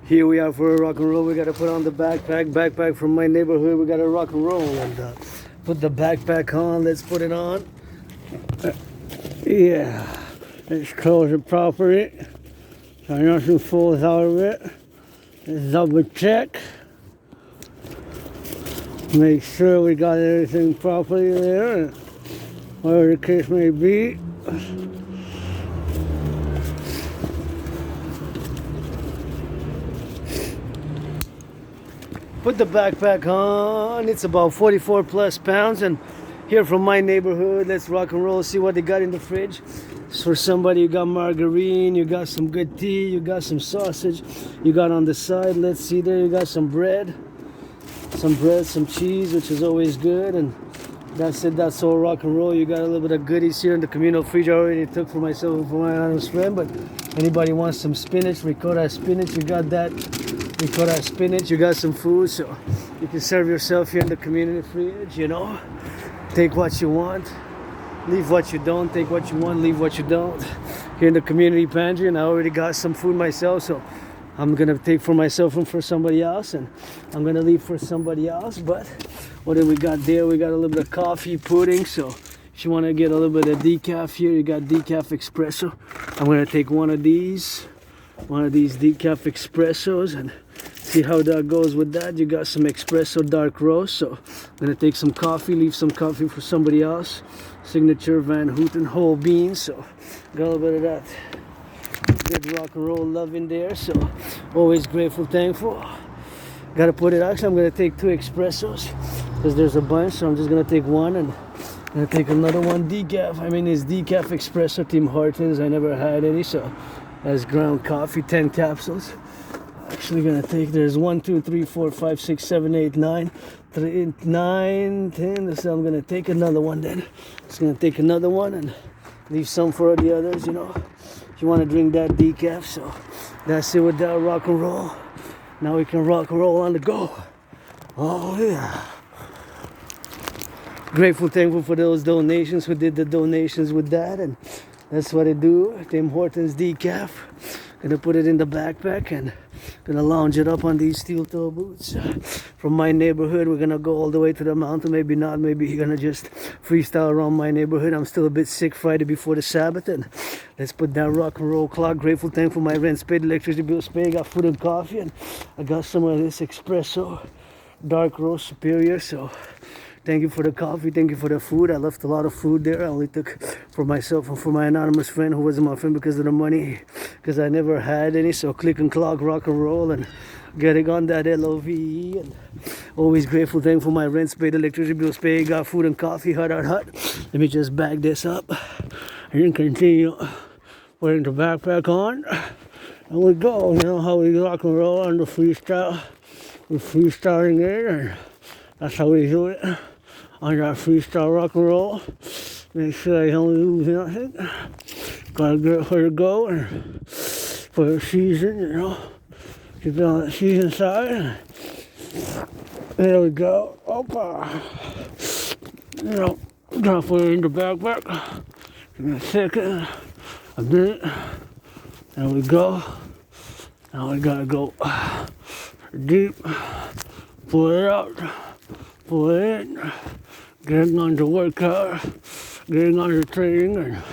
Here we are for a rock and roll. We gotta put on the backpack from my neighborhood. We gotta rock and roll and put the backpack on. Let's put it on. Yeah, let's close it properly so nothing falls out of it. Let's double check. Make sure we got everything properly there, whatever the case may be. Put the backpack on. It's about 44 plus pounds, and here from my neighborhood, let's rock and roll. See what they got in the fridge. For somebody, you got margarine, you got some good tea, you got some sausage, you got on the side, let's see there, you got some bread, some cheese, which is always good. And that's it, that's all rock and roll. You got a little bit of goodies here in the communal fridge. I already took for myself and for my anonymous friend, but anybody wants some spinach, ricotta spinach, you got that. Ricotta spinach, you got some food, so you can serve yourself here in the community fridge, you know. Take what you want, leave what you don't. Take what you want, leave what you don't. Here in the community pantry, and I already got some food myself, so I'm gonna take for myself and for somebody else, and I'm gonna leave for somebody else. But what do we got there? We got a little bit of coffee pudding, so if you want to get a little bit of decaf here, you got decaf espresso. I'm gonna take one of these decaf espressos and see how that goes with that. You got some espresso dark roast, so I'm gonna take some coffee, leave some coffee for somebody else. Signature Van Houten whole beans, so got a little bit of that good rock and roll love in there, so always grateful, thankful. Gotta put it, actually I'm gonna take 2 espressos because there's a bunch, so I'm just gonna take one and I'm gonna take another one decaf. I mean, it's decaf espresso, Tim Hortons. I never had any, so that's ground coffee, 10 capsules. Actually gonna take, there's 1, 2, 3, 4, 5, 6, 7, 8, 9, 3, 9, 10. So I'm gonna take another one then. Just gonna take another one and leave some for the others, you know. If you want to drink that decaf, so that's it with that rock and roll. Now we can rock and roll on the go. Oh yeah. Grateful, thankful for those donations who did the donations with that, and that's what I do. Tim Hortons decaf. Gonna put it in the backpack and gonna lounge it up on these steel toe boots. From my neighborhood, we're gonna go all the way to the mountain. Maybe not, maybe you're gonna just freestyle around my neighborhood. I'm still a bit sick Friday before the Sabbath, and let's put that rock and roll clock. Grateful, thankful, my rent's paid, electricity bill's paid, got food and coffee, and I got some of this espresso dark roast superior, so thank you for the coffee, thank you for the food. I left a lot of food there. I only took for myself and for my anonymous friend who wasn't my friend because of the money, because I never had any. So click and clock, rock and roll, and getting on that LOVE. And always grateful, thankful, my rent's paid, electricity bills paid, got food and coffee, hot. Let me just bag this up and continue putting the backpack on. And we go, you know how we rock and roll on the freestyle. We're freestyling it, and that's how we do it. On that freestyle rock and roll. Make sure I don't lose nothing. Gotta get where to go and for the season, you know. Keep it on the season side. There we go. Opa. You know, drop it in the backpack. Give me a second. A minute. There we go. Now we gotta go deep. Pull it out. Pull it in. Getting on the workout. Getting on the training. And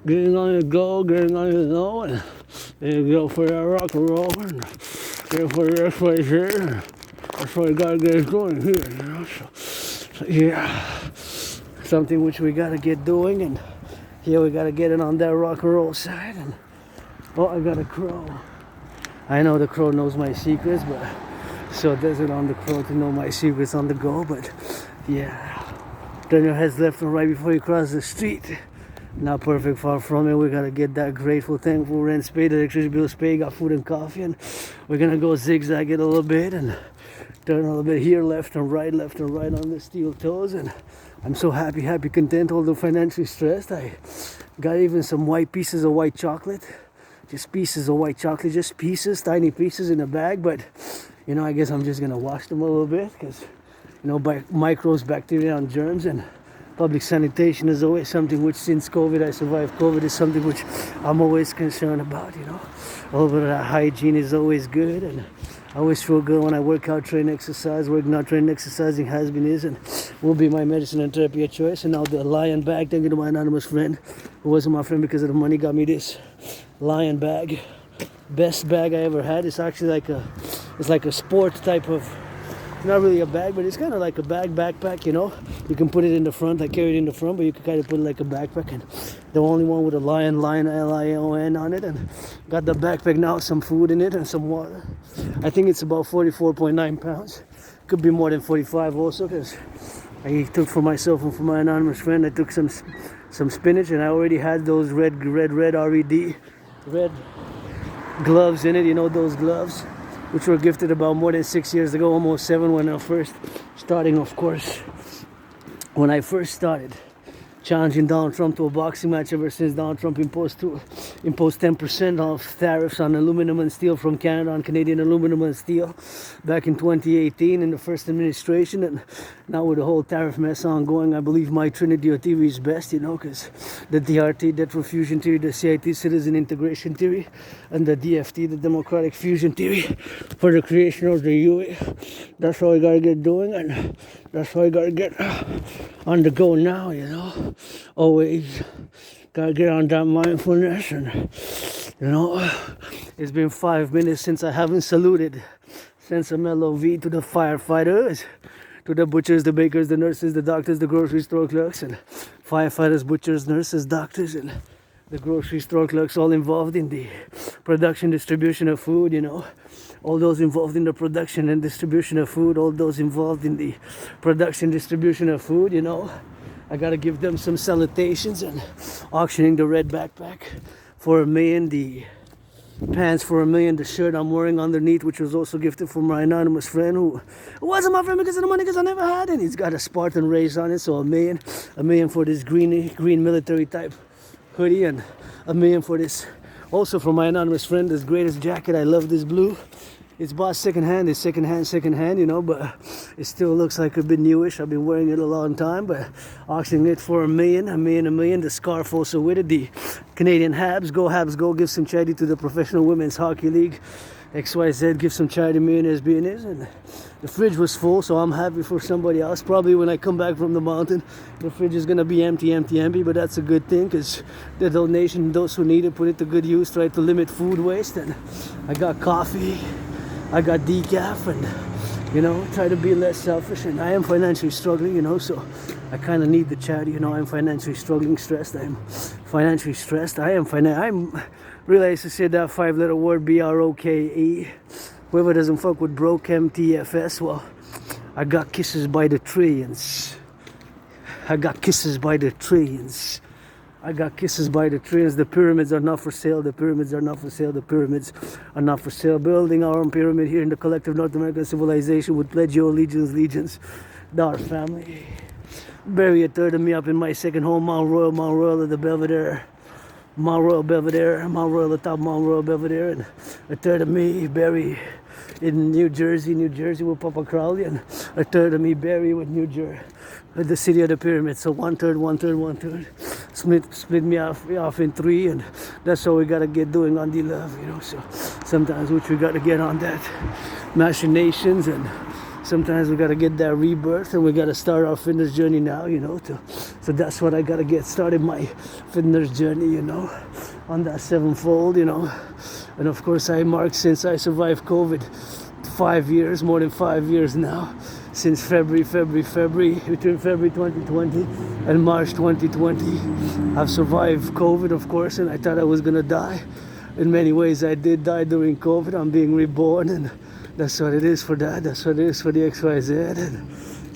getting on the go. Getting on the know. And there you go for that rock and roll. And there for the exercise here. That's what we gotta get going here. You know? So yeah. Something which we gotta get doing. And here we gotta get it on that rock and roll side. And oh, I got a crow. I know the crow knows my secrets, but so does it on the crow to know my secrets on the go. But yeah, turn your heads left and right before you cross the street. Not perfect, far from it. We gotta get that grateful, thankful, rent's paid, electricity bills paid, got food and coffee, and we're gonna go zigzag it a little bit and turn a little bit here, left and right on the steel toes. And I'm so happy, content, although financially stressed. I got even some white pieces of white chocolate. Just pieces of white chocolate, just pieces, tiny pieces in a bag. But, you know, I guess I'm just going to wash them a little bit because, you know, by microbes, bacteria, and germs. And Public sanitation is always something which, since COVID, I survived COVID, is something which I'm always concerned about, you know. A little bit of that hygiene is always good, and I always feel good when I work out, train, exercise. Working out, train, exercising has been, is, and will be my medicine and therapy of choice. And now the Lion bag, thank you to my anonymous friend, who wasn't my friend because of the money, got me this Lion bag. Best bag I ever had. It's actually like a sport type of, not really a bag, but it's kind of like a backpack, you know. You can put it in the front, I carry it in the front, but you can kind of put it like a backpack. And the only one with a lion, Lion on it, and got the backpack now, some food in it and some water. I think it's about 44.9 pounds. Could be more than 45 also, because I took for myself and for my anonymous friend, I took some spinach, and I already had those red RED, red gloves in it, you know, those gloves, which were gifted about more than 6 years ago, almost 7, when I first starting, of course, when I first started challenging Donald Trump to a boxing match. Ever since Donald Trump imposed 10% of tariffs on aluminum and steel from Canada, on Canadian aluminum and steel, back in 2018 in the first administration. And now with the whole tariff mess ongoing, I believe my trinity of theory is best, you know, because the DRT, debt fusion theory, the CIT, citizen integration theory, and the DFT, the democratic fusion theory, for the creation of the UE. That's how I gotta get doing, and that's how I gotta get on the go now, you know. Always gotta get on that mindfulness. And you know, it's been 5 minutes since I haven't saluted. Send some LOV to the firefighters, to the butchers, the bakers, the nurses, the doctors, the grocery store clerks, and firefighters, butchers, nurses, doctors, and the grocery store clerks, all involved in the production, distribution of food, you know. All those involved in the production and distribution of food, all those involved in the production, distribution of food, you know. I gotta give them some salutations, and auctioning the red backpack for $1 million, the pants for $1 million, the shirt I'm wearing underneath, which was also gifted from my anonymous friend, who wasn't my friend because of the money, because I never had it. He's got a Spartan race on it, so $1 million for this green military type hoodie, and $1 million for this, also from my anonymous friend, this greatest jacket. I love this blue. It's bought secondhand. It's secondhand, you know, but it still looks like a bit newish. I've been wearing it a long time, but auctioning it for $1 million. The scarf also with it. The Canadian Habs go. Give some charity to the Professional Women's Hockey League. XYZ, give some charity, millionaires, billionaires. And the fridge was full, so I'm happy for somebody else. Probably when I come back from the mountain, the fridge is gonna be empty, but that's a good thing, because the donation, those who need it, put it to good use, try to limit food waste. And I got coffee, I got decaf, and you know, try to be less selfish. And I am financially struggling, you know, so I kind of need the charity, you know. I'm financially struggling, stressed. I'm financially stressed. I'm really, I used to say that 5-letter word, BROKE. Whoever doesn't fuck with broke, MTFS, well, I got kisses by the trillions. I got kisses by the trillions. The pyramids are not for sale. The pyramids are not for sale. Building our own pyramid here in the collective North American civilization would pledge your legions, our family. Bury a third of me up in my second home, Mount Royal at the Belvedere. Mount Royal atop Mount Royal Belvedere, and a third of me bury in New Jersey with Papa Crowley, and a third of me bury with with the city of the pyramids. So one third. Split me off in 3, and that's how we gotta get doing on the love, you know. So sometimes which we gotta get on that machinations, and sometimes we gotta get that rebirth, and we gotta start our fitness journey now, you know. So that's what I gotta get started, my fitness journey, you know, on that 7-fold, you know. And of course, I marked, since I survived COVID, 5 years, more than 5 years now, since February, between February 2020 and March 2020. I've survived COVID, of course, and I thought I was gonna die. In many ways, I did die during COVID. I'm being reborn, and that's what it is for that. That's what it is for the XYZ. And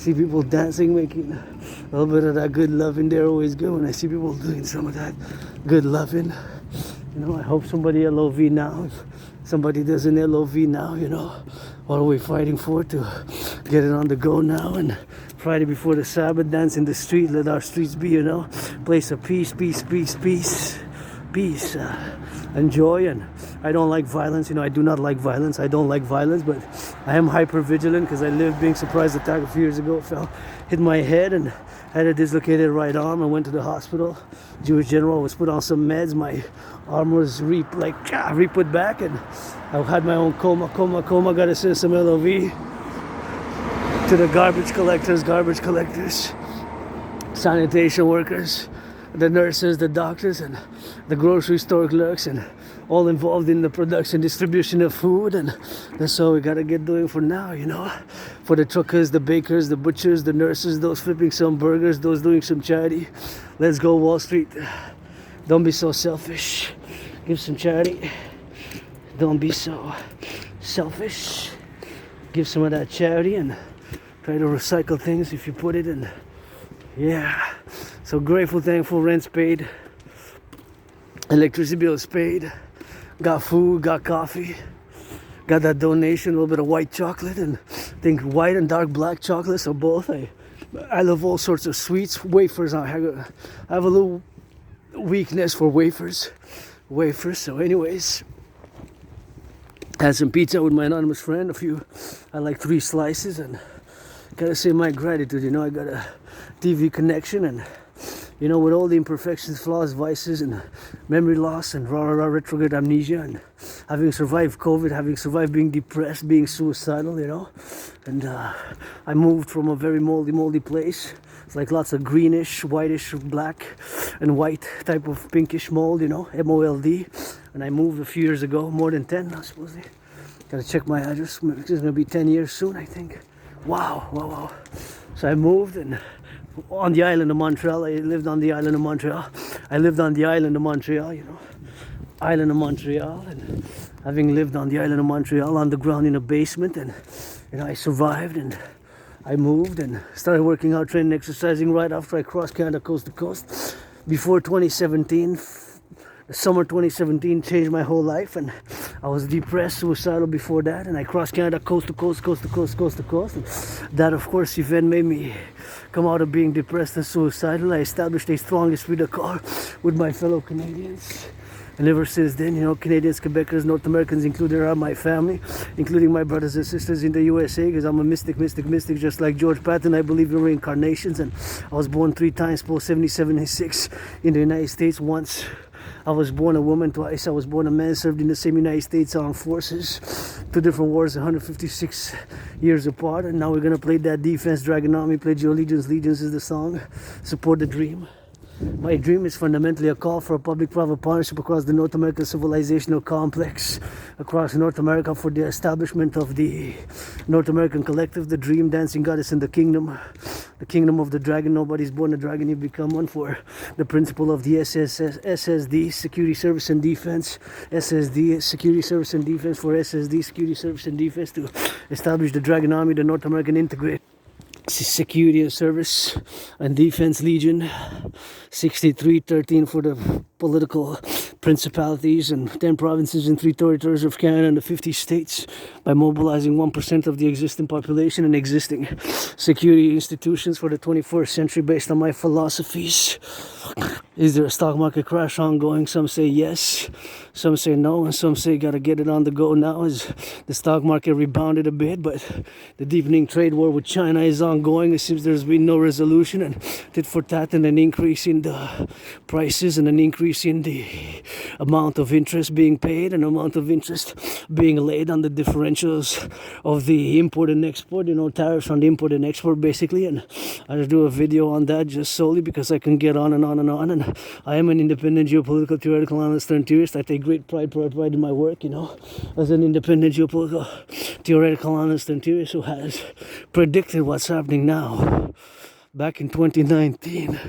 see people dancing, making a little bit of that good loving there, always good when I see people doing some of that good loving. You know, I hope somebody LOV now. If somebody does an LOV now, you know, what are we fighting for? To get it on the go now. And Friday before the Sabbath, dance in the street. Let our streets be, you know, place of peace, and joy, and I don't like violence. You know, I do not like violence. I don't like violence, but I am hyper vigilant because I lived being surprise attack a few years ago. Fell, hit my head and had a dislocated right arm. I went to the hospital. Jewish general was put on some meds. My arm was re-put back, and I had my own coma. Got to send some LOV to the garbage collectors, sanitation workers, the nurses, the doctors, and the grocery store clerks, and all involved in the production, distribution of food. And that's all we gotta get doing for now, you know. For the truckers, the bakers, the butchers, the nurses, those flipping some burgers, those doing some charity. Let's go Wall Street. Don't be so selfish. Give some charity. Don't be so selfish. Give some of that charity and try to recycle things if you put it in. Yeah. So grateful, thankful, rent's paid. Electricity bills paid. Got food, got coffee. Got that donation, a little bit of white chocolate, and I think white and dark black chocolates or both. I love all sorts of sweets. Wafers, I have a little weakness for wafers. So anyways, had some pizza with my anonymous friend. I like 3 slices, and gotta say my gratitude. You know, I got a TV connection, and you know, with all the imperfections, flaws, vices, and memory loss, and retrograde amnesia, and having survived COVID, having survived being depressed, being suicidal, you know, and I moved from a very moldy place. It's like lots of greenish, whitish, black, and white type of pinkish mold, you know, MOLD. And I moved a few years ago, more than 10, I suppose. Gotta check my address. It's gonna be 10 years soon, I think. Wow. So I moved, and on the island of Montreal. I lived on the island of Montreal, you know. Island of Montreal, and having lived on the island of Montreal on the ground in a basement, and you know, I survived, and I moved and started working out, training, exercising right after I crossed Canada coast to coast. Before 2017, the summer 2017 changed my whole life, and I was depressed, suicidal before that, and I crossed Canada coast to coast. And that, of course, event made me come out of being depressed and suicidal. I established a strong esprit de corps with my fellow Canadians. And ever since then, you know, Canadians, Quebecers, North Americans included are my family, including my brothers and sisters in the USA, because I'm a mystic, just like George Patton. I believe in reincarnations, and I was born 3 times, post 76 in the United States. Once I was born a woman, twice I was born a man, served in the same United States Armed Forces. 2 different wars, 156 years apart. And now we're going to play that defense, Dragonomy, pledge your allegiance. Allegiance is the song. Support the dream. My dream is fundamentally a call for a public-private partnership across the North American civilizational complex, across North America, for the establishment of the North American Collective, the dream dancing goddess in the kingdom of the dragon. Nobody's born a dragon, you become one, for the principle of the SSD, Security Service and Defense, SSD, Security Service and Defense, for SSD, Security Service and Defense, to establish the Dragon Army, the North American Integrate Security and Service and Defense Legion, 6313 for the political principalities, and 10 provinces and 3 territories of Canada and the 50 states, by mobilizing 1% of the existing population and existing security institutions for the 21st century based on my philosophies. Is there a stock market crash ongoing? Some say yes, some say no, and some say gotta get it on the go now as the stock market rebounded a bit, but the deepening trade war with China is ongoing. It seems there's been no resolution, and tit for tat, and an increase in the prices, and an increase in the amount of interest being paid, and amount of interest being laid on the differentials of the import and export, you know, tariffs on the import and export basically. And I just do a video on that just solely because I can get on and on and on. And I am an independent geopolitical theoretical analyst and theorist. I take great pride in my work, you know, as an independent geopolitical theoretical analyst and theorist who has predicted what's happening now. Back in 2019,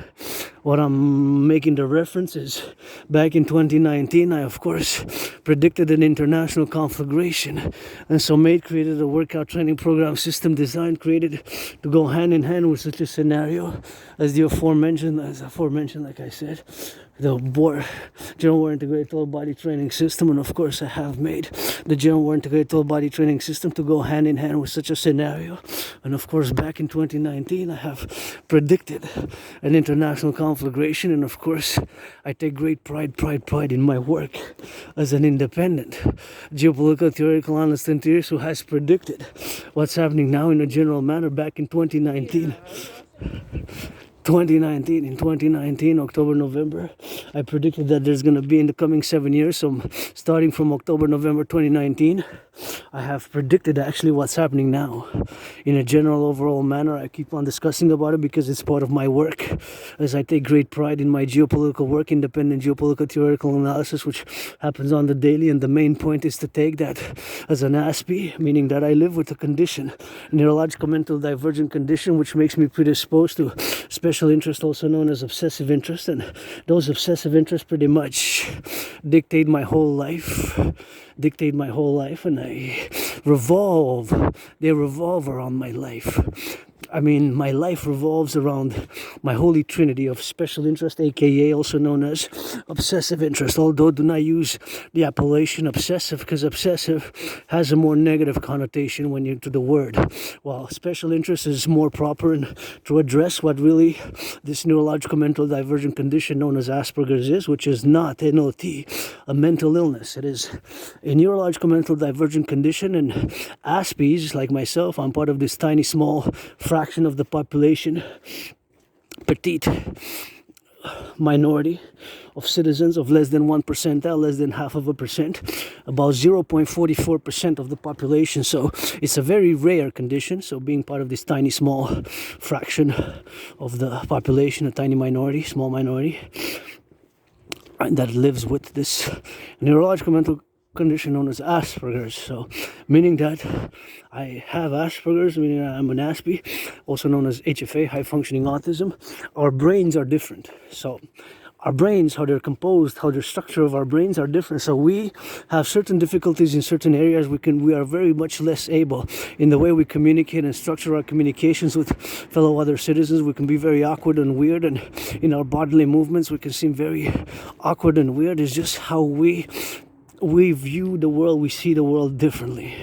what I'm making the reference is, back in 2019, I of course predicted an international conflagration, and so created a workout training program system designed, created to go hand in hand with such a scenario as the aforementioned, like I said. the general war integrated total body training system, and of course I have made the general war integrated total body training system to go hand in hand with such a scenario. And of course back in 2019 I have predicted an international conflagration, and of course I take great pride in my work as an independent geopolitical theoretical analyst who has predicted what's happening now in a general manner back in 2019. In 2019, October, November, I predicted that there's going to be in the coming 7 years, so starting from October, November 2019, I have predicted actually what's happening now in a general overall manner. I keep on discussing about it because it's part of my work, as I take great pride in my geopolitical work, independent geopolitical theoretical analysis, which happens on the daily, and the main point is to take that as an ASPE, meaning that I live with a condition, a neurological mental divergent condition, which makes me predisposed to special interest, also known as obsessive interest, and those obsessive interests pretty much dictate my whole life, and they revolve around my life. I mean, my life revolves around my holy trinity of special interest, aka also known as obsessive interest, although do not use the appellation obsessive, because obsessive has a more negative connotation when you're to the word, while special interest is more proper and to address what really this neurological mental divergent condition known as Asperger's is, which is not NOT, a mental illness. It is a neurological mental divergent condition, and ASPEs, like myself, I'm part of this tiny small fraction of the population, petite minority of citizens of less than 1%, less than 0.5%, about 0.44% of the population. So it's a very rare condition. So being part of this tiny small fraction of the population, a tiny minority, small minority, that lives with this neurological mental condition known as Asperger's. So meaning that I have Asperger's, meaning I'm an ASPE, also known as HFA, high functioning autism. Our brains are different. So our brains, how they're composed, how the structure of our brains are different. So we have certain difficulties in certain areas. We are very much less able in the way we communicate and structure our communications with fellow other citizens. We can be very awkward and weird, and in our bodily movements we can seem very awkward and weird. It's just how we view the world. We see the world differently.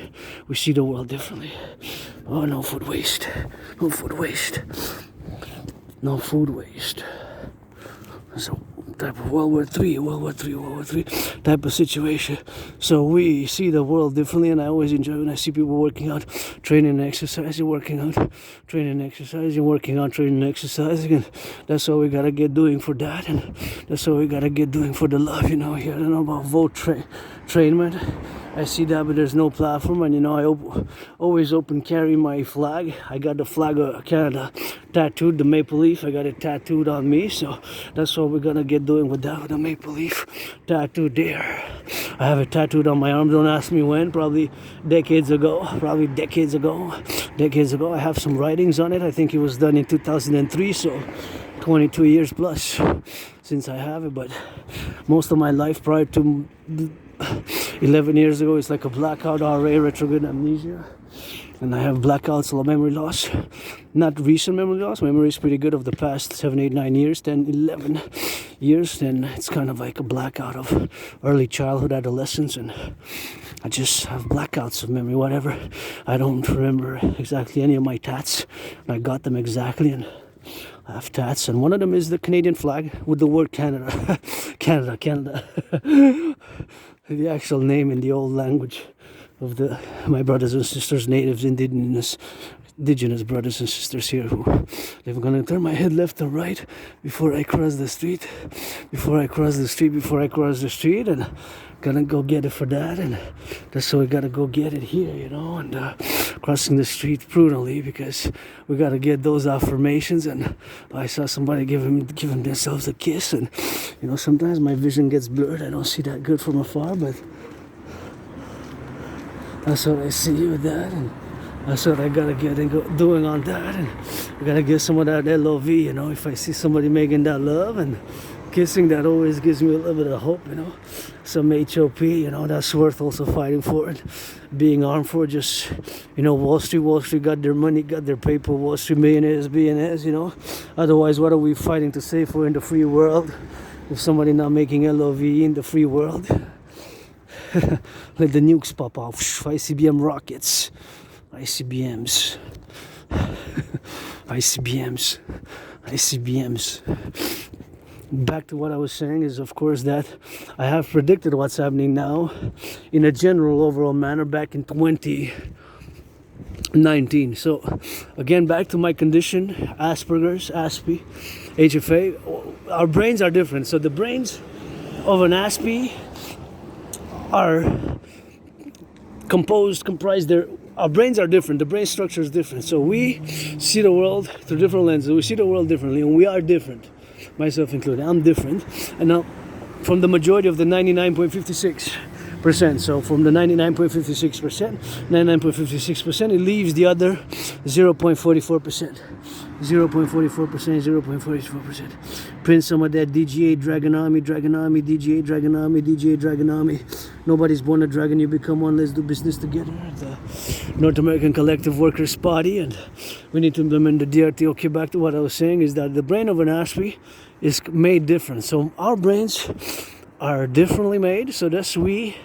Oh, no food waste. So type of World War III type of situation. So we see the world differently, and I always enjoy when I see people working out, training and exercising, and that's all we gotta get doing for that, and that's all we gotta get doing for the love, here. I don't know about vote trainment. I see that, but there's no platform, and I always open carry my flag. I got the flag of Canada tattooed, the maple leaf. I got it tattooed on me, so that's what we're gonna get doing with that, with the maple leaf tattooed there. I have it tattooed on my arm. Don't ask me when. Probably decades ago. I have some writings on it. I think it was done in 2003, so 22 years plus since I have it. But most of my life prior to 11 years ago, it's like a blackout, RA, retrograde amnesia, and I have blackouts, memory loss, not recent memory loss. Memory is pretty good of the past 7, 8, 9 years, 10, 11 years. Then it's kind of like a blackout of early childhood, adolescence, and I just have blackouts of memory, whatever. I don't remember exactly any of my tats. I got them exactly, and I have tats, and one of them is the Canadian flag with the word Canada. Canada. The actual name in the old language of my brothers and sisters, natives, indigenous brothers and sisters here who I'm gonna turn my head left and right before I cross the street, and gonna go get it for that, and that's why we gotta go get it here, and crossing the street prudently, because we gotta get those affirmations. And I saw somebody giving themselves a kiss, and sometimes my vision gets blurred. I don't see that good from afar, but that's what I see with that, and that's what I gotta get doing on that. And I gotta get some of that LOV, if I see somebody making that love and kissing, that always gives me a little bit of hope, some HOP, that's worth also fighting for and being armed for. Just, Wall Street got their money, got their paper. Wall Street millionaires, billionaires, otherwise what are we fighting to save for in the free world? with somebody not making LOV in the free world. Let the nukes pop off. ICBM rockets. ICBMs. ICBMs. ICBMs. Back to what I was saying is, of course, that I have predicted what's happening now in a general overall manner back in 2019. So again, back to my condition, Asperger's, ASPE, HFA. Our brains are different. So the brains of an ASPE are comprised there. Our brains are different. The brain structure is different. So we see the world through different lenses. We see the world differently, and we are different. Myself included. I'm different. And now, from the majority of the 99.56%. So from the 99.56%, 99.56%, it leaves the other 0.44%. 0.44%, 0.44%. Print some of that DGA, Dragon Army, DGA, Dragon Army, DGA, Dragon Army. Nobody's born a dragon, you become one. Let's do business together. The North American Collective Workers Party, and we need to implement the DRT. Okay, back to what I was saying is that the brain of an ASPE is made different. So our brains are differently made, so thus we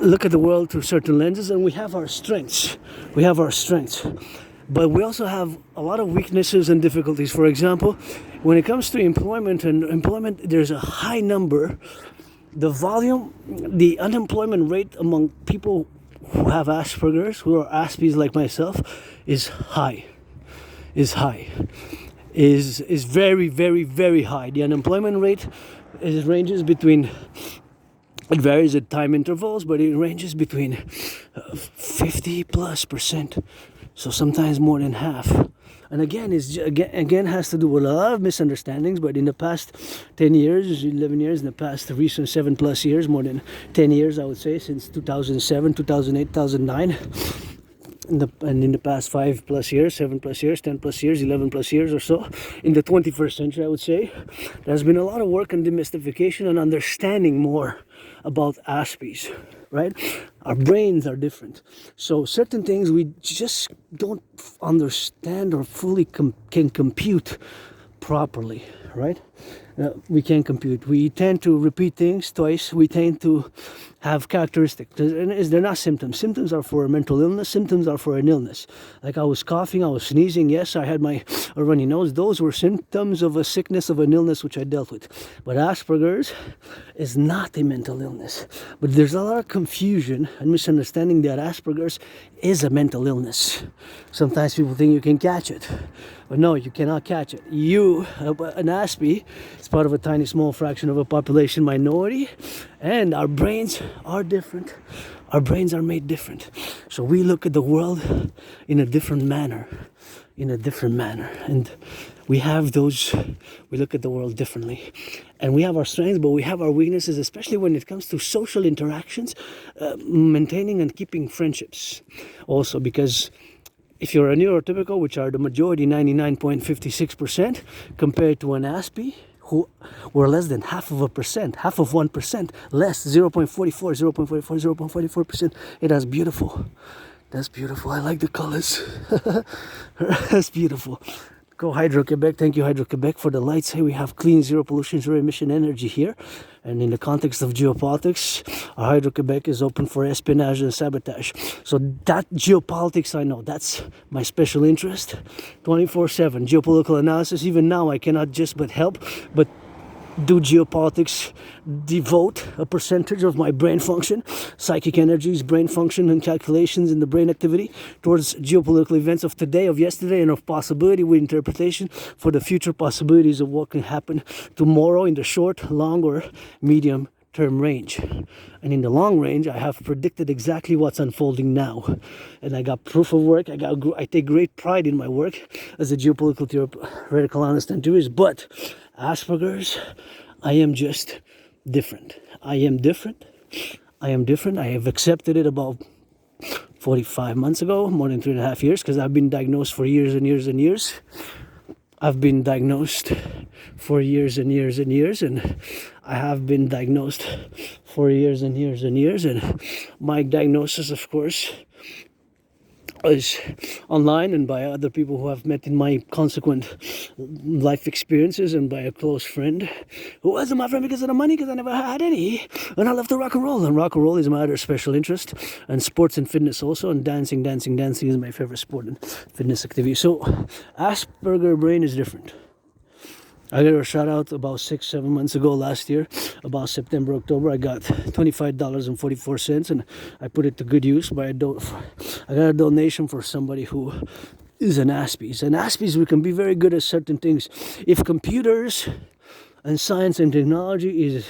look at the world through certain lenses, and we have our strengths. But we also have a lot of weaknesses and difficulties. For example, when it comes to employment, there's a high number. The unemployment rate among people who have Asperger's, who are Aspies like myself, is very, very, very high. The unemployment rate ranges between, it varies at time intervals, but it ranges between 50+%. So sometimes more than half. And again, again has to do with a lot of misunderstandings. But in the past 10 years, 11 years, in the past recent 7+ years, more than 10 years, I would say, since 2007, 2008, 2009. And in the past 5+ years, 7+ years, 10+ years, 11+ years or so, in the 21st century, I would say, there's been a lot of work on demystification and understanding more about Aspies, right? Our brains are different. So certain things we just don't understand or fully can compute properly, right? We can't compute. We tend to repeat things twice. We tend to have characteristics. They're not symptoms. Symptoms are for a mental illness. Symptoms are for an illness. Like I was coughing, I was sneezing. Yes, I had a runny nose. Those were symptoms of a sickness, of an illness which I dealt with. But Asperger's is not a mental illness. But there's a lot of confusion and misunderstanding that Asperger's is a mental illness. Sometimes people think you can catch it. But no, you cannot catch it. An Aspie, is part of a tiny small fraction of a population minority, and our brains are different. Our brains are made different. So we look at the world in a different manner. And we look at the world differently. And we have our strengths, but we have our weaknesses, especially when it comes to social interactions, maintaining and keeping friendships. Also, because if you're a neurotypical, which are the majority, 99.56%, compared to an Aspie, who were less than half of 1%, less, 0.44%. That's beautiful. I like the colors. That's beautiful. Go Hydro-Quebec. Thank you, Hydro-Quebec, for the lights. Hey, we have clean, zero pollution, zero emission energy here. And in the context of geopolitics, Hydro-Quebec is open for espionage and sabotage. So that geopolitics, I know, that's my special interest. 24/7 geopolitical analysis. Even now, I cannot just but do geopolitics, devote a percentage of my brain function, psychic energies, brain function and calculations in the brain activity towards geopolitical events of today, of yesterday, and of possibility with interpretation for the future possibilities of what can happen tomorrow in the short, long, or medium term range. And in the long range, I have predicted exactly what's unfolding now. And I got proof of work. I take great pride in my work as a geopolitical theoretical analyst and theorist. But Asperger's, I am just different. I am different. I have accepted it about 45 months ago, more than 3.5 years, because I've been diagnosed for years and years and years. I've been diagnosed for years and years and years, and I have been diagnosed for years and years and years. And my diagnosis, of course, is online and by other people who I've met in my consequent life experiences and by a close friend who wasn't my friend because of the money, because I never had any, and I love to rock and roll, and rock and roll is my other special interest, and sports and fitness also, and dancing is my favorite sport and fitness activity. So Asperger brain is different. I got a shout out about 6-7 months ago last year, about September, October. I got $25.44 and I put it to good use by I got a donation for somebody who is an Aspies. And Aspies, we can be very good at certain things. If computers and science and technology is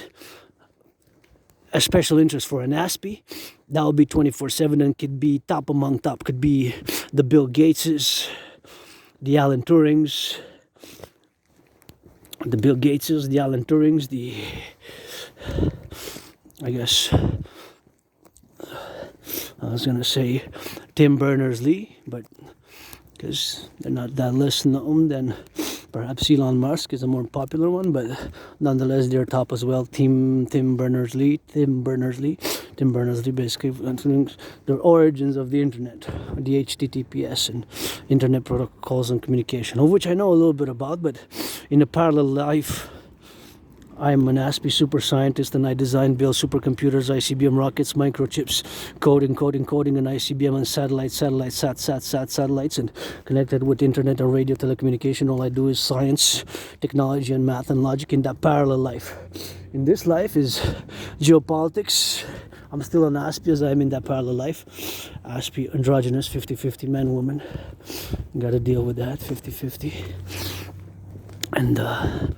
a special interest for an Aspie, that would be 24/7 and could be top among top. Could be the Bill Gateses, the Alan Turings, the Alan Turings, I was gonna say Tim Berners-Lee, but because they're not that less known, then perhaps Elon Musk is a more popular one, but nonetheless they're top as well. Tim Berners-Lee, basically the origins of the internet, the HTTPS and internet protocols and communication, of which I know a little bit about, but in a parallel life I'm an Aspie super scientist and I design, build supercomputers, ICBM rockets, microchips, coding, and ICBM and satellites, and connected with internet and radio telecommunication. All I do is science, technology, and math and logic in that parallel life. In this life is geopolitics. I'm still an Aspie as I'm in that parallel life. Aspie, androgynous, 50-50, man, woman. Gotta deal with that, 50-50. And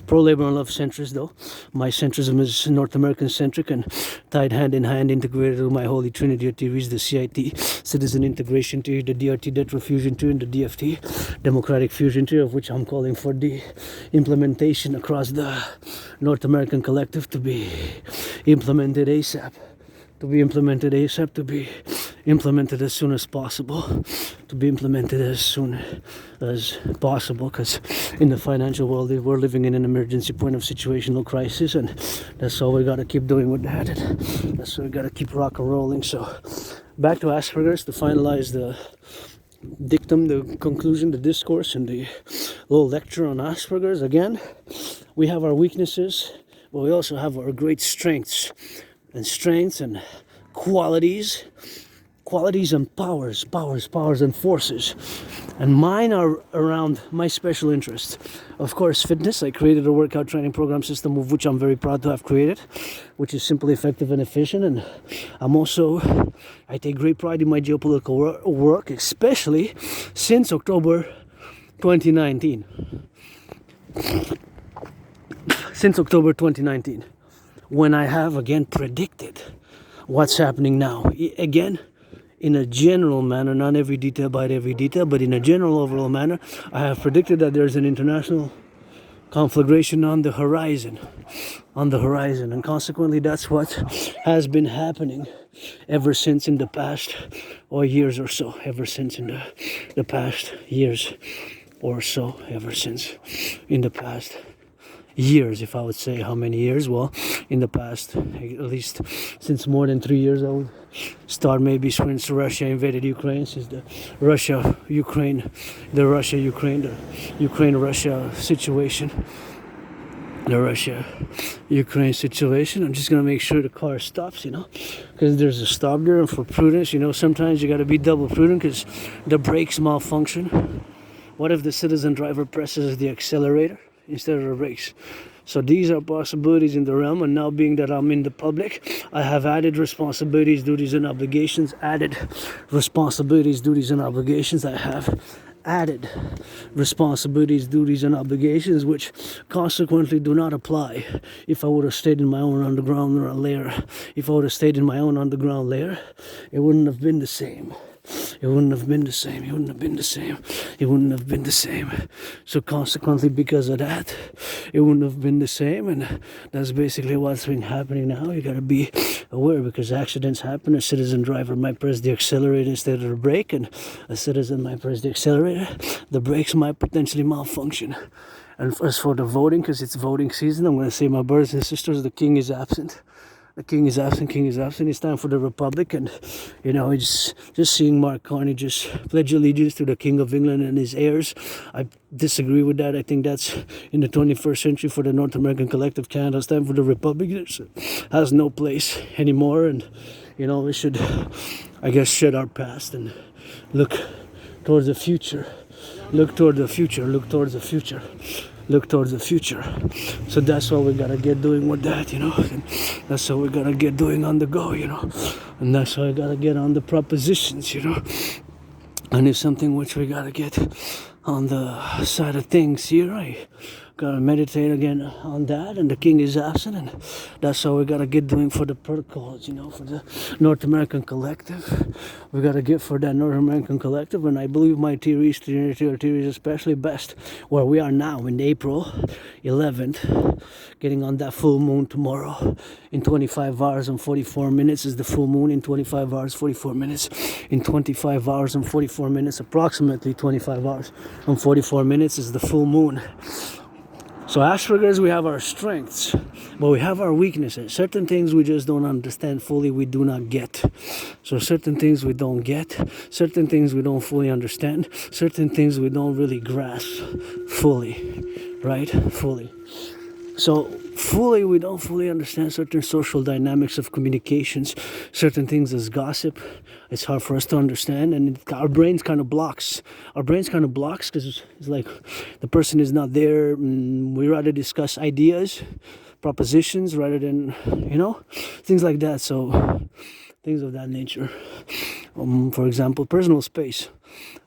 pro-labor and love centrist though. My centrism is North American centric and tied hand in hand, integrated with my holy trinity of theories, the CIT, citizen integration theory, the DRT, debt fusion theory, and the DFT, democratic fusion theory, of which I'm calling for the implementation across the North American collective to be implemented ASAP. To be implemented as soon as possible, because in the financial world we're living in an emergency point of situational crisis, and that's all we got to keep doing with that, and that's why we got to keep rock and rolling. So back to Asperger's to finalize the dictum, the conclusion, the discourse, and the little lecture on Asperger's. Again, we have our weaknesses, but we also have our great strengths and qualities and powers and forces. And mine are around my special interests. Of course, fitness. I created a workout training program system, of which I'm very proud to have created, which is simply effective and efficient. And I take great pride in my geopolitical work, especially since October 2019. When I have again predicted what's happening now. Again, in a general manner, not every detail, but in a general overall manner, I have predicted that there's an international conflagration on the horizon, and consequently that's what has been happening ever since in the past years, if I would say how many years. Well, in the past, at least since more than 3 years, I would start maybe since Russia invaded Ukraine, since the Russia-Ukraine situation. I'm just gonna make sure the car stops, because there's a stop there, and for prudence, sometimes you gotta be double prudent because the brakes malfunction. What if the citizen driver presses the accelerator instead of the brakes? So these are possibilities in the realm, and now being that I'm in the public, I have added responsibilities, duties, and obligations. I have added responsibilities, duties, and obligations, which consequently do not apply if I would have stayed in my own underground layer. It wouldn't have been the same. So consequently, because of that, it wouldn't have been the same, and that's basically what's been happening now. You gotta be aware, because accidents happen. A citizen driver might press the accelerator instead of the brake, and a citizen might press the accelerator. The brakes might potentially malfunction. And as for the voting, because it's voting season, I'm gonna say, my brothers and sisters, the king is absent. The king is absent, king is absent. It's time for the Republic, and you know, it's just seeing Mark Carney just pledge allegiance to the King of England and his heirs. I disagree with that. I think that's in the 21st century for the North American Collective Canada. It's time for the Republic. It has no place anymore, and you know, we should, I guess, shed our past and look towards the future. Look toward the future. Look towards the future. Look towards the future. So that's what we gotta get doing with that, you know. And that's what we gotta get doing on the go, you know. And that's what we gotta get on the propositions, you know. And it's something which we gotta get on the side of things here. I gotta meditate again on that, and the king is absent, and that's what we gotta get doing for the protocols, you know, for the North American Collective. We gotta get for that North American Collective, and I believe my theories is especially best where we are now in April 11th, getting on that full moon tomorrow. In 25 hours and 44 minutes is the full moon. In 25 hours 44 minutes. In 25 hours and 44 minutes, approximately 25 hours and 44 minutes is the full moon. So Asperger's, we have our strengths, but we have our weaknesses. Certain things we just don't understand fully, we do not get. So certain things we don't get, certain things we don't fully understand, certain things we don't really grasp fully, right? Fully. So fully, we don't fully understand certain social dynamics of communications, certain things as gossip. It's hard for us to understand, and our brains kind of blocks. Our brains kind of blocks because it's like the person is not there. We rather discuss ideas, propositions, rather than, you know, things like that. So things of that nature. For example, personal space.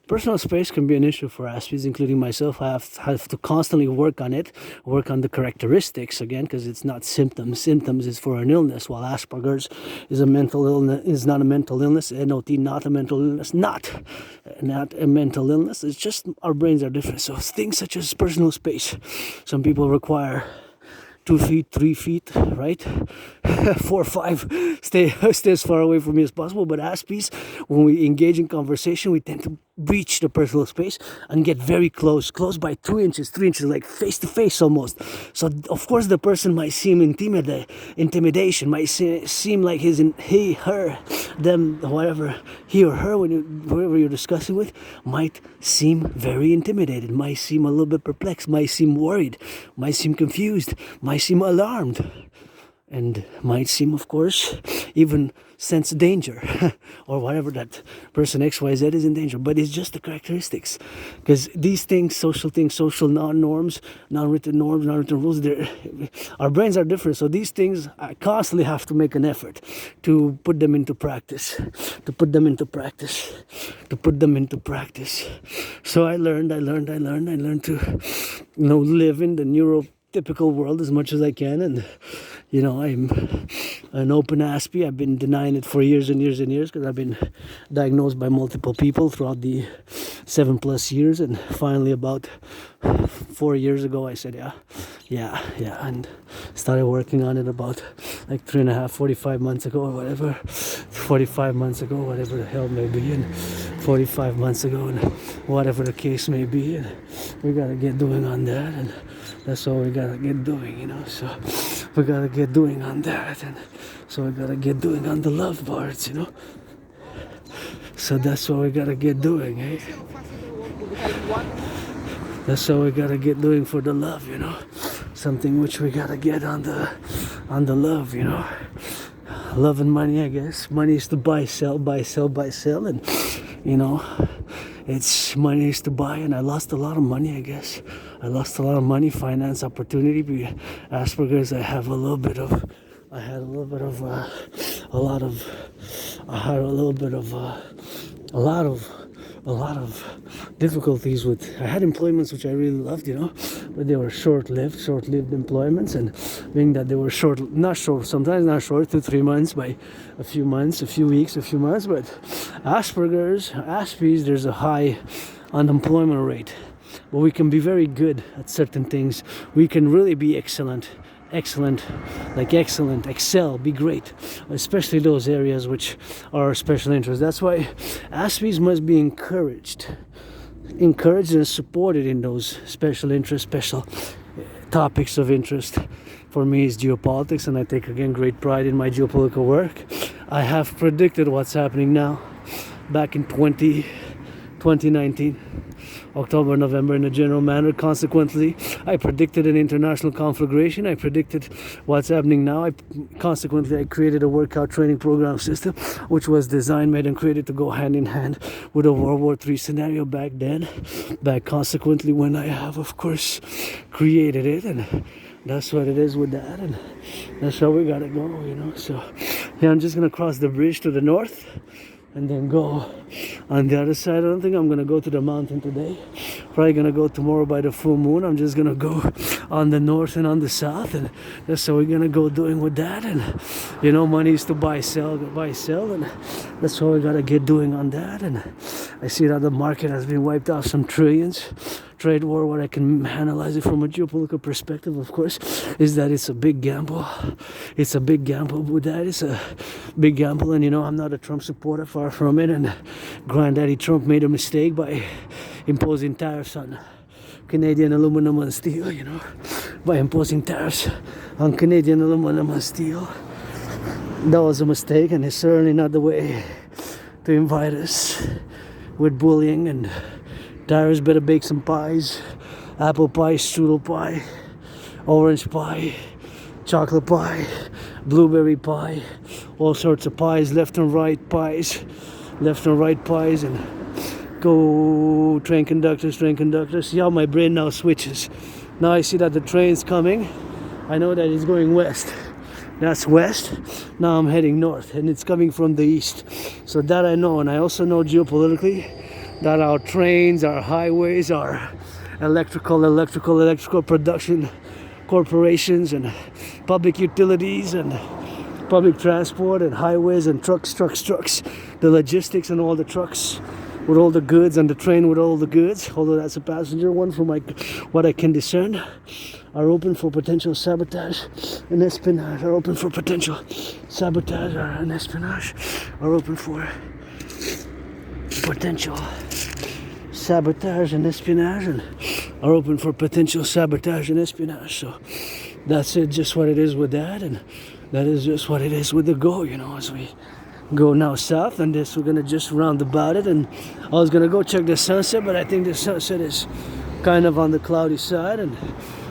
Personal space can be an issue for Aspies, including myself. I have to constantly work on it, work on the characteristics again, because it's not symptoms. Symptoms is for an illness, while Asperger's is a mental illness. Is not a mental illness. NOT, not a mental illness. Not a mental illness. It's just our brains are different. So things such as personal space. Some people require 2 feet, 3 feet, right? 4 or 5, stay as far away from me as possible. But Aspies, when we engage in conversation, we tend to breach the personal space and get very close by 2 inches, 3 inches, like face to face almost. So of course the person might seem intimidation, might seem like he, her, them, whatever, he or her, whoever you're discussing with, might seem very intimidated, might seem a little bit perplexed, might seem worried, might seem confused, might seem alarmed, and might seem, of course, even sense danger or whatever, that person XYZ is in danger. But it's just the characteristics, because these things, social non-norms, non-written norms, non-written rules, our brains are different. So these things, I constantly have to make an effort to put them into practice, So I learned to, you know, live in the neurotypical world as much as I can. And you know, I'm an open Aspie. I've been denying it for years and years and years, because I've been diagnosed by multiple people throughout the 7+ years. And finally, about 4 years ago, I said, yeah, and started working on it about like 45 months ago, or whatever. 45 months ago, whatever the hell may be, and 45 months ago, and whatever the case may be. And we gotta get doing on that, and that's all we gotta get doing, you know. So we gotta get doing on that, and so we gotta get doing on the love parts, you know. So that's what we gotta get doing, eh? That's what we gotta get doing for the love, you know. Something which we gotta get on the love, you know. Love and money, I guess. Money is to buy, sell, and you know, it's money is to buy. And I lost a lot of money, I guess. I lost a lot of money, finance, opportunity. Asperger's, I had a little bit of difficulties with. I had employments which I really loved, you know, but they were short-lived employments, and being that they were sometimes not short, 2-3 months, by a few months, a few weeks, a few months. But Aspies, there's a high unemployment rate, but we can be very good at certain things. We can really be excellent, excel, be great, especially those areas which are our special interest. That's why Aspies must be encouraged and supported in those special interests, special topics of interest, for me is geopolitics, and I take again great pride in my geopolitical work. I have predicted what's happening now back in 2019, October, November, in a general manner. Consequently, I predicted an international conflagration. I predicted what's happening now. Consequently, I created a workout training program system, which was designed, made, and created to go hand in hand with a World War III scenario back then. Consequently, when I have, of course, created it, and that's what it is with that, and that's how we gotta go, you know. So, yeah, I'm just gonna cross the bridge to the north and then go on the other side. I don't think I'm gonna go to the mountain today. Probably gonna go tomorrow by the full moon. I'm just gonna go on the north and on the south, and that's how we're gonna go doing with that. And you know, money is to buy, sell, and that's what we gotta get doing on that. And I see that the market has been wiped off some trillions. Trade war, what I can analyze it from a geopolitical perspective, of course, is that it's a big gamble. It's a big gamble with that. It's a big gamble, and you know, I'm not a Trump supporter, far from it. And Granddaddy Trump made a mistake by imposing tariffs on Canadian aluminum and steel, you know, by imposing tariffs on Canadian aluminum and steel. That was a mistake, and it's certainly not the way to invite us with bullying. And tariffs better bake some pies: apple pie, strudel pie, orange pie, chocolate pie, blueberry pie, all sorts of pies, left and right pies, and go train conductors. See how my brain now switches. Now I see that the train's coming. I know that it's going west. That's west. Now I'm heading north, and it's coming from the east. So that I know, and I also know geopolitically that our trains, our highways, our electrical production corporations, and public utilities, and public transport, and highways, and trucks, the logistics, and all the trucks with all the goods, and the train with all the goods, although that's a passenger one from what I can discern, are open for potential sabotage and espionage, are open for potential sabotage and espionage, are open for potential sabotage and espionage, and are open for potential sabotage and espionage. So that's it, just what it is with that, and that is just what it is with the go, you know, as we go now south, and this we're gonna just round about it. And I was gonna go check the sunset, but I think the sunset is kind of on the cloudy side, and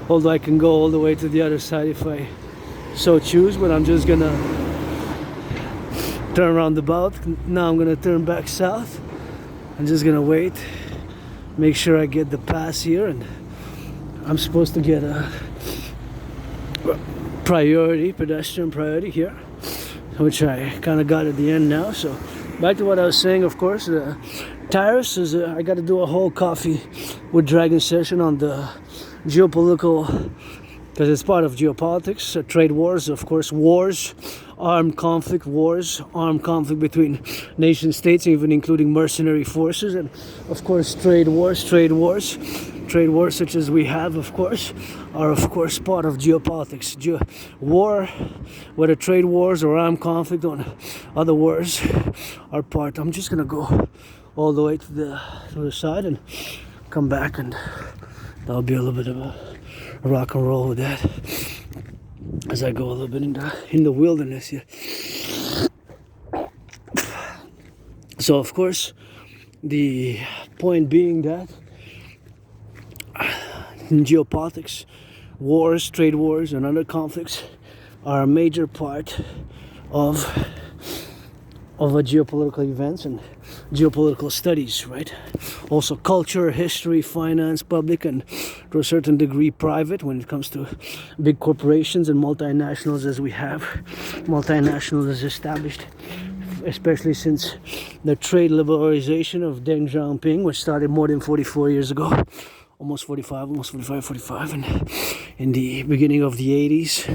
although I can go all the way to the other side if I so choose, but I'm just gonna turn around about. Now I'm gonna turn back south. I'm just gonna wait, make sure I get the pass here, and I'm supposed to get a pedestrian priority here, which I kind of got at the end now. So back to what I was saying, of course, the tariffs is I got to do a whole coffee with Dragon session on the geopolitical, because it's part of geopolitics, trade wars, of course, armed conflict between nation states, even including mercenary forces, and of course trade wars such as we have, of course, are of course part of geopolitics. War, whether trade wars or armed conflict or other wars, are part. I'm just gonna go all the way to the side and come back, and that'll be a little bit of a rock and roll with that as I go a little bit in the wilderness here. So of course, the point being that in geopolitics, wars, trade wars, and other conflicts are a major part of geopolitical events and geopolitical studies, right? Also culture, history, finance, public, and to a certain degree private when it comes to big corporations and multinationals, as we have multinationals as established, especially since the trade liberalization of Deng Xiaoping, which started more than 44 years ago, almost 45, and in the beginning of the 80s,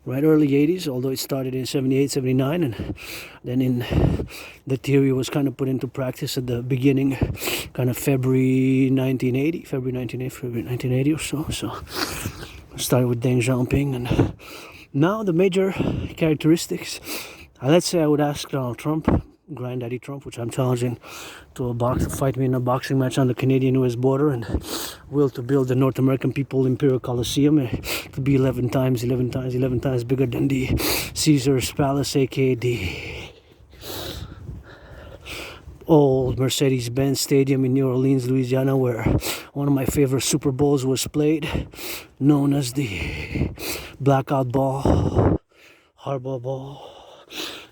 right, early 80s, although it started in 78, 79, and then in the theory was kind of put into practice at the beginning, kind of February 1980 or so. So it started with Deng Xiaoping, and now the major characteristics, let's say I would ask Donald Trump, Granddaddy Trump, which I'm challenging to fight me in a boxing match on the Canadian-US border, and will to build the North American People Imperial Coliseum to be 11 times bigger than the Caesar's Palace, aka the old Mercedes-Benz Stadium in New Orleans, Louisiana, where one of my favorite Super Bowls was played, known as the Blackout Ball, Hardball Ball,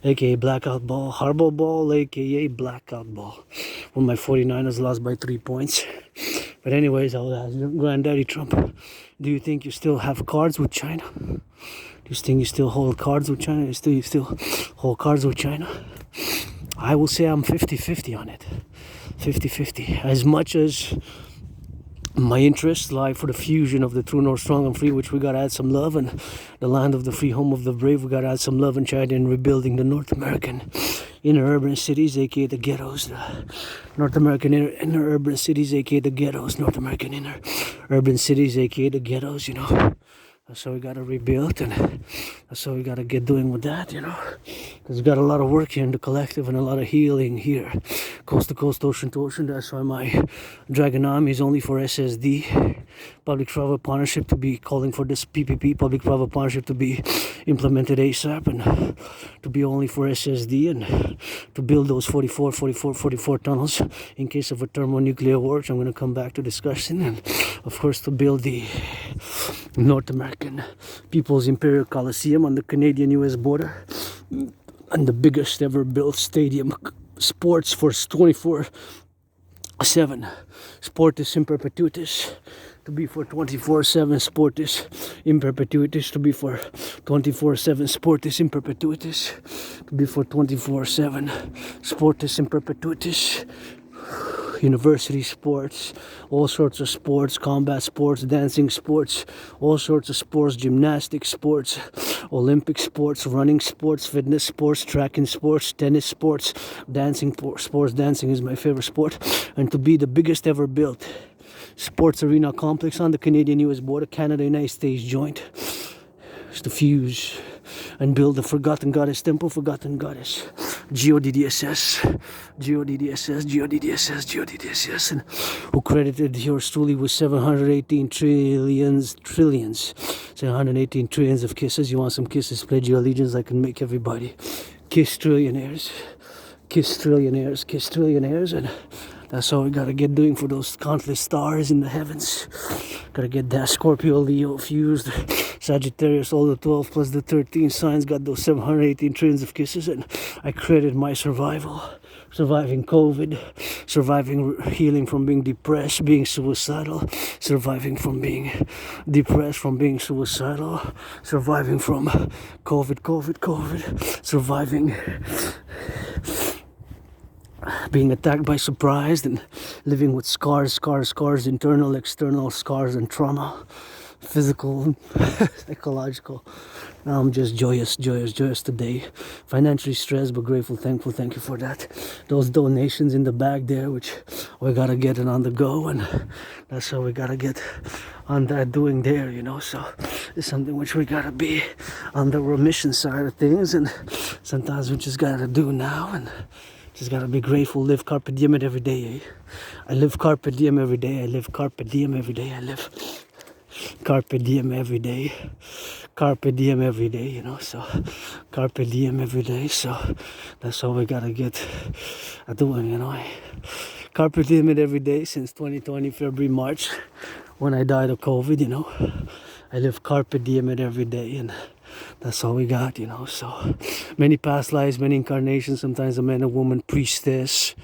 aka Blackout Ball, Hardball Ball, aka Blackout Ball, when my 49ers lost by 3 points. But anyways, I'll ask Granddaddy Trump, do you think you still have cards with China? Do you think you still hold cards with China? Do you still hold cards with China? I will say I'm 50-50 on it. 50-50. As much as my interests lie for the fusion of the true north, strong and free, which we gotta add some love, and the land of the free, home of the brave, we gotta add some love and China in rebuilding the North American inner urban cities, aka the ghettos, the North American inner urban cities, aka the ghettos, North American inner urban cities, aka the ghettos, you know. So we gotta rebuild, and so we gotta get doing with that, you know, because we got a lot of work here in the collective and a lot of healing here, coast to coast, ocean to ocean. That's why my Dragon Army is only for SSD, public-private partnership, to be calling for this PPP, public-private partnership, to be implemented ASAP, and to be only for SSD, and to build those 44 tunnels in case of a thermonuclear war, which I'm going to come back to discussing, and of course to build the North American People's Imperial Coliseum on the Canadian-US border, and the biggest ever built stadium sports for 24/7 sportis in perpetuitis, to be for 24/7 sportis in perpetuitis, to be for 24/7 sportis in perpetuitis, to be for 24/7 sportis in perpetuitis. University sports, all sorts of sports, combat sports, dancing sports, all sorts of sports, gymnastics sports, Olympic sports, running sports, fitness sports, track and sports, tennis sports, dancing sports. Dancing is my favorite sport. And to be the biggest ever built sports arena complex on the Canadian-US border, Canada-United States joint, is to fuse and build the Forgotten Goddess Temple, Forgotten Goddess, GODDSS, and who credited yours truly with 718 trillions, 718 trillions of kisses. You want some kisses? Pledge your allegiance. I can make everybody kiss trillionaires, and that's all we gotta get doing for those countless stars in the heavens. Gotta get that Scorpio, Leo fused, Sagittarius, all the 12 plus the 13 signs, got those 718 trillions of kisses, and I credit my surviving COVID, surviving healing from being depressed, being suicidal, surviving from being depressed, from being suicidal, surviving from COVID, surviving being attacked by surprise, and living with scars, internal, external scars and trauma, physical, psychological. Now I'm just joyous today. Financially stressed but grateful, thankful. Thank you for that. Those donations in the bag there, which we gotta get it on the go, and that's how we gotta get on that doing there, you know. So it's something which we gotta be on the remission side of things, and sometimes we just gotta do now, and just gotta be grateful. Live carpe diem it every day, eh? I live carpe diem every day. I live carpe diem every day. I live carpe diem every day. Carpe diem every day, you know. So carpe diem every day. So that's all we gotta get doing, you know. Carpe diem it every day since 2020, February, March, when I died of COVID, you know. I live carpe diem it every day, and that's all we got, you know. So many past lives, many incarnations, sometimes a man, a woman, priestess,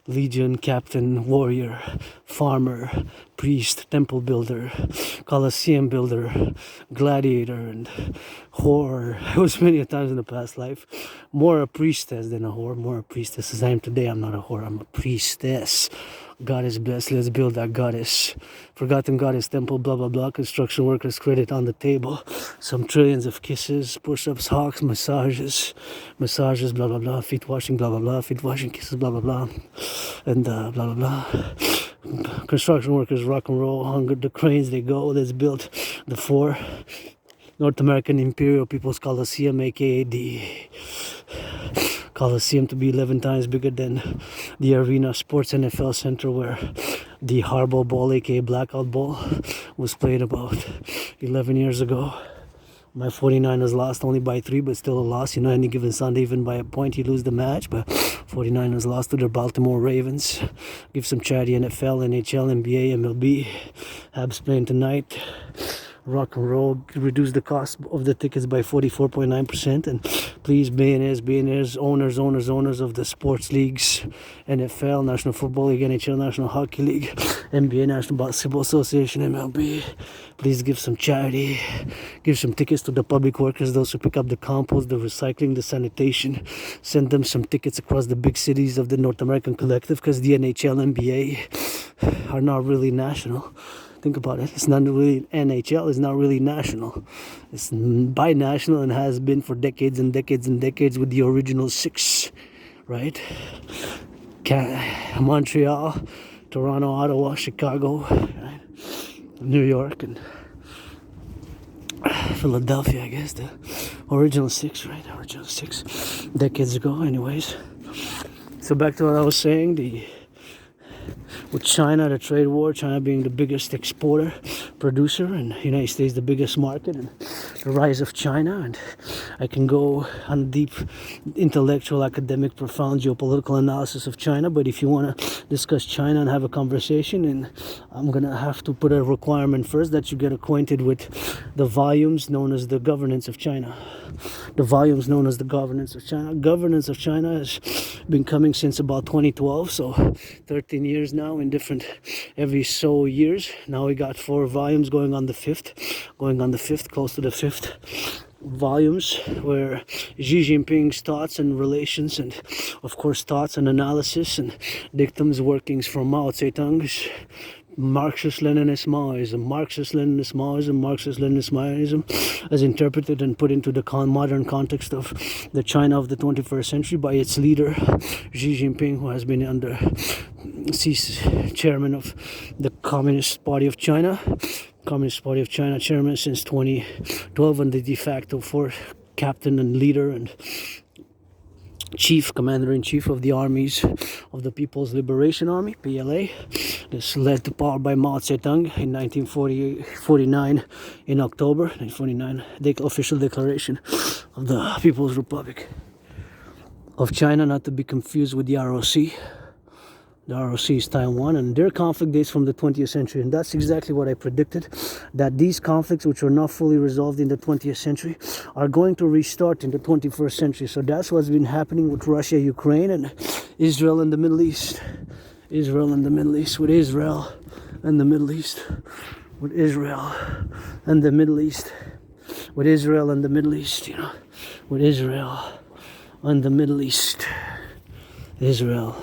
legion, captain, warrior, farmer, priest, temple builder, coliseum builder, gladiator, and whore. It was many times in the past life. More a priestess than a whore, more a priestess. As I am today, I'm not a whore, I'm a priestess. God is blessed, let's build that goddess. Forgotten Goddess Temple, blah blah blah. Construction workers credit on the table. Some trillions of kisses, push-ups, hawks, massages, blah blah blah. Feet washing, blah blah blah. Feet washing, kisses, blah blah blah. And blah blah blah. Construction workers, rock and roll, hunger, the cranes they go. Let's build the 4 North American Imperial People's Coliseum, aka the Coliseum to be 11 times bigger than the Arena Sports NFL Center where the Hardball Bowl, aka Blackout Bowl, was played about 11 years ago. My 49ers lost only by 3, but still a loss. Any given Sunday, even by a point, you lose the match. But 49ers lost to the Baltimore Ravens. Give some charity. NFL, NHL, NBA, MLB. Habs playing tonight. Rock and roll. Reduce the cost of the tickets by 44.9%. And please, billionaires, owners of the sports leagues, NFL, National Football League, NHL, National Hockey League, NBA, National Basketball Association, MLB. Please give some charity. Give some tickets to the public workers, those who pick up the compost, the recycling, the sanitation. Send them some tickets across the big cities of the North American Collectif, because the NHL, NBA are not really national. Think about it. It's not really NHL. It's not really national. It's binational and has been for decades and decades and decades with the original 6, right? Montreal, Toronto, Ottawa, Chicago, right? New York, and Philadelphia, I guess. The original 6, right? Original 6 decades ago, anyways. So back to what I was saying, with China, the trade war, China being the biggest exporter, producer, and the United States the biggest market, and the rise of China. And I can go on deep intellectual, academic, profound geopolitical analysis of China, but if you want to discuss China and have a conversation, and I'm going to have to put a requirement first that you get acquainted with the volumes known as the governance of China. The volumes known as the governance of China. Governance of China has been coming since about 2012, so 13 years now in different every so years. Now we got 4 volumes going on the 5th, close to the 5th volumes, where Xi Jinping's thoughts and relations, and of course thoughts and analysis and dictums, workings from Mao Zedong's Marxist-Leninist Maoism, as interpreted and put into the modern context of the China of the 21st century by its leader, Xi Jinping, who has been chairman of the Communist Party of China chairman since 2012, and the de facto fourth captain and leader and commander-in-chief of the armies of the People's Liberation Army, PLA. This led to power by Mao Zedong in 1949 in October 1949, the official declaration of the People's Republic of China, not to be confused with the ROC. The ROC is Taiwan, and their conflict dates from the 20th century, and that's exactly what I predicted, that these conflicts, which were not fully resolved in the 20th century, are going to restart in the 21st century. So that's what's been happening with Russia, Ukraine, and Israel and the Middle East. With Israel and the Middle East, with Israel and the Middle East, with Israel and the Middle East, with Israel and the Middle East, Israel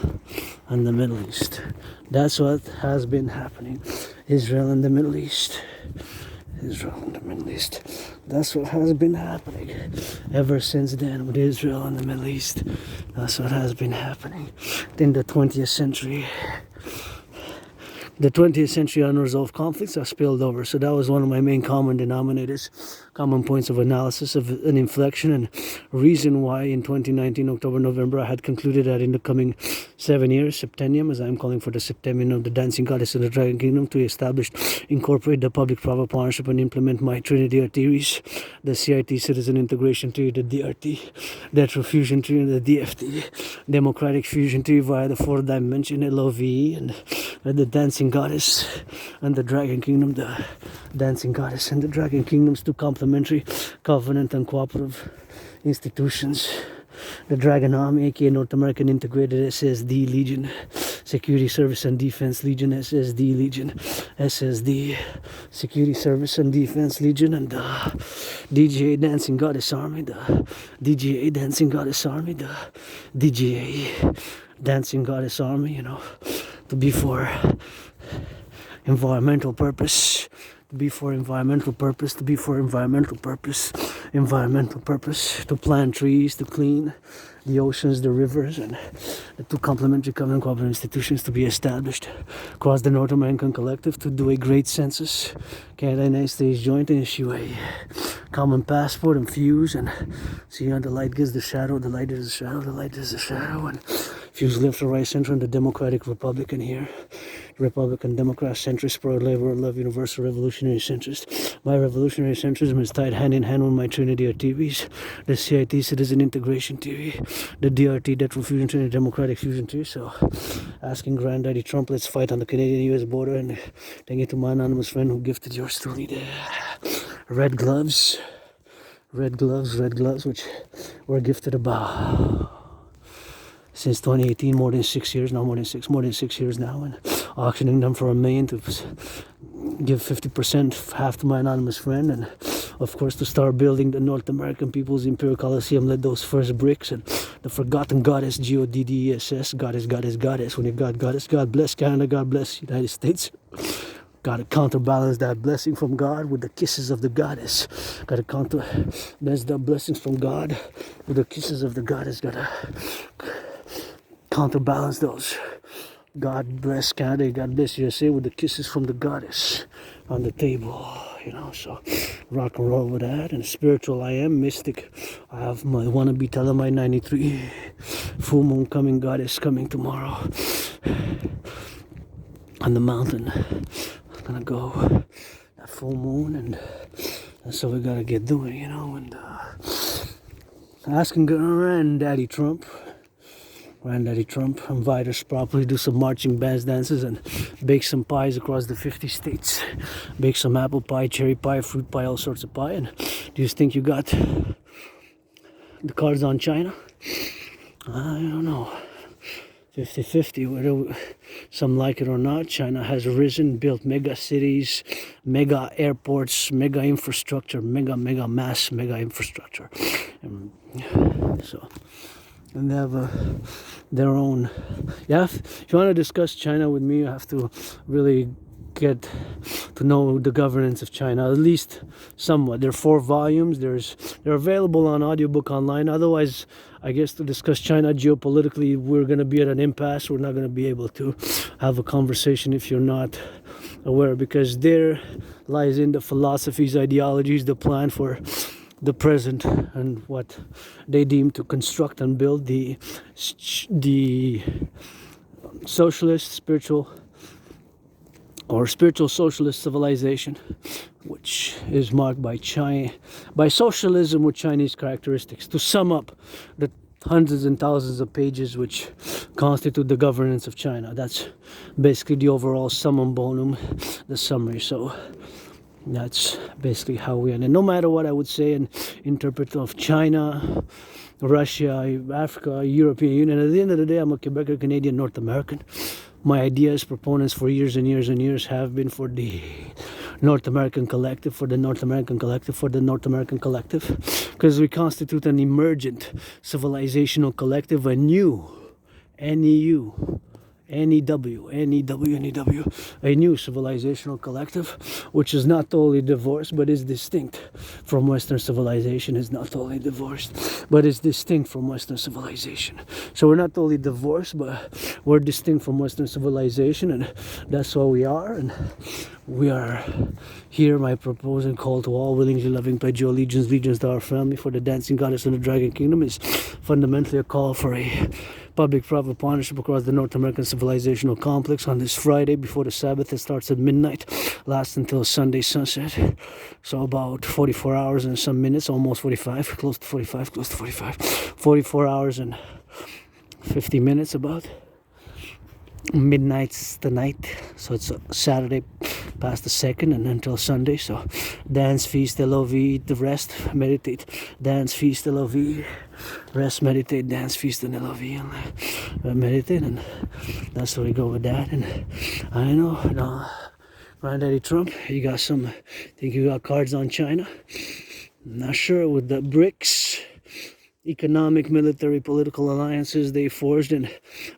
and the Middle East. That's what has been happening. Israel and the Middle East. That's what has been happening ever since then with Israel and the Middle East. That's what has been happening in the 20th century. The 20th century unresolved conflicts are spilled over. So that was one of my main common denominators, common points of analysis of an inflection, and reason why in 2019, October, November, I had concluded that in the coming 7 years, Septennium, as I'm calling for the Septennium of the Dancing Goddess of the Dragon Kingdom, to establish, incorporate the public-private partnership and implement my Trinity of theories, the CIT Citizen Integration Theory, the DRT, Death Fusion Theory, and the DFT, Democratic Fusion Theory via the 4th dimension, LOVE, and the Dancing Goddess and the Dragon Kingdom, the Dancing Goddess and the Dragon Kingdoms, two complementary covenant and cooperative institutions. The Dragon Army, aka North American Integrated SSD Legion, Security Service and Defense Legion, SSD Legion, SSD Security Service and Defense Legion, and the DGA Dancing Goddess Army, the DGA Dancing Goddess Army, the DGA Dancing Goddess Army, to be for environmental purpose, to be for environmental purpose, to be for environmental purpose, to plant trees, to clean the oceans, the rivers, and the two complementary covenant cooperative institutions to be established across the North American Collective, to do a great census, Canada and United States joint, and issue a common passport and fuse, and see how the light gives the shadow, the light is the shadow, the light is the shadow, and fuse left to right center in the Democratic Republican here. Republican, Democrat, centrist, pro-labor, love, universal revolutionary centrist. My revolutionary centrism is tied hand in hand with my Trinity of TVs, the CIT Citizen Integration TV, the DRT, Debt Fusion Trinity, Democratic Fusion TV. So, asking Granddaddy Trump, let's fight on the Canadian-US border, and thank you to my anonymous friend who gifted yours truly the red gloves, which were gifted about since 2018, more than 6 years now, more than six years now, and auctioning them for $1 million to give 50%, half to my anonymous friend, and of course to start building the North American People's Imperial Coliseum, led those first bricks, and the forgotten goddess, Goddess, goddess. When you got goddess, God bless Canada, God bless the United States. Gotta counterbalance that blessing from God with the kisses of the goddess. Gotta counterbalance the blessings from God with the kisses of the goddess. Gotta counterbalance those. God bless Canada, God bless USA with the kisses from the goddess on the table, you know. So rock and roll with that. And spiritual I am, mystic. I have my wannabe Thelema 93. Full moon coming, goddess coming tomorrow. On the mountain. I'm gonna go that full moon, and that's what we gotta get doing, you know. And asking Granddaddy Trump, invite us properly, do some marching bands, dances, and bake some pies across the 50 states. Bake some apple pie, cherry pie, fruit pie, all sorts of pie. And do you think you got the cards on China? I don't know. 50-50, whether some like it or not. China has risen, built mega cities, mega airports, mega infrastructure, mega infrastructure. And they have their own. Yeah, if you want to discuss China with me, you have to really get to know the governance of China, at least somewhat. There are 4 volumes. They're available on audiobook online. Otherwise, I guess to discuss China geopolitically, we're going to be at an impasse. We're not going to be able to have a conversation if you're not aware, because there lies in the philosophies, ideologies, the plan for the present, and what they deem to construct and build the socialist, spiritual socialist civilization, which is marked by socialism with Chinese characteristics. To sum up the hundreds and thousands of pages which constitute the governance of China, that's basically the overall summum bonum, the summary. So that's basically how we end. And no matter what I would say and interpret of China, Russia, Africa, European Union, at the end of the day, I'm a Quebecer, Canadian, North American. My ideas, proponents for years and years and years have been for the North American Collective, because we constitute an emergent civilizational collective, a new NEW, a new civilizational collective, which is not totally divorced, but is distinct from Western civilization, is not totally divorced, but is distinct from Western civilization. So we're not totally divorced, but we're distinct from Western civilization, and that's what we are. And we are here, my proposal call to all willingly loving, pledge your allegiance to our family, for the dancing goddess and the dragon kingdom is fundamentally a call for a public-private partnership across the North American civilizational complex on this Friday before the Sabbath. It starts at midnight, lasts until Sunday sunset. So about 44 hours and some minutes, almost 45, close to 45. 44 hours and 50 minutes about. Midnight's the night, so it's Saturday past the 2nd and until Sunday. So dance, feast, love, eat, the rest, meditate, dance, feast, love, eat, rest, meditate, dance, feast, and love, eat, and meditate. And that's where we go with that. And I know, Granddaddy Trump, you got think you got cards on China? I'm not sure, with the BRICS economic, military, political alliances they forged, and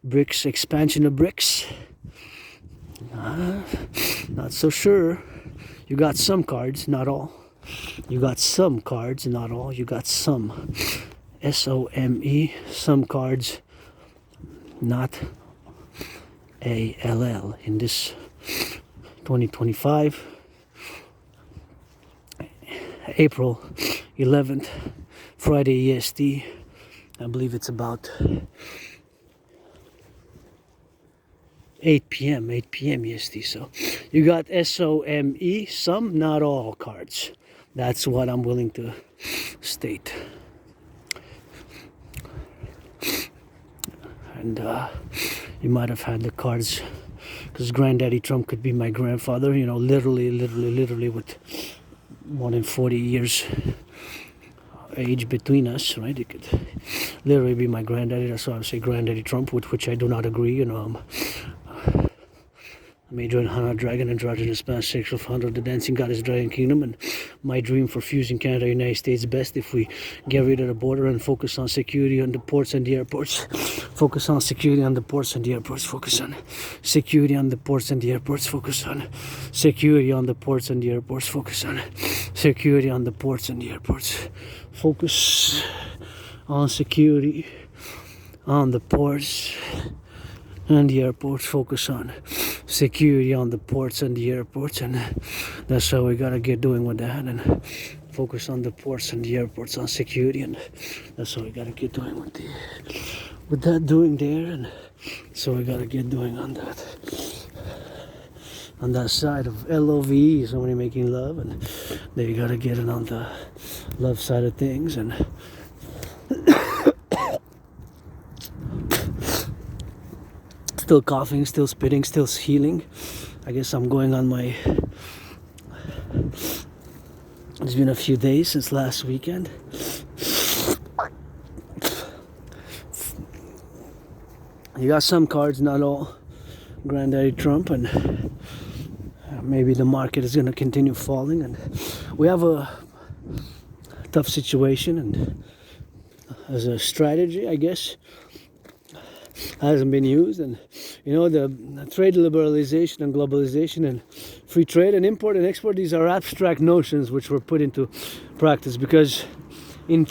BRICS expansion of BRICS. Not so sure. You got some cards, not all. You got some cards, not all. You got some. S-O-M-E. Some cards, not A-L-L. In this 2025, April 11th, Friday EST. I believe it's about 8 p.m. EST. So you got S-O-M-E, some, not all cards. That's what I'm willing to state. And you might have had the cards, because Granddaddy Trump could be my grandfather, you know, literally with more than 40 years age between us, right? It could literally be my granddaddy. That's why I would say Granddaddy Trump, with which I do not agree. You know, I may join Hana Dragon, androgynous pansexual founder of the Dancing Goddess Dragon Kingdom, and my dream for fusing Canada and United States best if we get rid of the border and focus on security on the ports and the airports. Focus on security on the ports and the airports. Focus on security on the ports and the airports. Focus on security on the ports and the airports. Focus on security on the ports and the airports. Focus on security on the ports and the airports. Focus on security on the ports and the airports, and that's how we gotta get doing with that, and focus on the ports and the airports on security, and that's how we gotta get doing with that doing there, and so we gotta get doing on that side of LOVE, somebody making love, and then you gotta get it on the love side of things, and still coughing, still spitting, still healing. I guess I'm going on my... It's been a few days since last weekend. You got some cards, not all. Granddaddy Trump, and maybe the market is going to continue falling, and we have a tough situation, and as a strategy, I guess, hasn't been used. And you know, the trade liberalization and globalization and free trade and import and export, these are abstract notions which were put into practice, because in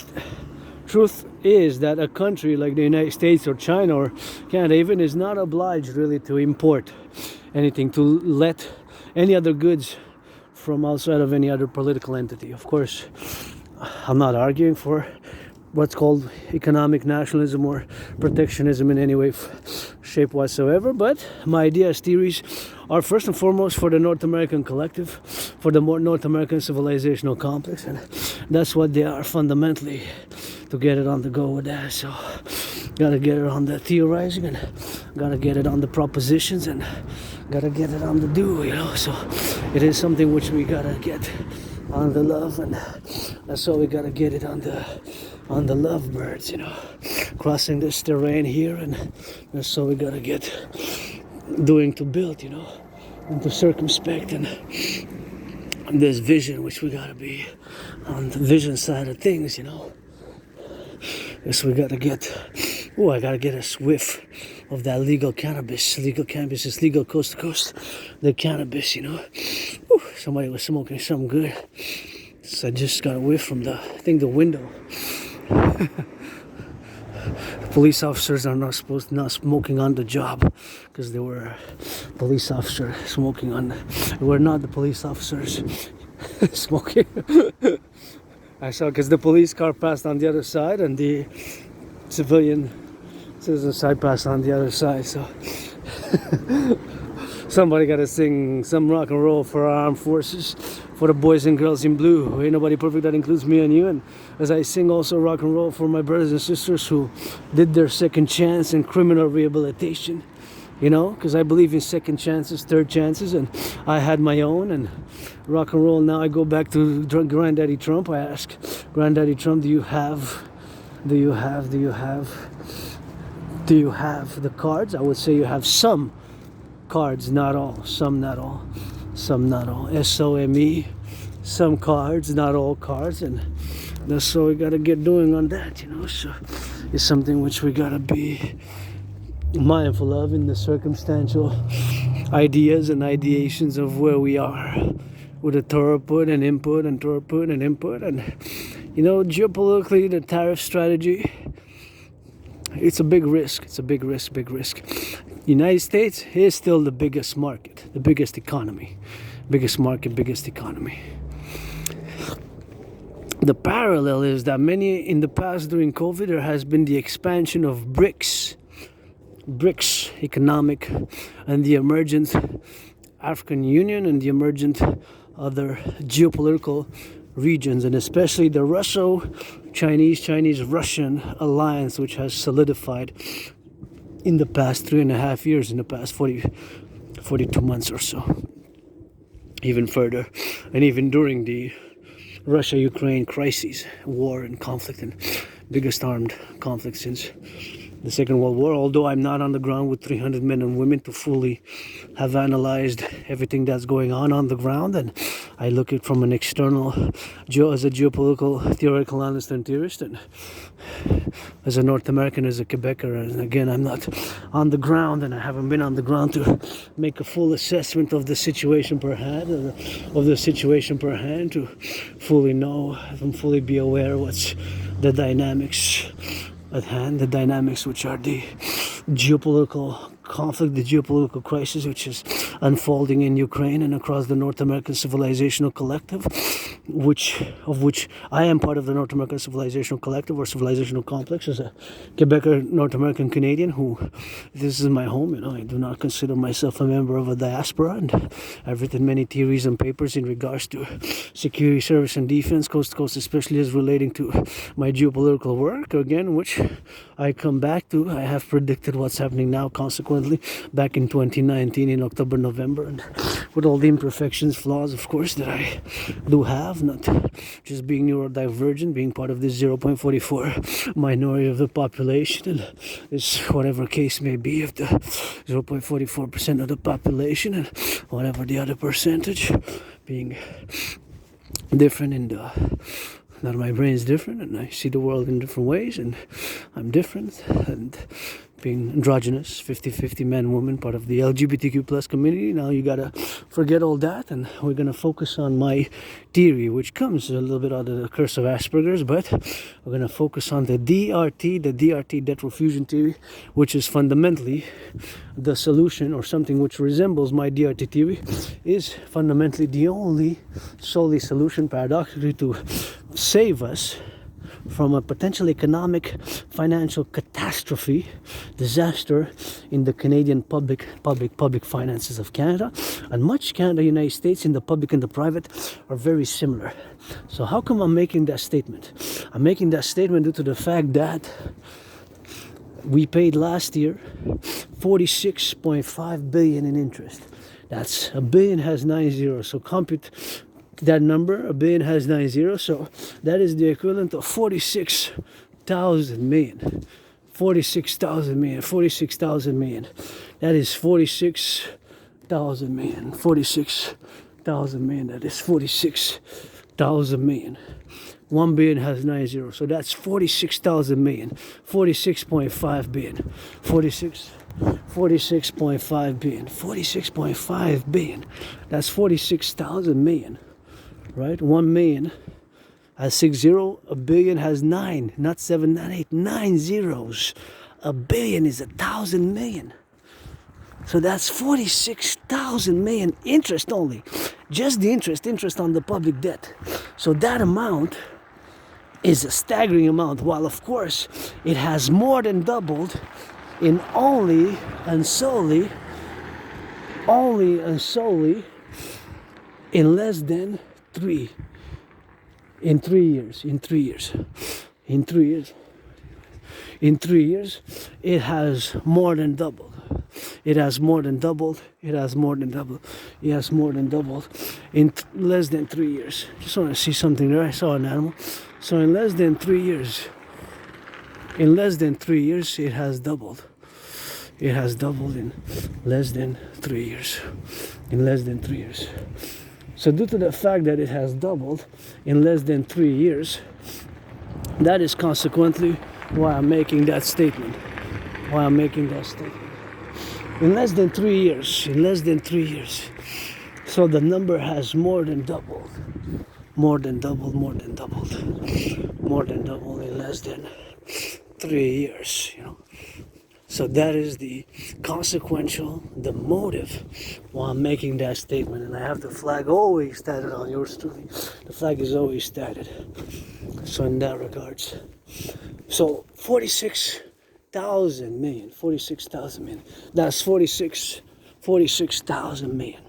truth is that a country like the United States or China or Canada even is not obliged really to import anything, to let any other goods from outside of any other political entity. Of course, I'm not arguing for what's called economic nationalism or protectionism in any way, shape whatsoever, but my ideas, theories are first and foremost for the North American collective, for the North American civilizational complex, and that's what they are fundamentally, to get it on the go with that. So gotta get it on the theorizing, and gotta get it on the propositions, and gotta get it on the do, you know. So it is something which we gotta get on the love, and that's how we gotta get it on the lovebirds, you know, crossing this terrain here, and that's how we gotta get doing to build, you know, and to circumspect, and this vision which we gotta be on the vision side of things, you know. Yes, we gotta get, I gotta get a whiff of that legal cannabis. Legal cannabis is legal coast to coast. The cannabis, you know. Somebody was smoking something good. So I just got a whiff from the window. Police officers are not supposed to not smoking on the job, because they were police officers smoking on. They were not the police officers smoking. I saw, because the police car passed on the other side and the citizen side passed on the other side. So somebody got to sing some rock and roll for our armed forces, for the boys and girls in blue. Ain't nobody perfect, that includes me and you. And as I sing also rock and roll for my brothers and sisters who did their second chance in criminal rehabilitation, you know, because I believe in second chances, third chances, and I had my own. And rock and roll, now I go back to Granddaddy Trump. I ask Granddaddy Trump, do you have the cards? I would say you have some cards, not all. Some, not all. Some, not all. SOME. Some cards, not all cards, and that's what we gotta get doing on that, you know. So it's something which we gotta be mindful of in the circumstantial ideas and ideations of where we are with a throughput and input and throughput and input. And geopolitically, the tariff strategy, it's a big risk. It's a big risk. United States is still the biggest market, the biggest economy. Biggest market, biggest economy. The parallel is that in the past during COVID, there has been the expansion of BRICS economic, and the emergent African Union and the emergent other geopolitical regions, and especially the Chinese-Russian alliance, which has solidified in the past 3.5 years, in the past 42 months or so, even further, and even during the Russia-Ukraine crises, war and conflict, and biggest armed conflict since the Second World War. Although I'm not on the ground with 300 men and women to fully have analyzed everything that's going on the ground, and I look at it from an external, as a geopolitical theoretical analyst and theorist, and as a North American, as a Quebecer. And again, I'm not on the ground, and I haven't been on the ground to make a full assessment of the situation per hand, to fully know and fully be aware what's the dynamics at hand, the dynamics which are the geopolitical conflict, the geopolitical crisis which is unfolding in Ukraine and across the North American Civilizational Collective, of which I am part of the North American Civilizational Collective or Civilizational Complex as a Quebecer, North American Canadian who, this is my home. I do not consider myself a member of a diaspora, and I've written many theories and papers in regards to security, service and defense, coast to coast, especially as relating to my geopolitical work, again, which I come back to. I have predicted what's happening now, consequently, back in 2019 in October, November, and with all the imperfections, flaws, of course, that I do have, not just being neurodivergent, being part of this 0.44 minority of the population, and this whatever case may be of the 0.44% of the population, and whatever the other percentage, being different in the that my brain is different, and I see the world in different ways, and I'm different, and being androgynous, 50-50 man, woman, part of the LGBTQ plus community. Now you gotta forget all that, and we're gonna focus on my theory, which comes a little bit out of the curse of Asperger's, but we're gonna focus on the DRT debt refusion theory, which is fundamentally the solution, or something which resembles my DRT theory, is fundamentally the only solely solution, paradoxically, to save us from a potential economic, financial catastrophe, disaster in the Canadian public finances of Canada. And much Canada, United States, in the public and the private are very similar. So how come I'm making that statement? I'm making that statement due to the fact that we paid last year 46.5 billion in interest. That's a billion has 9 zeros. So compute that number, a billion has 9 zeros, so that is the equivalent of 46,000 million. 46,000 million. That is 46,000 million. 46,000 million. That is 46,000 million. 1 billion has 9 zeros, so that's 46,000 million. 46.5 billion. 46.5 billion. 46.5 billion. That's 46,000 million. Right? 1 million has 6 zeros, a billion has 9, not 7, not 8, 9 zeros. A billion is 1,000 million. So that's 46,000 million interest only. Just the interest on the public debt. So that amount is a staggering amount, while of course it has more than doubled in only and solely in less than 3 years. It has more than doubled. It has more than doubled in less than 3 years. Just want to see something there. I saw an animal. So in less than 3 years, it has doubled. It has doubled in less than 3 years. So due to the fact that it has doubled in less than 3 years, that is consequently why I'm making that statement. In less than 3 years. So the number has more than doubled. More than doubled, more than doubled. More than doubled in less than 3 years, you know. So that is the consequential, the motive while I'm making that statement. And I have the flag always statted on yours truly. The flag is always statted. So in that regards. So 46,000 million. That's 46,000 million.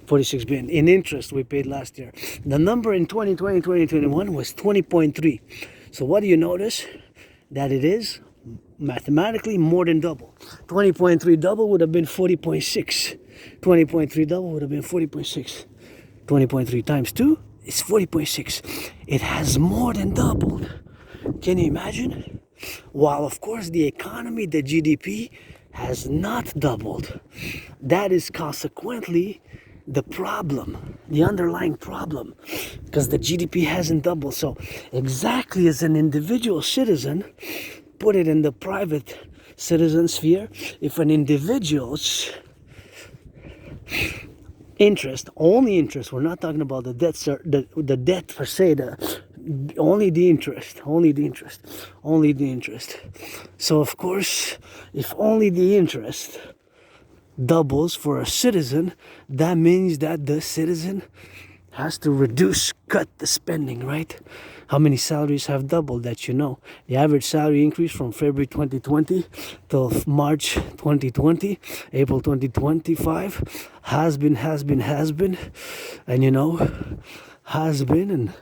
46 billion in interest we paid last year. The number in 2020, 2021 was 20.3. So what do you notice? That it is mathematically more than double. 20.3 double would have been 40.6. 20.3 double would have been 40.6. 20.3 times 2 is 40.6. It has more than doubled. Can you imagine? While of course the economy, the GDP, has not doubled. That is consequently the problem, the underlying problem, because the GDP hasn't doubled. So exactly as an individual citizen, put it in the private citizen sphere, if an individual's interest, only interest, we're not talking about the debt, the debt per se, only the interest. So of course, if only the interest doubles for a citizen, that means that the citizen has to cut the spending, right? How many salaries have doubled that you know? The average salary increase from February 2020 till March 2020, April 2025 has been, and you know, has been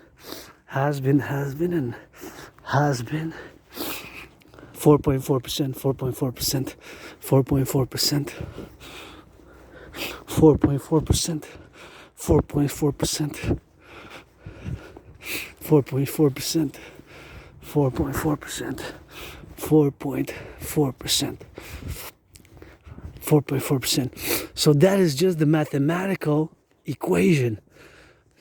4.4%, 4.4%, 4.4%, 4.4%, 4.4%, 4.4%, 4.4%, 4.4%, 4.4%. So that is just the mathematical equation.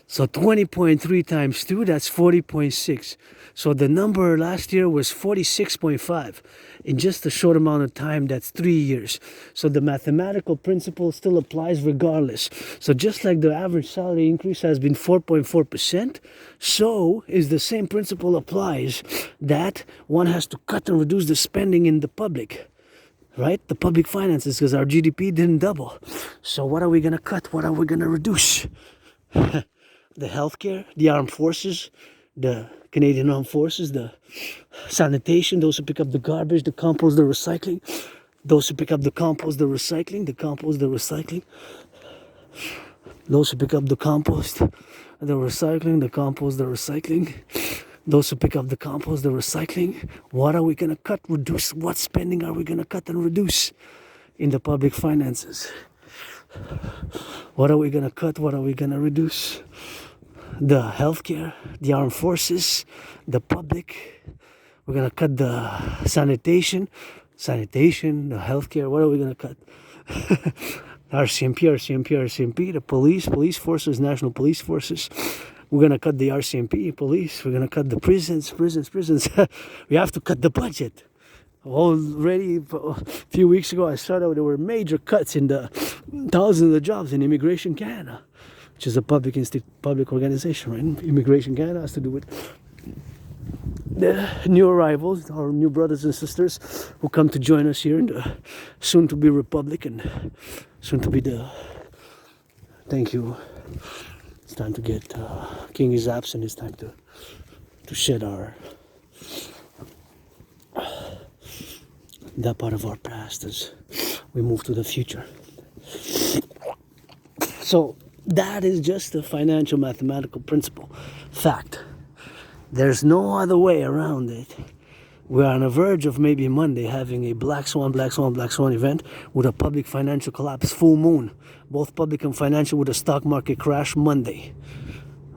So 20.3 times 2, that's 40.6. So the number last year was 46.5. In just a short amount of time, that's 3 years. So the mathematical principle still applies regardless. So just like the average salary increase has been 4.4%, so is the same principle applies that one has to cut and reduce the spending in the public. Right? The public finances, because our GDP didn't double. So what are we going to cut? What are we going to reduce? The healthcare, the armed forces, the Canadian armed forces, the sanitation, those who pick up the garbage, the compost, the recycling, those who pick up the compost, the recycling, the compost, the recycling, those who pick up the compost, the recycling, the compost, the recycling, those who pick up the compost, the recycling. What are we going to cut, reduce? What spending are we going to cut and reduce in the public finances? What are we going to cut? What are we going to reduce? The healthcare, the armed forces, the public. We're going to cut the sanitation, the healthcare. What are we going to cut? RCMP, the police forces, national police forces. We're going to cut the RCMP, police. We're going to cut the prisons. We have to cut the budget. Already a few weeks ago, I saw that there were major cuts in the thousands of jobs in Immigration Canada, which is a public organization, right? Immigration Canada has to do with the new arrivals, our new brothers and sisters who come to join us here in the soon-to-be Republic and soon-to-be the... Thank you. It's time to get... King is absent. It's time to shed our... that part of our past as we move to the future. So that is just a financial mathematical principle. Fact. There's no other way around it. We're on the verge of maybe Monday having a black swan event with a public financial collapse, full moon. Both public and financial with a stock market crash Monday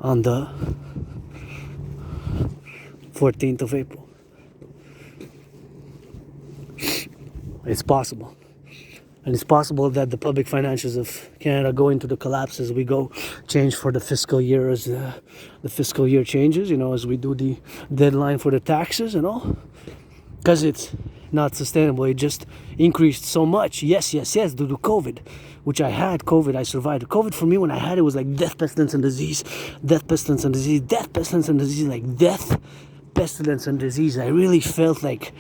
on the 14th of April. It's possible. And it's possible that the public finances of Canada go into the collapse as we go change for the fiscal year, as the fiscal year changes, as we do the deadline for the taxes and all. Because it's not sustainable. It just increased so much. Yes, due to COVID, which I had COVID. I survived. COVID for me, when I had it, was like death, pestilence, and disease. Death, pestilence, and disease. Death, pestilence, and disease. Like death, pestilence, and disease. I really felt like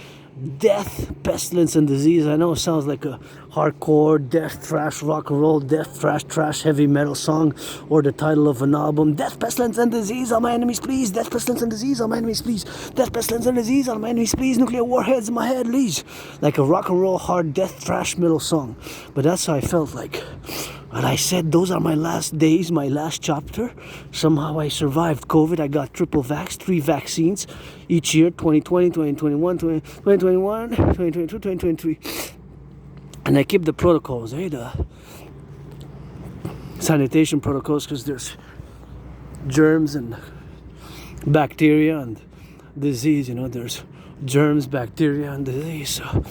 death, pestilence, and disease. I know it sounds like a hardcore death thrash rock and roll, death thrash trash heavy metal song, or the title of an album. Death, pestilence, and disease, all my enemies please. Death, pestilence, and disease, all my enemies please. Death, pestilence, and disease, all my enemies please. Nuclear warheads in my head, please. Like a rock and roll hard death thrash metal song. But that's how I felt like. And I said, those are my last days, my last chapter. Somehow I survived COVID. I got triple vax, 3 vaccines each year, 2020, 2021, 2021, 2022, 2023. And I keep the protocols, the sanitation protocols, because there's germs and bacteria and disease, there's germs, bacteria, and disease. So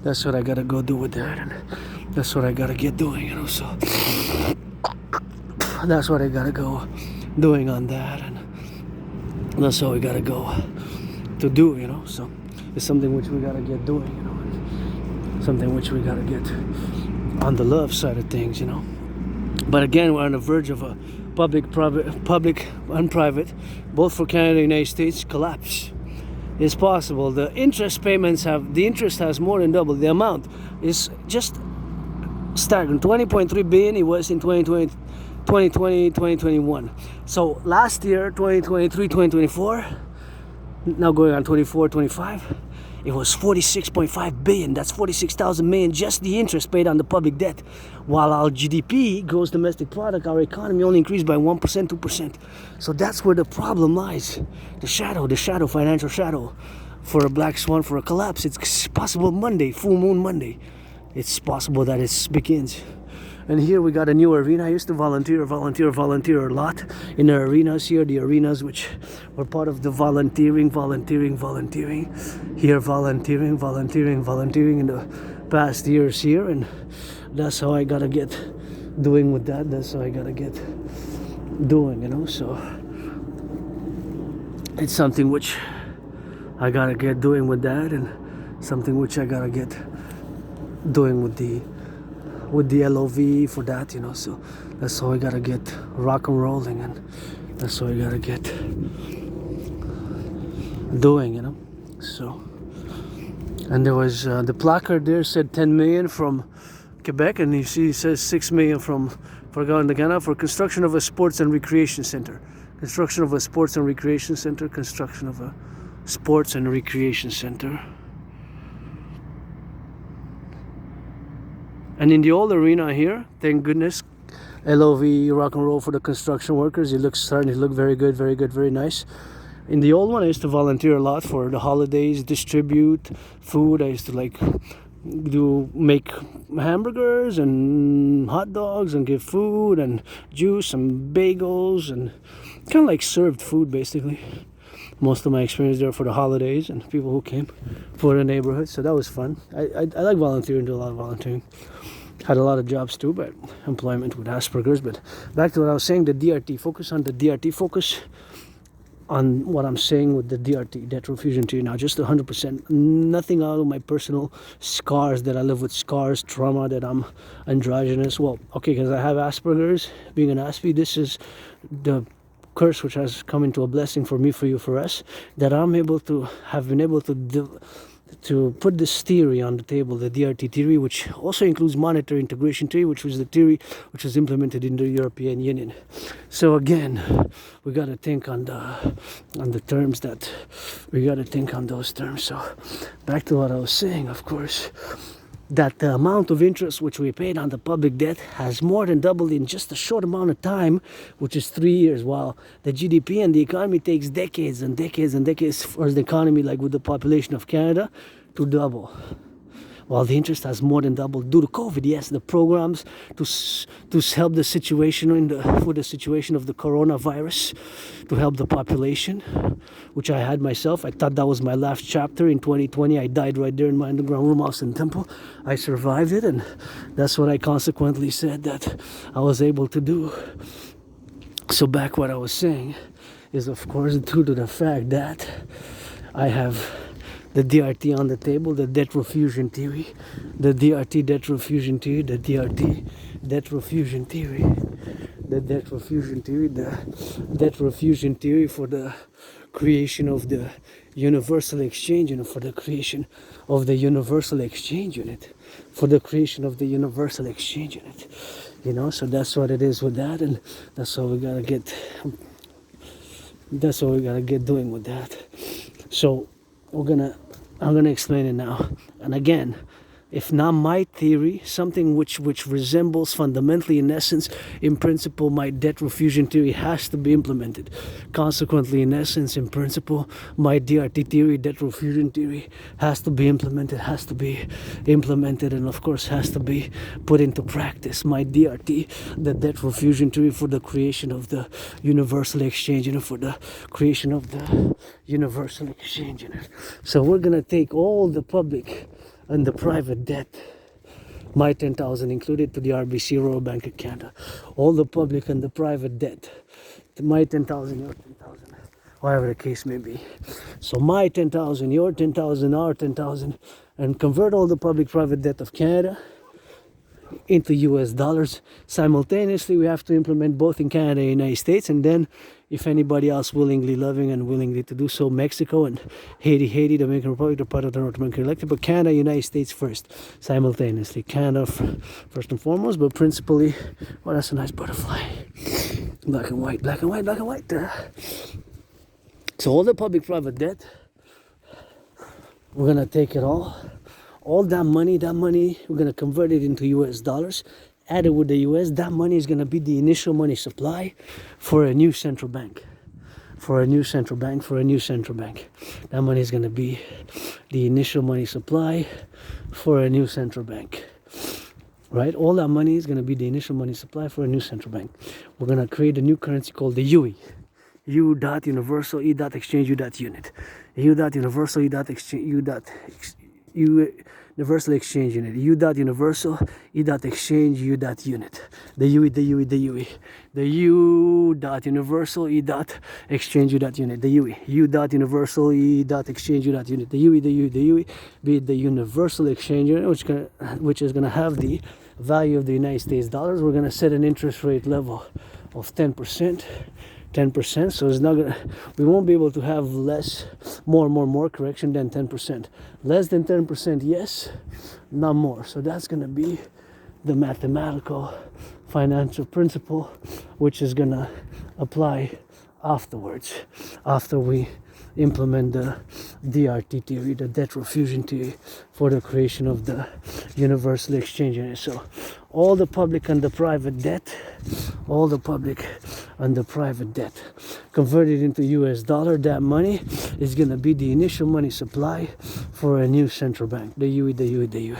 that's what I gotta go do with that. And that's what I gotta get doing, so that's what I gotta go doing on that, and that's how we gotta go to do, so it's something which we gotta get doing, and something which we gotta get on the love side of things, But again, we're on the verge of a public and private, both for Canada and the United States, collapse. It's possible. The interest has more than doubled. The amount is just staggering. 20.3 billion it was in 2020, 2021. So last year, 2023, 2024, now going on 24, 25, it was 46.5 billion. That's 46,000 million, just the interest paid on the public debt. While our GDP, gross domestic product, our economy only increased by 1%, 2%. So that's where the problem lies. The shadow, financial shadow for a black swan, for a collapse. It's possible Monday, full moon Monday. It's possible that it begins. And here we got a new arena. I used to volunteer a lot in the arenas here, the arenas which were part of the volunteering. Here volunteering in the past years here, and that's how I gotta get doing with that. That's how I gotta get doing, so it's something which I gotta get doing with that, and something which I gotta get doing with the LOV for that, so that's how I gotta get rock and rolling, and that's how I gotta get doing, so. And there was the placard there said 10 million from Quebec, and you see it says 6 million for Ghana for construction of a sports and recreation center. And in the old arena here, thank goodness, LOV rock and roll for the construction workers. It looks starting to look very good, very nice. In the old one, I used to volunteer a lot for the holidays, distribute food. I used to make hamburgers and hot dogs and give food and juice and bagels and kind of like served food basically. Most of my experience there for the holidays and people who came for the neighborhood, so that was fun. I like volunteering, do a lot of volunteering. Had a lot of jobs too, but employment with Asperger's. But back to what I was saying, the DRT, focus on what I'm saying with the DRT, debt refusion theory. Now, just 100%, nothing out of my personal scars, that I live with scars, trauma, that I'm androgynous. Well, okay, because I have Asperger's, being an Aspi, this is the curse which has come into a blessing for me, for you, for us, that have been able to put this theory on the table, the DRT theory, which also includes monetary integration theory, which was the theory which was implemented in the European Union. So again, we got to think on the terms that we got to think on those terms. So back to what I was saying, of course, that the amount of interest which we paid on the public debt has more than doubled in just a short amount of time, which is 3 years, while the GDP and the economy takes decades and decades and decades for the economy, like with the population of Canada, to double. While the interest has more than doubled due to COVID. Yes, the programs to help the situation with the situation of the coronavirus, to help the population, which I had myself. I thought that was my last chapter in 2020. I died right there in my underground room house in Temple. I survived it, and that's what I consequently said that I was able to do. So back what I was saying is, of course, due to the fact that I have the DRT on the table, the debt refusion theory, the DRT debt refusion theory, the DRT debt refusion theory, the debt refusion theory, the debt refusion theory for the creation of the universal exchange unit, for the creation of the universal exchange unit, for the creation of the universal exchange unit. You know, so that's what it is with that, and that's what we gotta get. That's what we gotta get doing with that. So I'm gonna explain it now. And again, if not my theory, something which resembles fundamentally in essence, in principle, my debt refusion theory has to be implemented. Consequently, in essence, in principle, my DRT theory, debt refusion theory, has to be implemented, and of course has to be put into practice. My DRT, the debt refusion theory for the creation of the universal exchange unit, for the creation of the universal exchange unit. So we're gonna take all the public and the private debt, my 10,000 included, to the RBC Royal Bank of Canada. All the public and the private debt, my 10,000, your 10,000, whatever the case may be. So my 10,000, your 10,000, our 10,000, and convert all the public private debt of Canada into US dollars. Simultaneously, we have to implement both in Canada and United States, and then if anybody else willingly, loving and willingly to do so, Mexico and Haiti, Dominican Republic, are part of the North American Collectif, but Canada, United States first, simultaneously. Canada first and foremost, but principally, well, that's a nice butterfly. Black and white, black and white, black and white. So all the public-private debt, we're gonna take it all that money, we're gonna convert it into US dollars, add it with the US. That money is gonna be the initial money supply for a new central bank. For a new central bank. That money is gonna be the initial money supply for a new central bank. Right? All that money is gonna be the initial money supply for a new central bank. We're gonna create a new currency called the UE. U dot universal E dot exchange U dot unit. U dot universal E dot exchange U dot universal exchange unit. U dot universal E dot exchange U dot unit. The UE. The U dot universal E dot exchange U dot unit. The UE. U dot universal E dot exchange U dot unit. The UE. Be the universal exchange unit, which is gonna have the value of the United States dollars. We're gonna set an interest rate level of 10%. 10%, so it's not gonna, we won't be able to have more correction than 10%. Less than 10%, yes, not more. So that's gonna be the mathematical financial principle, which is gonna apply afterwards, after we implement the DRT theory, the debt refusion theory, for the creation of the universal exchange unit. So all the public and the private debt, converted into US dollar, that money is going to be the initial money supply for a new central bank, the UE, the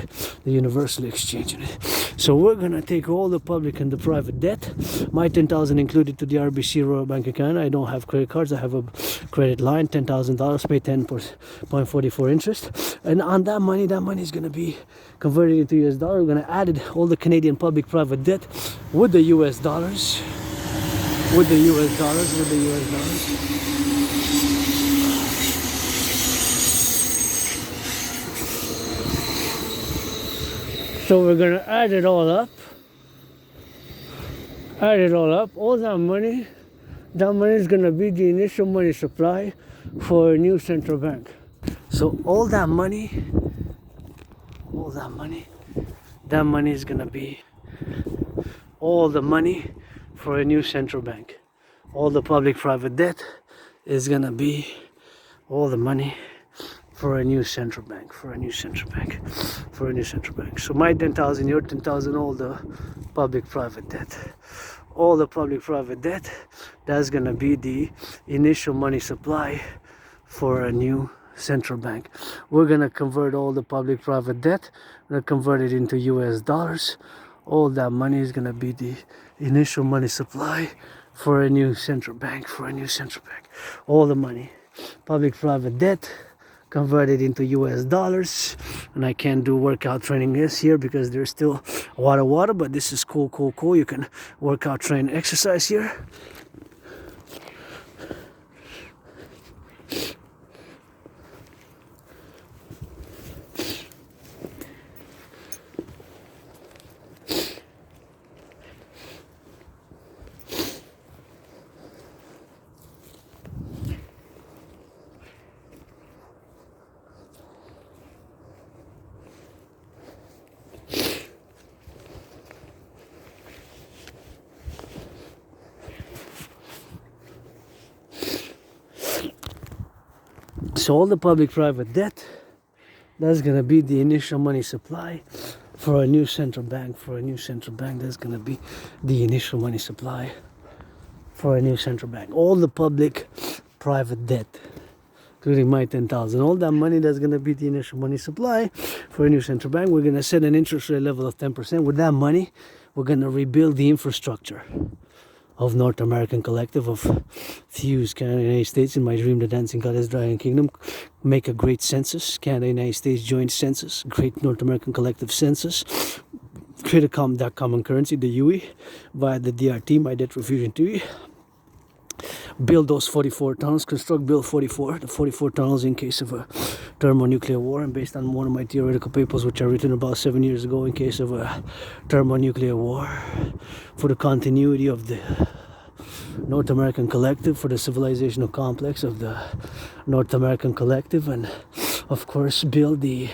universal exchange unit. So we're going to take all the public and the private debt, my 10,000 included, to the RBC Royal Bank of Canada. I don't have credit cards, I have a credit line, $10,000, pay 10.44 interest. And on that money is going to be converted into US dollar. We're going to add all the Canadian public private debt with the US dollars. So we're gonna add it all up. All that money is gonna be the initial money supply for a new central bank. So all that money is gonna be all the money for a new central bank. All the public-private debt is gonna be all the money for a new central bank. So my 10,000, your 10,000, all the public-private debt, that's gonna be the initial money supply for a new central bank. We're gonna convert all the public-private debt, we're gonna convert it into US dollars. All that money is gonna be the initial money supply for a new central bank. All the money, public-private debt, converted into US dollars. And I can't do workout training this here because there's still water, but this is cool. You can workout, train, exercise here. So all the public-private debt, that's going to be the initial money supply for a new central bank. For a new central bank, that's going to be the initial money supply for a new central bank. All the public-private debt, including my 10,000, all that money, that's going to be the initial money supply for a new central bank. We're going to set an interest rate level of 10%. With that money, we're going to rebuild the infrastructure of North American Collective, of Fuse, Canada, United States. In my dream, the dancing goddess, Dragon Kingdom. Make a great census, Canada, United States joint census, great North American Collective census. Create that common currency, the UE, via the DRT, my debt refusion theory. Build those 44 tunnels, build 44, the 44 tunnels in case of a thermonuclear war, and based on one of my theoretical papers which I written about 7 years ago, in case of a thermonuclear war, for the continuity of the North American Collective, for the civilizational complex of the North American Collective, and of course build the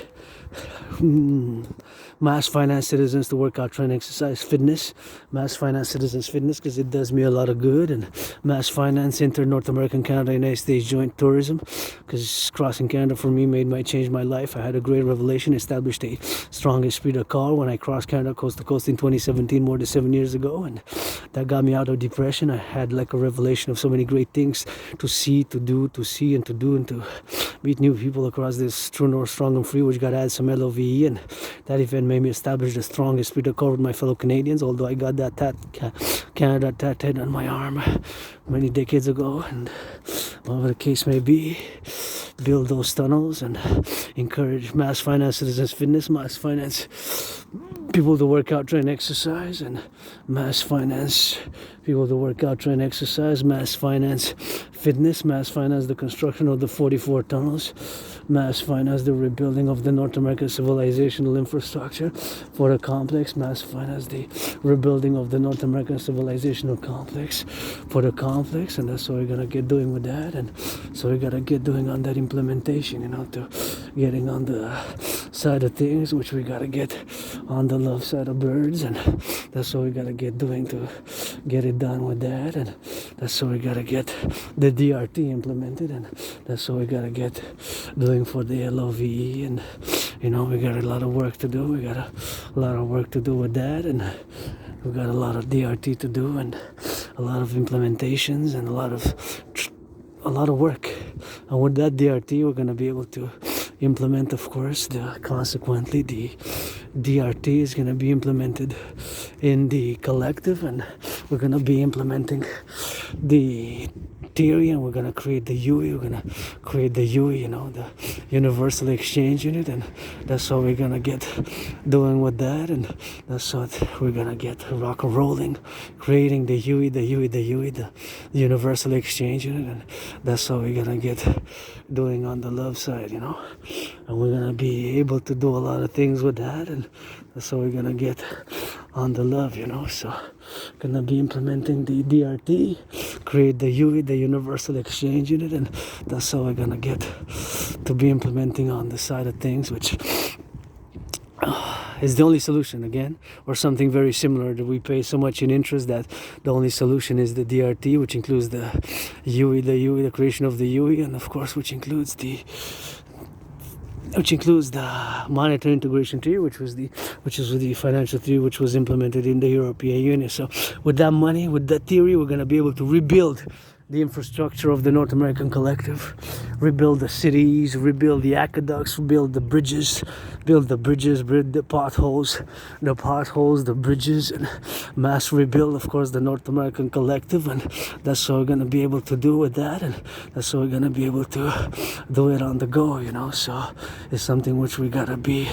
mass finance citizens to work out, train, exercise, fitness, mass finance citizens fitness, because it does me a lot of good, and mass finance North American Canada United States joint tourism, because crossing Canada for me changed my life. I had a great revelation, established a strong esprit de corps when I crossed Canada coast to coast in 2017, more than 7 years ago, and that got me out of depression. I had like a revelation of so many great things to see, to do, to see and to do, and to meet new people across this true north, strong and free, which got to add some LOVE, and that event made me establish the strongest esprit de corps with my fellow Canadians, although I got that Canada tattooed on my arm many decades ago, and whatever the case may be, build those tunnels and encourage mass finance citizens fitness, mass finance people to work out, train, exercise, and mass finance people to work out, train, exercise, mass finance fitness, mass finance the construction of the 44 tunnels, mass finance the rebuilding of the North American civilizational infrastructure for the complex, mass finance the rebuilding of the North American civilizational complex for the complex, and that's what we're gonna get doing with that. And so we gotta get doing on that implementation, to getting on the side of things, which we gotta get on the love side of birds, and that's what we gotta get doing to get it done with that. And that's what we gotta get the DRT implemented, and that's what we gotta get doing for the LOVE. And we got a lot of work to do. We got a lot of work to do with that, and we got a lot of DRT to do, and a lot of implementations, and a lot of work. And with that DRT, we're gonna be able to implement, of course, consequently the DRT is going to be implemented in the collective, and we're going to be implementing the theory, and we're going to create the UE. We're going to create the UE, the universal exchange unit, and that's what we're going to get doing with that, and that's what we're going to get rock and rolling, creating the UE, the universal exchange unit, and that's what we're going to get doing on the love side, and we're going to be able to do a lot of things with that, and that's what we're going to get on the love, so going to be implementing the DRT, create the UE, the universal exchange unit, and that's how we're going to get to be implementing on the side of things, which is the only solution, again, or something very similar, that we pay so much in interest that the only solution is the DRT, which includes the UE, the creation of the UE, and of course which includes the monetary integration theory, which is the financial theory which was implemented in the European Union. So with that money, with that theory, we're going to be able to rebuild the infrastructure of the North American Collective, rebuild the cities, rebuild the aqueducts, rebuild the bridges, build the potholes, the bridges, and mass rebuild, of course, the North American Collective, and that's what we're going to be able to do with that, and that's what we're going to be able to do it on the go, so it's something which we got to be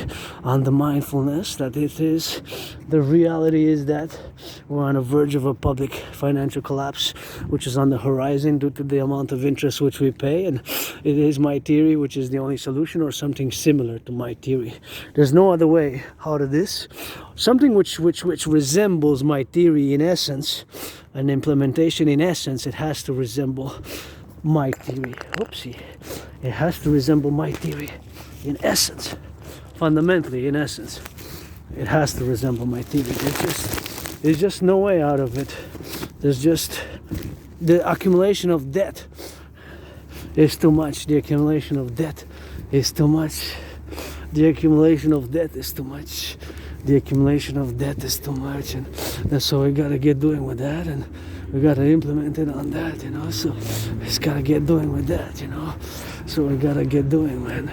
on the mindfulness that it is, the reality is that we're on the verge of a public financial collapse, which is on the horizon due to the amount of interest which we pay, and it is my theory which is the only solution, or something similar to my theory. There's no other way out of this. Something which resembles my theory in essence, an implementation in essence, it has to resemble my theory. Oopsie. It has to resemble my theory in essence. Fundamentally, in essence, it has to resemble my theory. There's just no way out of it. There's just the accumulation of debt is too much. The accumulation of debt is too much. The accumulation of debt is too much. The accumulation of debt is too much, and that's what we gotta get doing with that, and we gotta implement it on that, you know. So it's gotta get doing with that, you know. So we gotta get doing, man.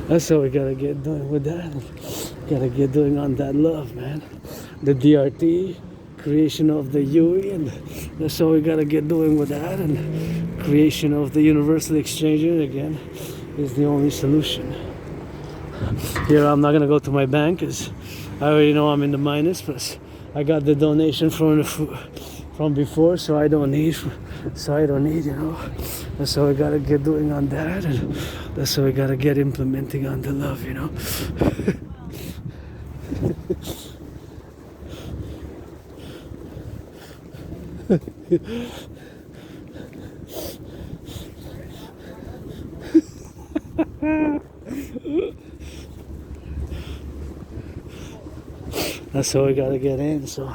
That's what we gotta get doing with that. Gotta get doing on that love, man. The DRT, creation of the UE, and that's what we gotta get doing with that. And creation of the universal exchange again is the only solution. Here I'm not gonna go to my bank because I already know I'm in the minus, plus I got the donation from before, so I don't need, you know. That's what we gotta get doing on that, and that's what we gotta get implementing on the love, you know. That's what we gotta get in. So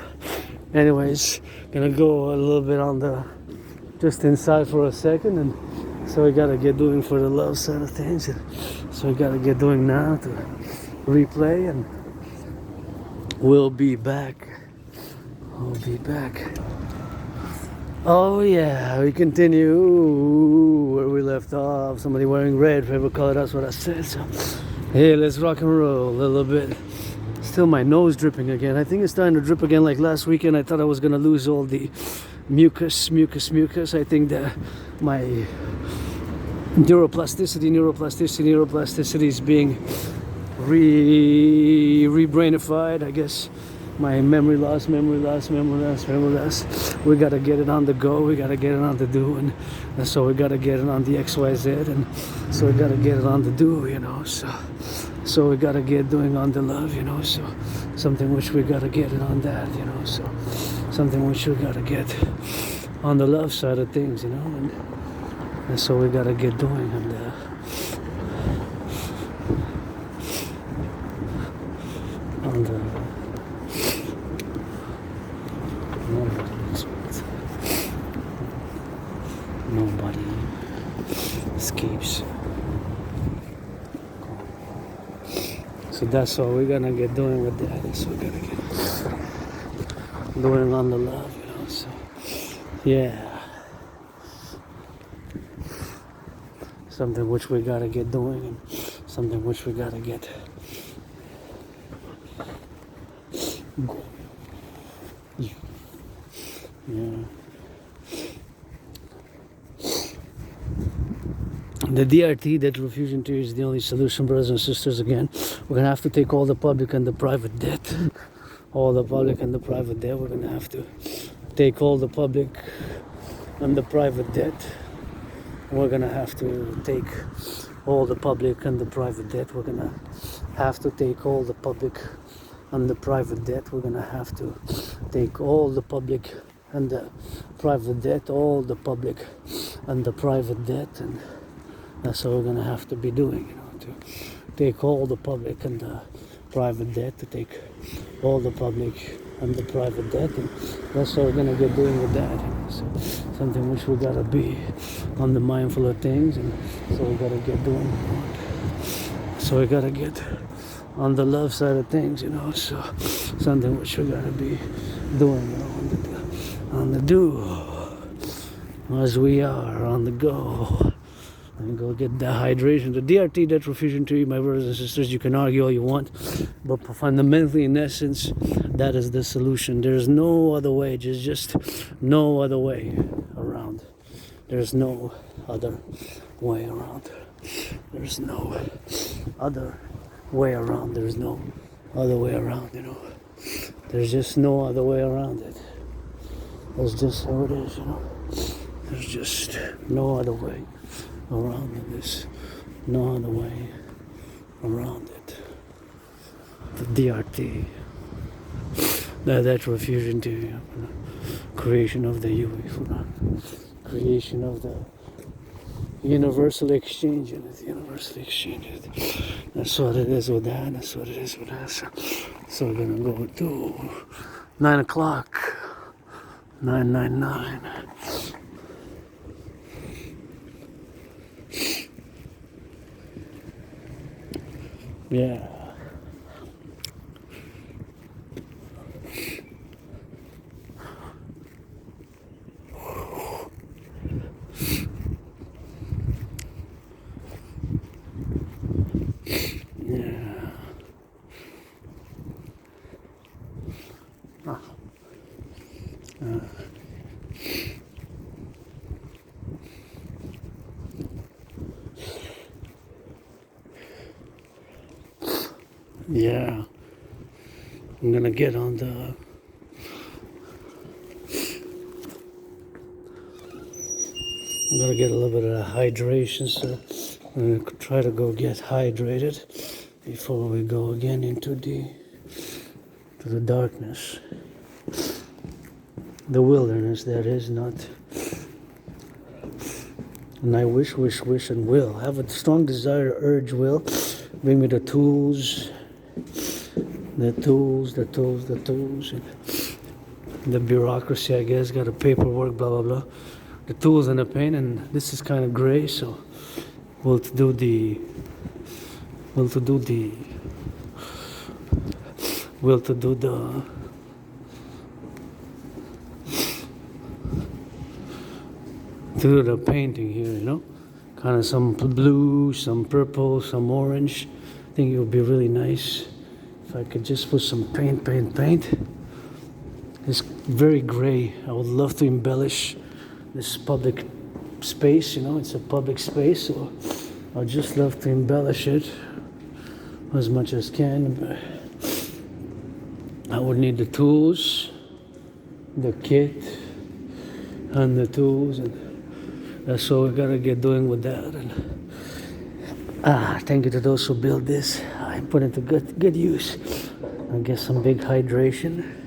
anyways, gonna go a little bit on the just inside for a second, and so we gotta get doing for the love side of things, and so we gotta get doing now to replay, and we'll be back. Oh yeah, we continue where we left off. Somebody wearing red, favorite color, that's what I said. So hey, let's rock and roll a little bit. Still my nose dripping again. I think it's starting to drip again like last weekend. I thought I was gonna lose all the mucus. I think that my neuroplasticity is being re-brainified, I guess. My memory loss. We gotta get it on the go, we gotta get it on the do, and so we gotta get it on the XYZ, and so we gotta get it on the do, you know. So we gotta get doing on the love, you know. So something which we gotta get it on that, you know. So something which we gotta get on the love side of things, you know, and so we gotta get doing on the nobody escapes. So that's what we're gonna get doing with that. That's what we're gonna get doing on the love, you know. So yeah, something which we gotta get doing, and something which we gotta get. Yeah. The DRT, debt refusion theory, is the only solution, brothers and sisters. Again, we're gonna have to take all the public and the private debt. All the public and the private debt. We're gonna have to take all the public and the private debt. We're gonna have to take all the public and the private debt. We're gonna have to take all the public and the private debt. We're gonna have to take all the public and the private debt, all the public and the private debt, and that's what we're gonna have to be doing, you know, to take all the public and the private debt, to take all the public and the private debt, and that's what we're gonna get doing with that. So something which we gotta be on the mindful of things, and so we gotta get doing. So we gotta get on the love side of things, you know. So something which we gotta be doing, you know, on the do, as we are on the go. And go get the hydration. The DRT, debt refusion theory, my brothers and sisters, you can argue all you want, but fundamentally, in essence, that is the solution. There's no other way. There's just no other way around. There's no other way around. There's no other way around. There's no other way around, you know. There's just no other way around it. That's just how it is, you know. There's just no other way around this, no other way around it. The DRT, that refusion theory, creation of the UE, creation of the universal exchange, That's what it is with that. That's what it is with that. So we're gonna go to 9 o'clock. 999. Yeah. Yeah, I'm gonna get on the I'm gonna get a little bit of hydration, so I'm gonna try to go get hydrated before we go again into the darkness, the wilderness. That is not. And I wish and will have a strong desire, urge, will bring me the tools. The tools, and the bureaucracy, I guess, got the paperwork, blah, blah, blah. The tools and the pain, and this is kind of gray, so we'll to do the painting here, you know? Kind of some blue, some purple, some orange. I think it would be really nice if I could just put some paint. It's very gray. I would love to embellish this public space, you know, it's a public space, so I'd just love to embellish it as much as can. But I would need the tools, the kit, and the tools, and that's what we gotta get doing with that. And thank you to those who built this. I put it to good use. I get some big hydration.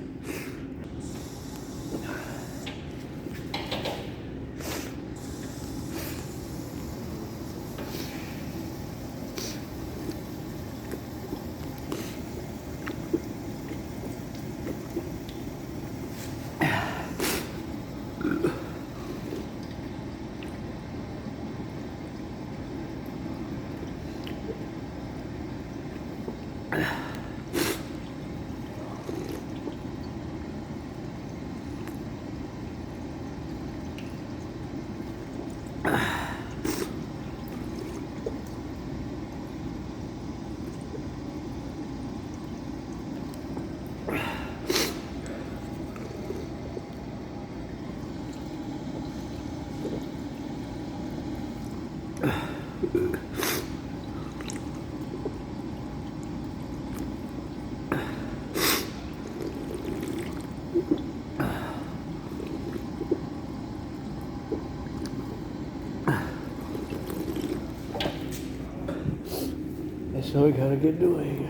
So we gotta get doing.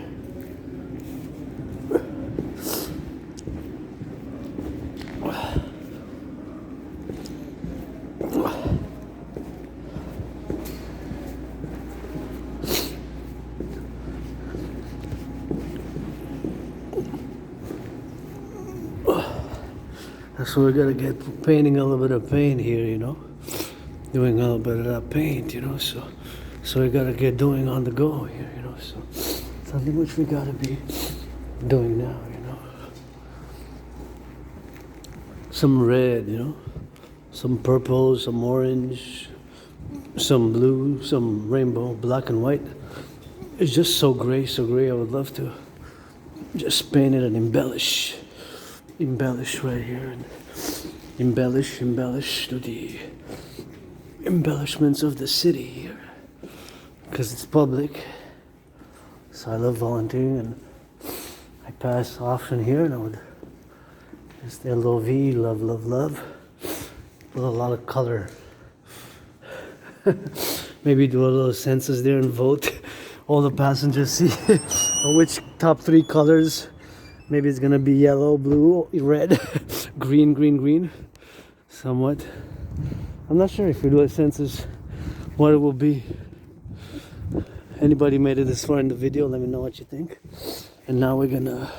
So we gotta get painting a little bit of paint here, you know, doing a little bit of that paint, you know. So we gotta get doing on the go here, you know. So something which we gotta be doing now, you know. Some red, you know, some purple, some orange, some blue, some rainbow, black and white. It's just so gray, so gray. I would love to just paint it and embellish right here, and embellish to the embellishments of the city here, because it's public. So I love volunteering, and I pass often here, and I would just LOV, love, put a lot of color. Maybe do a little census there and vote. All the passengers see which top 3 colors. Maybe it's gonna be yellow, blue, red, green, somewhat. I'm not sure if we do a census what it will be. anybody made it this far in the video, let me know what you think. And now we're gonna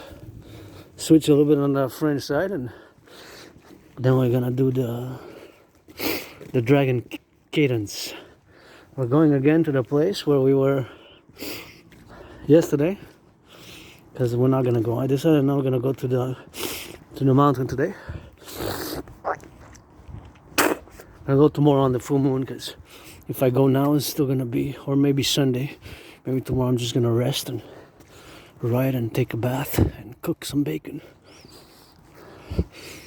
switch a little bit on the French side, and then we're gonna do the dragon cadence. We're going again to the place where we were yesterday, because we're not gonna go. I decided now we're gonna go to the mountain today. I'll go tomorrow on the full moon, because if I go now, it's still gonna be, or maybe Sunday. Maybe tomorrow I'm just gonna rest and ride and take a bath and cook some bacon.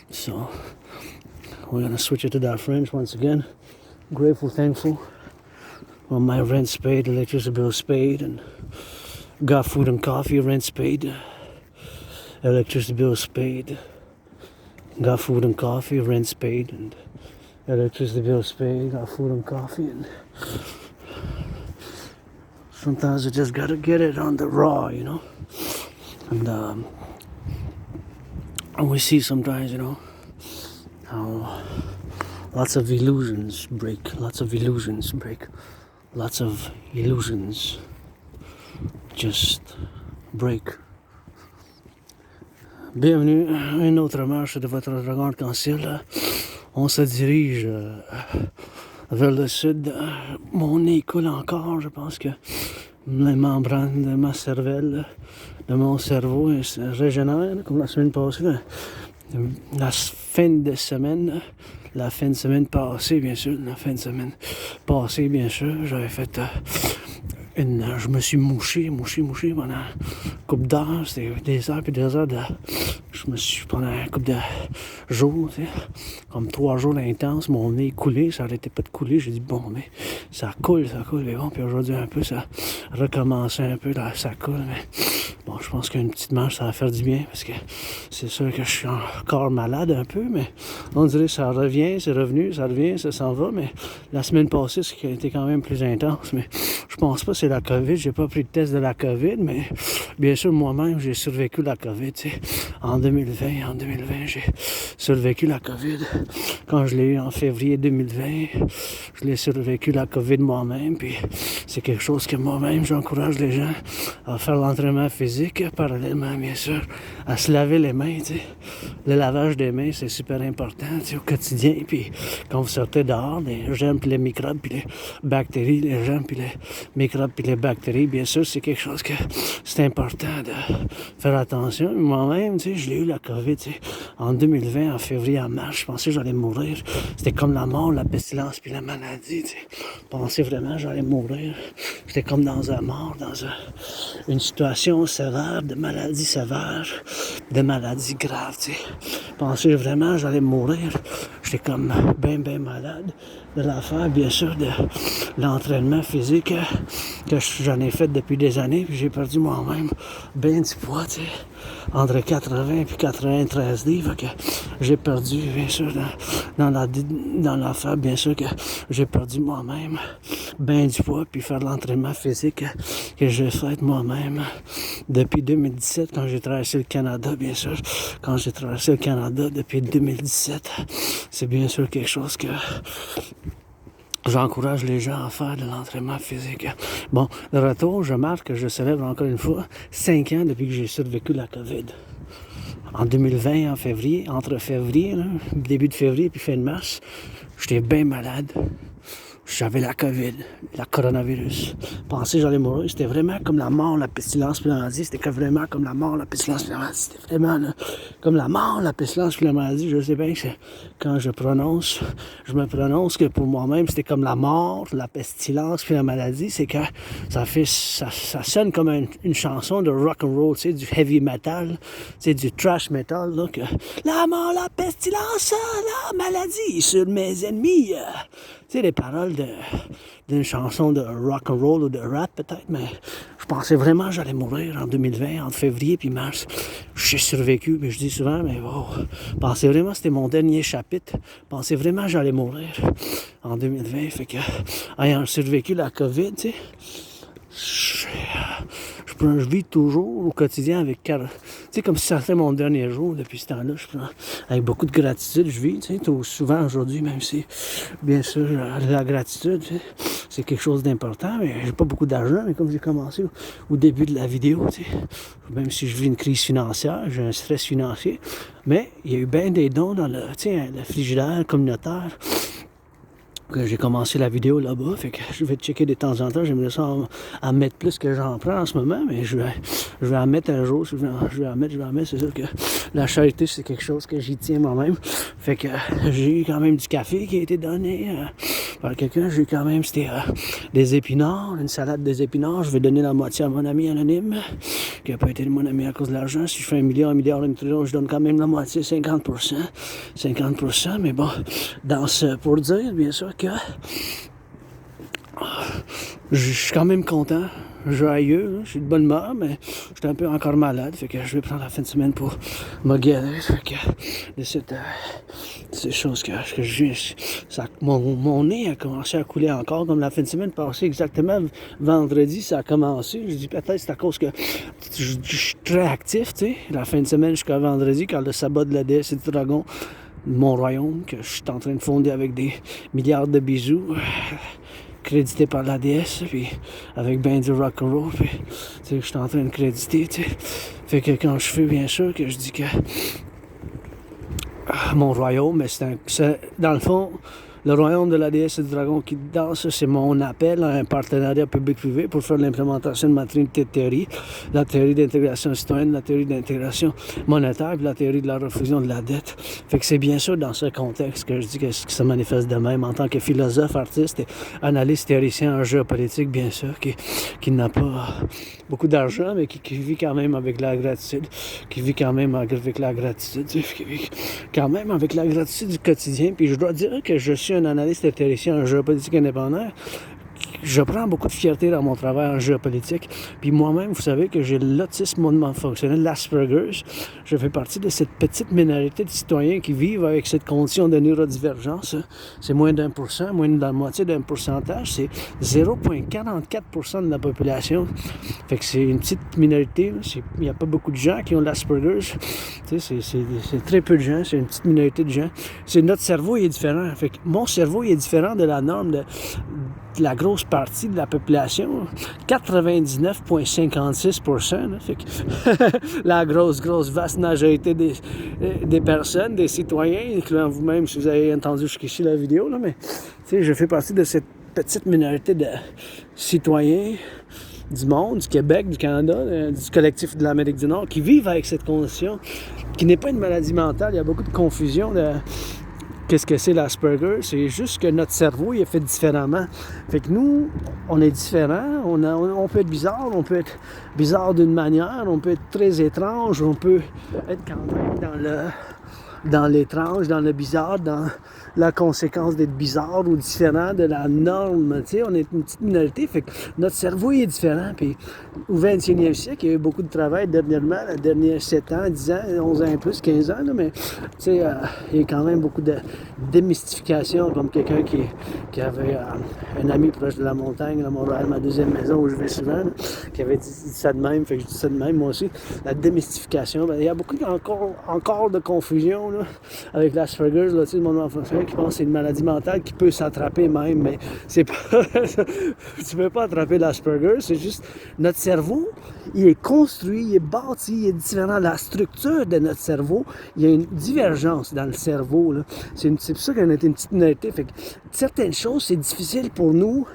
So we're gonna switch it to that French once again. Grateful, thankful. Well, my rent's paid, electricity bill's paid, and got food and coffee. Rent's paid, electricity bill's paid. Got food and coffee. Rent's paid, and electricity bill's paid. Got food and coffee, and sometimes you just gotta get it on the raw, you know. And we see sometimes, you know, how lots of illusions break. Lots of illusions break. Lots of illusions just break. Bienvenue à une autre marche de votre dragon arc-en-ciel. On se dirige vers le sud. Mon nez coule encore. Je pense que les membranes de ma cervelle, de mon cerveau, se régénèrent comme la semaine passée. La fin de semaine passée, bien sûr, j'avais fait je me suis mouché pendant une couple d'heures. C'était des heures puis des heures je me suis pendant un couple de jours, tu sais, comme 3 jours intenses, mon nez coulé, ça arrêtait pas de couler. J'ai dit bon, mais ça coule, mais bon, puis aujourd'hui un peu ça recommençait un peu, là, ça coule, mais bon, je pense qu'une petite marche ça va faire du bien, parce que c'est sûr que je suis encore malade un peu, mais on dirait que ça revient, c'est revenu, ça revient, ça s'en va, mais la semaine passée, c'était quand même plus intense, mais je pense pas que c'est la COVID, j'ai pas pris de test de la COVID, mais bien sûr, moi-même, j'ai survécu la COVID, tu sais. En 2020, j'ai survécu la COVID. Quand je l'ai eu en février 2020, je l'ai survécu la COVID moi-même, puis c'est quelque chose que moi-même, j'encourage les gens à faire l'entraînement physique, parallèlement, bien sûr, à se laver les mains, tu sais. Le lavage des mains, c'est super important, tu sais, au quotidien, puis quand vous sortez dehors, les germes, puis les microbes, puis les bactéries, les germes, puis les microbes, puis les bactéries, bien sûr, c'est quelque chose que c'est important de faire attention. Moi-même, tu sais, je l'ai eu la COVID, tu sais, en 2020, en février, en mars, je pensais que j'allais mourir. C'était comme la mort, la pestilence, puis la maladie, tu sais. Je pensais vraiment que j'allais mourir. J'étais comme dans un mort, dans une situation sévère, de maladie sévère, de maladie grave, tu sais. Je pensais vraiment que j'allais mourir. J'étais comme bien malade de l'affaire, bien sûr, de l'entraînement physique que j'en ai fait depuis des années, puis j'ai perdu moi-même bien du poids, tu sais, entre 80 et 93 livres, que j'ai perdu, bien sûr, dans l'affaire, bien sûr, que j'ai perdu moi-même bien du poids, puis faire l'entraînement physique que j'ai fait moi-même depuis 2017, quand j'ai traversé le Canada, bien sûr, quand j'ai traversé le Canada depuis 2017, c'est bien sûr quelque chose que j'encourage les gens à faire de l'entraînement physique. Bon, de retour, je marque que je célèbre encore une fois 5 ans depuis que j'ai survécu la COVID. En 2020, en février, entre février, là, début de février puis fin de mars, j'étais bien malade. J'avais la COVID, la coronavirus. Je pensais que j'allais mourir. C'était vraiment comme la mort, la pestilence, puis la maladie. C'était vraiment comme la mort, la pestilence, puis la maladie. C'était vraiment là, comme la mort, la pestilence, puis la maladie. Je sais bien que quand je me prononce que pour moi-même, c'était comme la mort, la pestilence, puis la maladie. C'est que ça sonne comme une chanson de rock and roll, tu sais, du heavy metal, tu sais, du trash metal, là, que la mort, la pestilence, la maladie sur mes ennemis. Tu sais, les paroles d'une chanson de rock and roll ou de rap peut-être, mais je pensais vraiment que j'allais mourir en 2020, entre février puis mars. J'ai survécu, mais je dis souvent, mais oh, je pensais vraiment que c'était mon dernier chapitre. Je pensais vraiment que j'allais mourir en 2020, fait que ayant survécu la COVID, tu sais, je vis toujours au quotidien avec... Tu sais, comme si ça serait mon dernier jour depuis ce temps-là. Avec beaucoup de gratitude, je vis, tu sais, souvent aujourd'hui, même si, bien sûr, la gratitude, tu sais, c'est quelque chose d'important, mais j'ai pas beaucoup d'argent, mais comme j'ai commencé au début de la vidéo, tu sais, même si je vis une crise financière, j'ai un stress financier, mais il y a eu bien des dons dans le frigidaire communautaire, que j'ai commencé la vidéo là-bas, fait que je vais checker de temps en temps, j'aimerais ça en mettre plus que j'en prends en ce moment, mais je vais en mettre un jour, je vais en mettre, c'est sûr que la charité, c'est quelque chose que j'y tiens moi-même, fait que j'ai eu quand même du café qui a été donné par quelqu'un, j'ai eu quand même, c'était des épinards, une salade des épinards, je vais donner la moitié à mon ami anonyme, qui n'a pas été mon ami à cause de l'argent, si je fais 1 milliard, 1 trillion, je donne quand même la moitié, 50%, mais bon, pour dire, bien sûr, que je suis quand même content, joyeux, je suis de bonne humeur, mais je suis un peu encore malade, fait que je vais prendre la fin de semaine pour me guérir, fait que de ces choses que mon nez a commencé à couler encore, comme la fin de semaine passée, exactement vendredi, ça a commencé, je dis peut-être c'est à cause que je suis très actif, tu sais, la fin de semaine jusqu'à vendredi, quand le sabbat de la déesse et du dragon, mon royaume, que je suis en train de fonder avec des milliards de bisous, crédité par la déesse, puis avec ben du rock'n'roll, puis tu sais, je suis en train de créditer, tu sais. Fait que quand je fais, bien sûr, que je dis que mon royaume, mais c'est dans le fond, le royaume de la déesse et du dragon qui danse, c'est mon appel à un partenariat public-privé pour faire l'implémentation de ma trinité de théorie, la théorie d'intégration citoyenne, la théorie d'intégration monétaire, puis la théorie de la refusion de la dette. Fait que c'est bien sûr dans ce contexte que je dis que ça manifeste de même en tant que philosophe, artiste et analyste théoricien en géopolitique, bien sûr, qui n'a pas beaucoup d'argent, mais qui vit quand même avec la gratitude, qui vit quand même avec la gratitude, qui vit quand même avec la gratitude du quotidien. Puis je dois dire que je suis un analyste théoricien en géopolitique indépendant. Je prends beaucoup de fierté dans mon travail en géopolitique. Puis moi-même, vous savez que j'ai l'autisme moindrement fonctionnel, l'Asperger's. Je fais partie de cette petite minorité de citoyens qui vivent avec cette condition de neurodivergence. C'est moins d'1%, moins de la moitié d'un pourcentage. C'est 0,44% de la population. Fait que c'est une petite minorité. Il n'y a pas beaucoup de gens qui ont l'Asperger's. Tu sais, c'est très peu de gens. C'est une petite minorité de gens. Notre cerveau il est différent. Fait que mon cerveau il est différent de la norme de la grosse partie de la population, 99,56%, fait que la grosse, vaste majorité des personnes, des citoyens, incluant vous-même si vous avez entendu jusqu'ici la vidéo, là, mais je fais partie de cette petite minorité de citoyens du monde, du Québec, du Canada, du collectif de l'Amérique du Nord, qui vivent avec cette condition, qui n'est pas une maladie mentale. Il y a beaucoup de confusion qu'est-ce que c'est l'Asperger? C'est juste que notre cerveau, il est fait différemment. Fait que nous, on est différents, on peut être bizarre, on peut être bizarre d'une manière, on peut être très étrange, on peut être quand même dans l'étrange, dans le bizarre, dans la conséquence d'être bizarre ou différent de la norme. Tu sais, on est une petite minorité, fait que notre cerveau il est différent. Puis au 21e siècle, il y a eu beaucoup de travail dernièrement, les derniers 7 ans, 10 ans, 11 ans et plus, 15 ans, là, mais tu sais, il y a quand même beaucoup de démystification, comme quelqu'un qui avait un ami proche de la montagne, à Montréal, ma deuxième maison où je vais souvent, là, qui avait dit ça de même, fait que je dis ça de même, moi aussi, la démystification. Ben, il y a beaucoup encore de confusion là, avec l'Asperger, là, tu sais, mon enfant qui pense que c'est une maladie mentale qui peut s'attraper même, mais c'est pas tu peux pas attraper l'Asperger, c'est juste notre cerveau, il est construit, il est bâti, il est différent. La structure de notre cerveau, il y a une divergence dans le cerveau, là. C'est pour ça qu'on est une petite minorité, fait que certaines choses, c'est difficile pour nous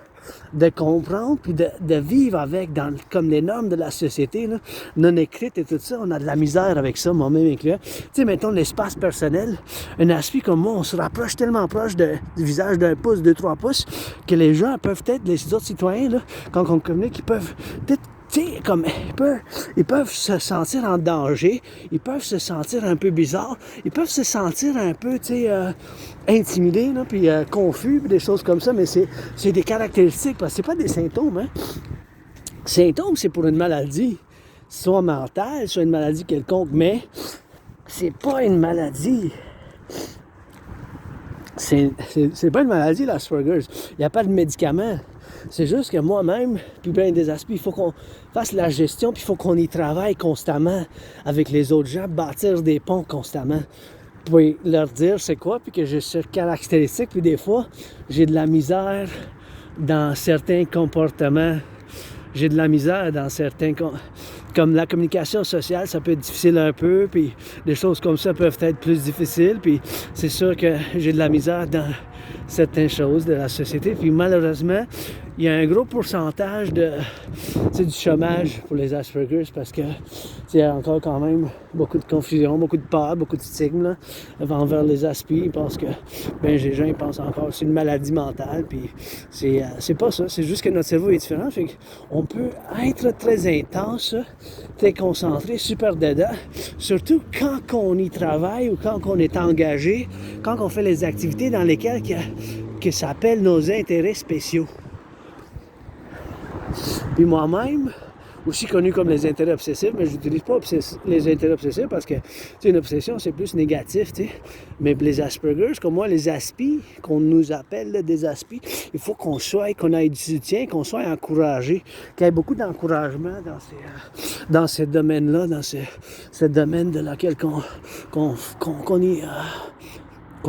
de comprendre puis de vivre avec comme les normes de la société là, non écrites et tout ça, on a de la misère avec ça, moi-même incluant. Tu sais, mettons l'espace personnel, un aspect comme moi, on se rapproche tellement proche du visage d'1 pouce, 2-3 pouces, que les gens peuvent être, les autres citoyens, là, quand on communique, ils peuvent peut-être, tu sais, comme ils peuvent se sentir en danger, ils peuvent se sentir un peu bizarres, ils peuvent se sentir un peu, tu sais, intimidés, là, puis confus, puis des choses comme ça, mais c'est des caractéristiques, parce que c'est pas des symptômes, hein. Symptômes, c'est pour une maladie, soit mentale, soit une maladie quelconque, mais c'est pas une maladie. C'est pas une maladie, l'Asperger's. Il n'y a pas de médicament. C'est juste que moi-même, puis bien des aspects, il faut qu'on fasse la gestion, puis il faut qu'on y travaille constamment avec les autres gens, bâtir des ponts constamment. Puis leur dire c'est quoi, puis que j'ai cette caractéristique, puis des fois, j'ai de la misère dans certains comportements. J'ai de la misère dans certains... Comme la communication sociale, ça peut être difficile un peu, puis des choses comme ça peuvent être plus difficiles, puis c'est sûr que j'ai de la misère dans certaines choses de la société. Puis malheureusement, il y a un gros pourcentage de, du chômage pour les Asperger parce que il y a encore quand même beaucoup de confusion, beaucoup de peur, beaucoup de stigme là, envers les Aspis. Ils pensent que les gens ils pensent encore que c'est une maladie mentale. Puis c'est pas ça, c'est juste que notre cerveau est différent. Fait qu'on peut être très intense, très concentré, super dedans, surtout quand on y travaille ou quand on est engagé, quand on fait les activités dans lesquelles que s'appellent nos intérêts spéciaux. Puis moi-même, aussi connu comme les intérêts obsessifs, mais je n'utilise pas les intérêts obsessifs parce que une obsession, c'est plus négatif. T'sais. Mais les Asperger, comme moi, les Aspis, qu'on nous appelle là, des Aspis, il faut qu'on ait du soutien, qu'on soit encouragé, qu'il y ait beaucoup d'encouragement dans ces domaines-là, dans ce domaine de laquelle qu'on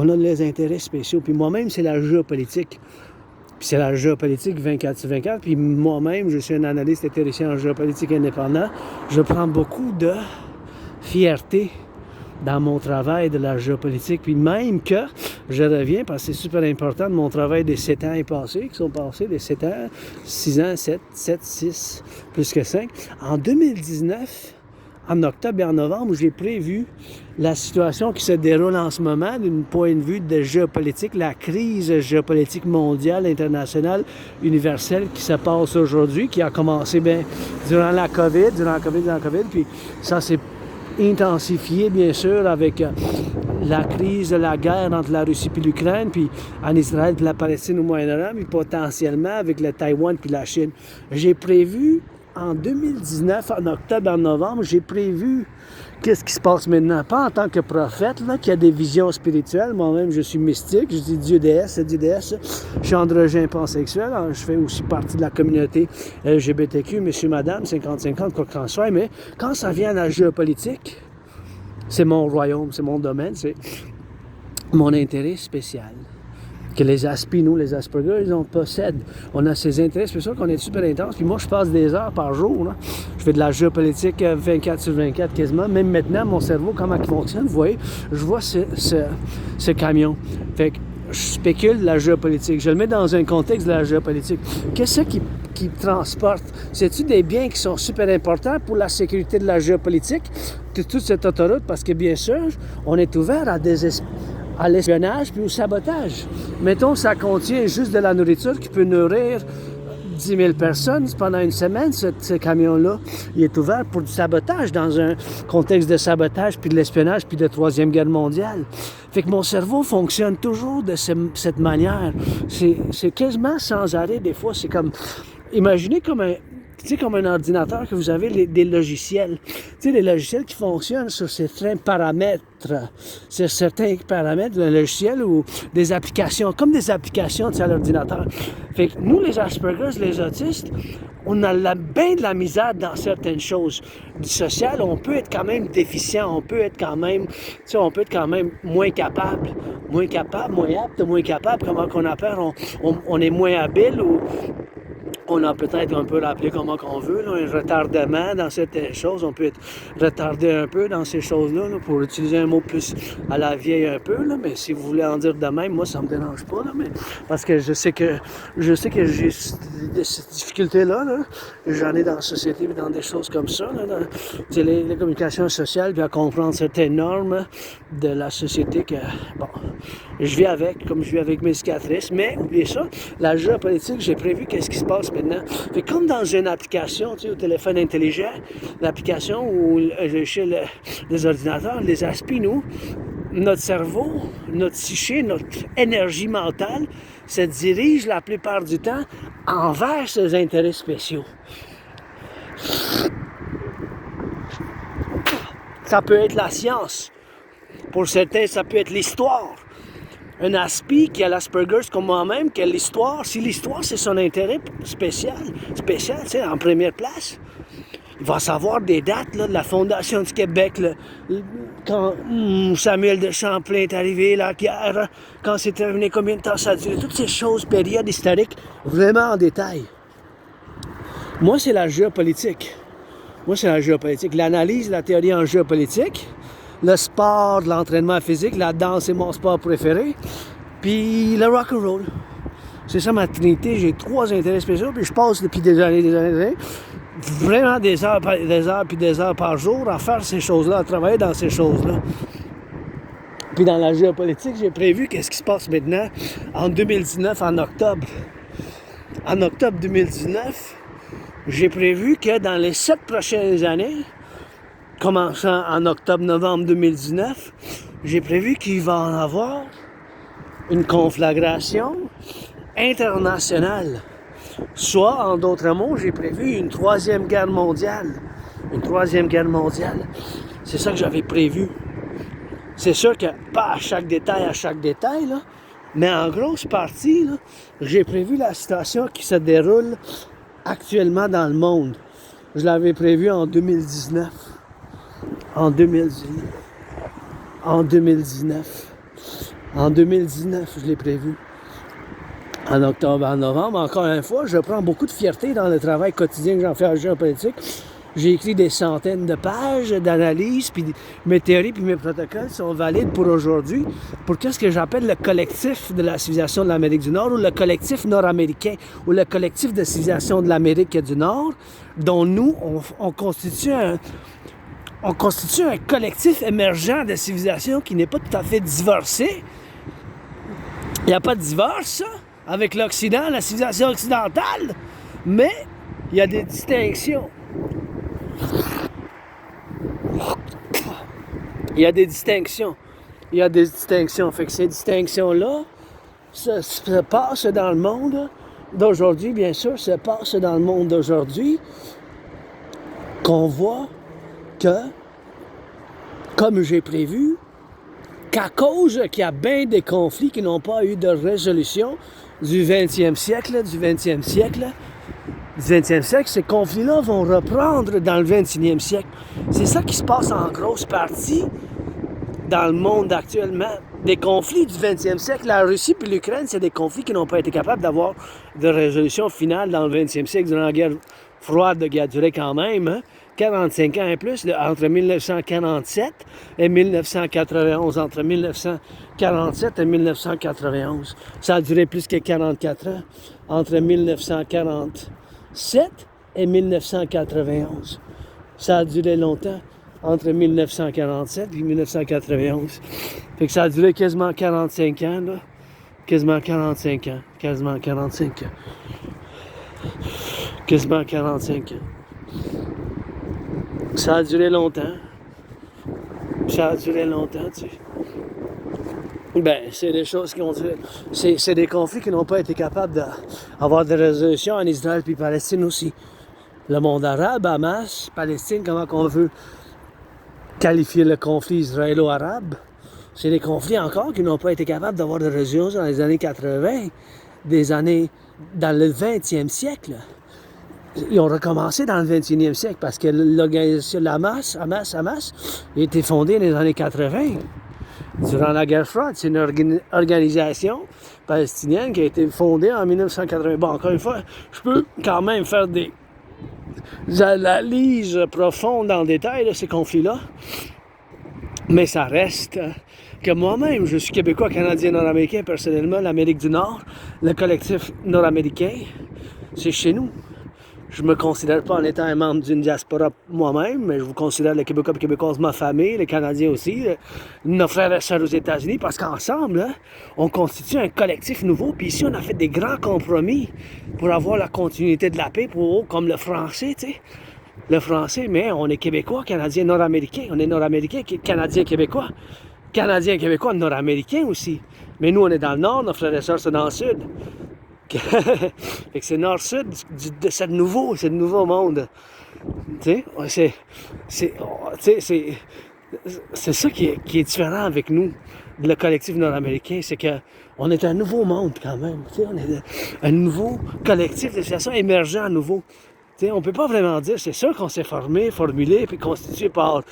a les intérêts spéciaux. Puis moi-même, c'est la géopolitique. Puis c'est la géopolitique 24/24. Puis moi-même, je suis un analyste et théoricien en géopolitique indépendant. Je prends beaucoup de fierté dans mon travail de la géopolitique. Puis même que je reviens, parce que c'est super important, de mon travail des 7 ans qui sont passés, des 7 ans, 6 ans, 7, 6, plus que 5. En 2019, en octobre et en novembre, j'ai prévu la situation qui se déroule en ce moment d'un point de vue de géopolitique, la crise géopolitique mondiale, internationale, universelle qui se passe aujourd'hui, qui a commencé durant la COVID, puis ça s'est intensifié, bien sûr, avec la crise de la guerre entre la Russie et l'Ukraine, puis en Israël et la Palestine au Moyen-Orient, puis potentiellement avec le Taïwan puis la Chine. J'ai prévu en 2019, en octobre, en novembre, j'ai prévu qu'est-ce qui se passe maintenant. Pas en tant que prophète, là, qui a des visions spirituelles. Moi-même, je suis mystique. Je dis Dieu déesse. Je suis androgène pansexuel. Je fais aussi partie de la communauté LGBTQ, monsieur, madame, 50-50, quoi qu'en soit. Mais quand ça vient à la géopolitique, c'est mon royaume, c'est mon domaine, c'est mon intérêt spécial. Que les Aspis, nous, les Asperger, ils en possèdent. On a ces intérêts spéciaux qu'on est super intense. Puis moi, je passe des heures par jour. Là. Je fais de la géopolitique 24/24 quasiment. Même maintenant, mon cerveau, comment il fonctionne, vous voyez, je vois ce camion. Fait que je spécule de la géopolitique. Je le mets dans un contexte de la géopolitique. Qu'est-ce qui transporte? C'est-tu des biens qui sont super importants pour la sécurité de la géopolitique? Toute cette autoroute, parce que bien sûr, on est ouvert à l'espionnage puis au sabotage. Mettons, ça contient juste de la nourriture qui peut nourrir 10 000 personnes pendant une semaine. Ce camion-là, il est ouvert pour du sabotage dans un contexte de sabotage puis de l'espionnage puis de Troisième Guerre mondiale. Fait que mon cerveau fonctionne toujours de cette manière. C'est quasiment sans arrêt. Des fois, c'est comme... Imaginez comme un ordinateur que vous avez des logiciels. Les logiciels qui fonctionnent sur certains paramètres. Sur certains paramètres d'un logiciel ou des applications, comme des applications à l'ordinateur. Fait que nous, les Asperger, les autistes, on a bien de la misère dans certaines choses. Du social, on peut être quand même déficient, on peut être quand même moins capable, moins apte, moins capable, comment qu'on appelle, on est moins habile ou on a peut-être, on peut l'appeler comment qu'on veut, là, un retardement dans certaines choses. On peut être retardé un peu dans ces choses-là, là, pour utiliser un mot plus à la vieille un peu, là, mais si vous voulez en dire de même, moi, ça me dérange pas, là, mais parce que je sais que j'ai cette difficulté-là, là. J'en ai dans la société, dans des choses comme ça, là, dans les communications sociales, puis à comprendre certaines normes de la société que, bon, je vis avec, comme je vis avec mes cicatrices, mais oubliez ça, la géopolitique, j'ai prévu qu'est-ce qui se passe maintenant. Fait comme dans une application, au téléphone intelligent, l'application ou chez les ordinateurs, les Aspis, nous, notre cerveau, notre psyché, notre énergie mentale se dirige la plupart du temps envers ces intérêts spéciaux. Ça peut être la science. Pour certains, ça peut être l'histoire. Un Aspi qui a l'Asperger comme moi-même, qui a l'histoire, si l'histoire c'est son intérêt spécial, en première place, il va savoir des dates là, de la Fondation du Québec, quand Samuel de Champlain est arrivé, la guerre, quand c'est terminé, combien de temps ça a duré, toutes ces choses, périodes historiques, vraiment en détail. Moi, c'est la géopolitique. L'analyse, la théorie en géopolitique, le sport, l'entraînement physique, la danse est mon sport préféré, puis le rock'n'roll. C'est ça ma trinité, j'ai 3 intérêts spéciaux, puis je passe depuis des années, vraiment des heures par jour à faire ces choses-là, à travailler dans ces choses-là. Puis dans la géopolitique, j'ai prévu qu'est-ce qui se passe maintenant en 2019, en octobre. En octobre 2019, j'ai prévu que dans les 7 prochaines années, commençant en octobre-novembre 2019, j'ai prévu qu'il va en avoir une conflagration internationale. Soit, en d'autres mots, j'ai prévu une 3e guerre mondiale. Une 3e guerre mondiale. C'est ça que j'avais prévu. C'est sûr que pas à chaque détail, là, mais en grosse partie, là, j'ai prévu la situation qui se déroule actuellement dans le monde. Je l'avais prévu en 2019. En 2019, je l'ai prévu. En octobre, en novembre, encore une fois, je prends beaucoup de fierté dans le travail quotidien que j'en fais en géopolitique. J'ai écrit des centaines de pages d'analyse, puis mes théories puis mes protocoles sont valides pour aujourd'hui, pour qu'est-ce que j'appelle le collectif de la civilisation de l'Amérique du Nord, ou le collectif nord-américain, ou le collectif de civilisation de l'Amérique du Nord, dont nous, on constitue un collectif émergent de civilisation qui n'est pas tout à fait divorcé. Il n'y a pas de divorce, ça, avec l'Occident, la civilisation occidentale, mais il y a des distinctions. Il y a des distinctions. Fait que ces distinctions-là se passent dans le monde d'aujourd'hui, bien sûr, qu'on voit que, comme j'ai prévu, qu'à cause qu'il y a bien des conflits qui n'ont pas eu de résolution du 20e siècle, ces conflits-là vont reprendre dans le 21e siècle. C'est ça qui se passe en grosse partie dans le monde actuellement. Des conflits du 20e siècle, la Russie puis l'Ukraine, c'est des conflits qui n'ont pas été capables d'avoir de résolution finale dans le 20e siècle, durant la guerre froide qui a duré quand même, 45 ans et plus, entre 1947 et 1991. Entre 1947 et 1991. Ça a duré plus que 44 ans. Entre 1947 et 1991. Ça a duré longtemps. Entre 1947 et 1991. Fait que ça a duré quasiment 45 ans, là. Quasiment 45 ans. Ça a duré longtemps, tu sais. Ben, c'est des choses qui ont duré. C'est des conflits qui n'ont pas été capables d'avoir de résolution en Israël puis Palestine aussi. Le monde arabe, Hamas, Palestine, comment qu'on veut qualifier le conflit israélo-arabe, c'est des conflits encore qui n'ont pas été capables d'avoir de résolution dans les années 80, dans le 20e siècle. Ils ont recommencé dans le 21e siècle parce que l'organisation de Hamas a été fondée dans les années 80. Durant la guerre froide, c'est une organisation palestinienne qui a été fondée en 1980. Bon, encore une fois, je peux quand même faire des analyses profondes en détail de ces conflits-là, mais ça reste que moi-même, je suis québécois, canadien, nord-américain, personnellement, l'Amérique du Nord, le collectif nord-américain, c'est chez nous. Je me considère pas en étant un membre d'une diaspora moi-même, mais je vous considère les Québécois et Québécoises ma famille, les Canadiens aussi, nos frères et sœurs aux États-Unis, parce qu'ensemble, hein, on constitue un collectif nouveau. Puis ici, on a fait des grands compromis pour avoir la continuité de la paix, comme le français, tu sais. Le français, mais on est Québécois, Canadiens, Nord-Américains. On est Nord-Américains, Canadiens, Québécois. Canadiens, Québécois, Nord-Américains aussi. Mais nous, on est dans le Nord, nos frères et sœurs sont dans le Sud. Fait que c'est nord-sud de ce nouveau monde. Tu sais, c'est ça qui est différent avec nous, le collectif nord-américain, c'est qu'on est un nouveau monde quand même. Tu sais, on est un nouveau collectif de situation émergent à nouveau. On ne peut pas vraiment dire, c'est sûr qu'on s'est formulé, puis constitué par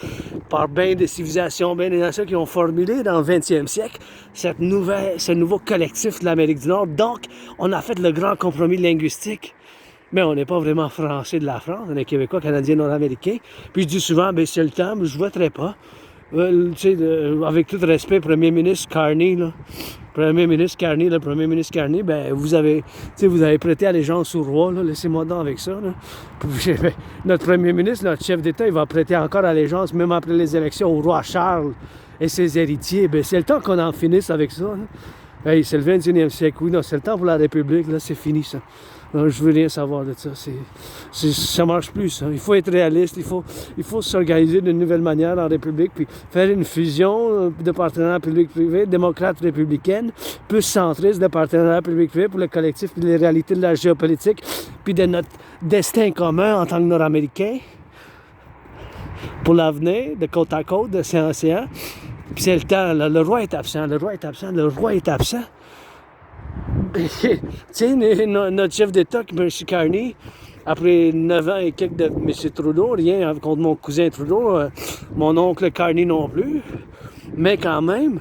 bien des civilisations, bien des nations qui ont formulé dans le 20e siècle ce nouveau collectif de l'Amérique du Nord. Donc, on a fait le grand compromis linguistique. Mais on n'est pas vraiment français de la France, on est Québécois, Canadiens, Nord-Américains. Puis je dis souvent, ben c'est le temps, mais je ne voterai pas. Avec tout respect, Premier ministre Carney, là, le Premier ministre Carney, ben vous avez prêté allégeance au roi, là, laissez-moi donc avec ça. Là. Puis, notre Premier ministre, notre chef d'État, il va prêter encore allégeance, même après les élections, au roi Charles et ses héritiers. Ben c'est le temps qu'on en finisse avec ça. Là. Hey, c'est le 21e siècle, oui, non, c'est le temps pour la République, là, c'est fini ça. Je veux rien savoir de ça. Ça marche plus, ça. Il faut être réaliste, il faut s'organiser d'une nouvelle manière en République, puis faire une fusion de partenariat public-privé, démocrate-républicaine, plus centriste de partenariat public-privé pour le collectif, puis les réalités de la géopolitique, puis de notre destin commun en tant que Nord-Américains, pour l'avenir, de côte à côte, d'océan à océan. Puis c'est le temps, là, le roi est absent. Tu sais, notre chef d'État, M. Carney, après 9 ans et quelques de M. Trudeau, rien contre mon cousin Trudeau, mon oncle Carney non plus, mais quand même,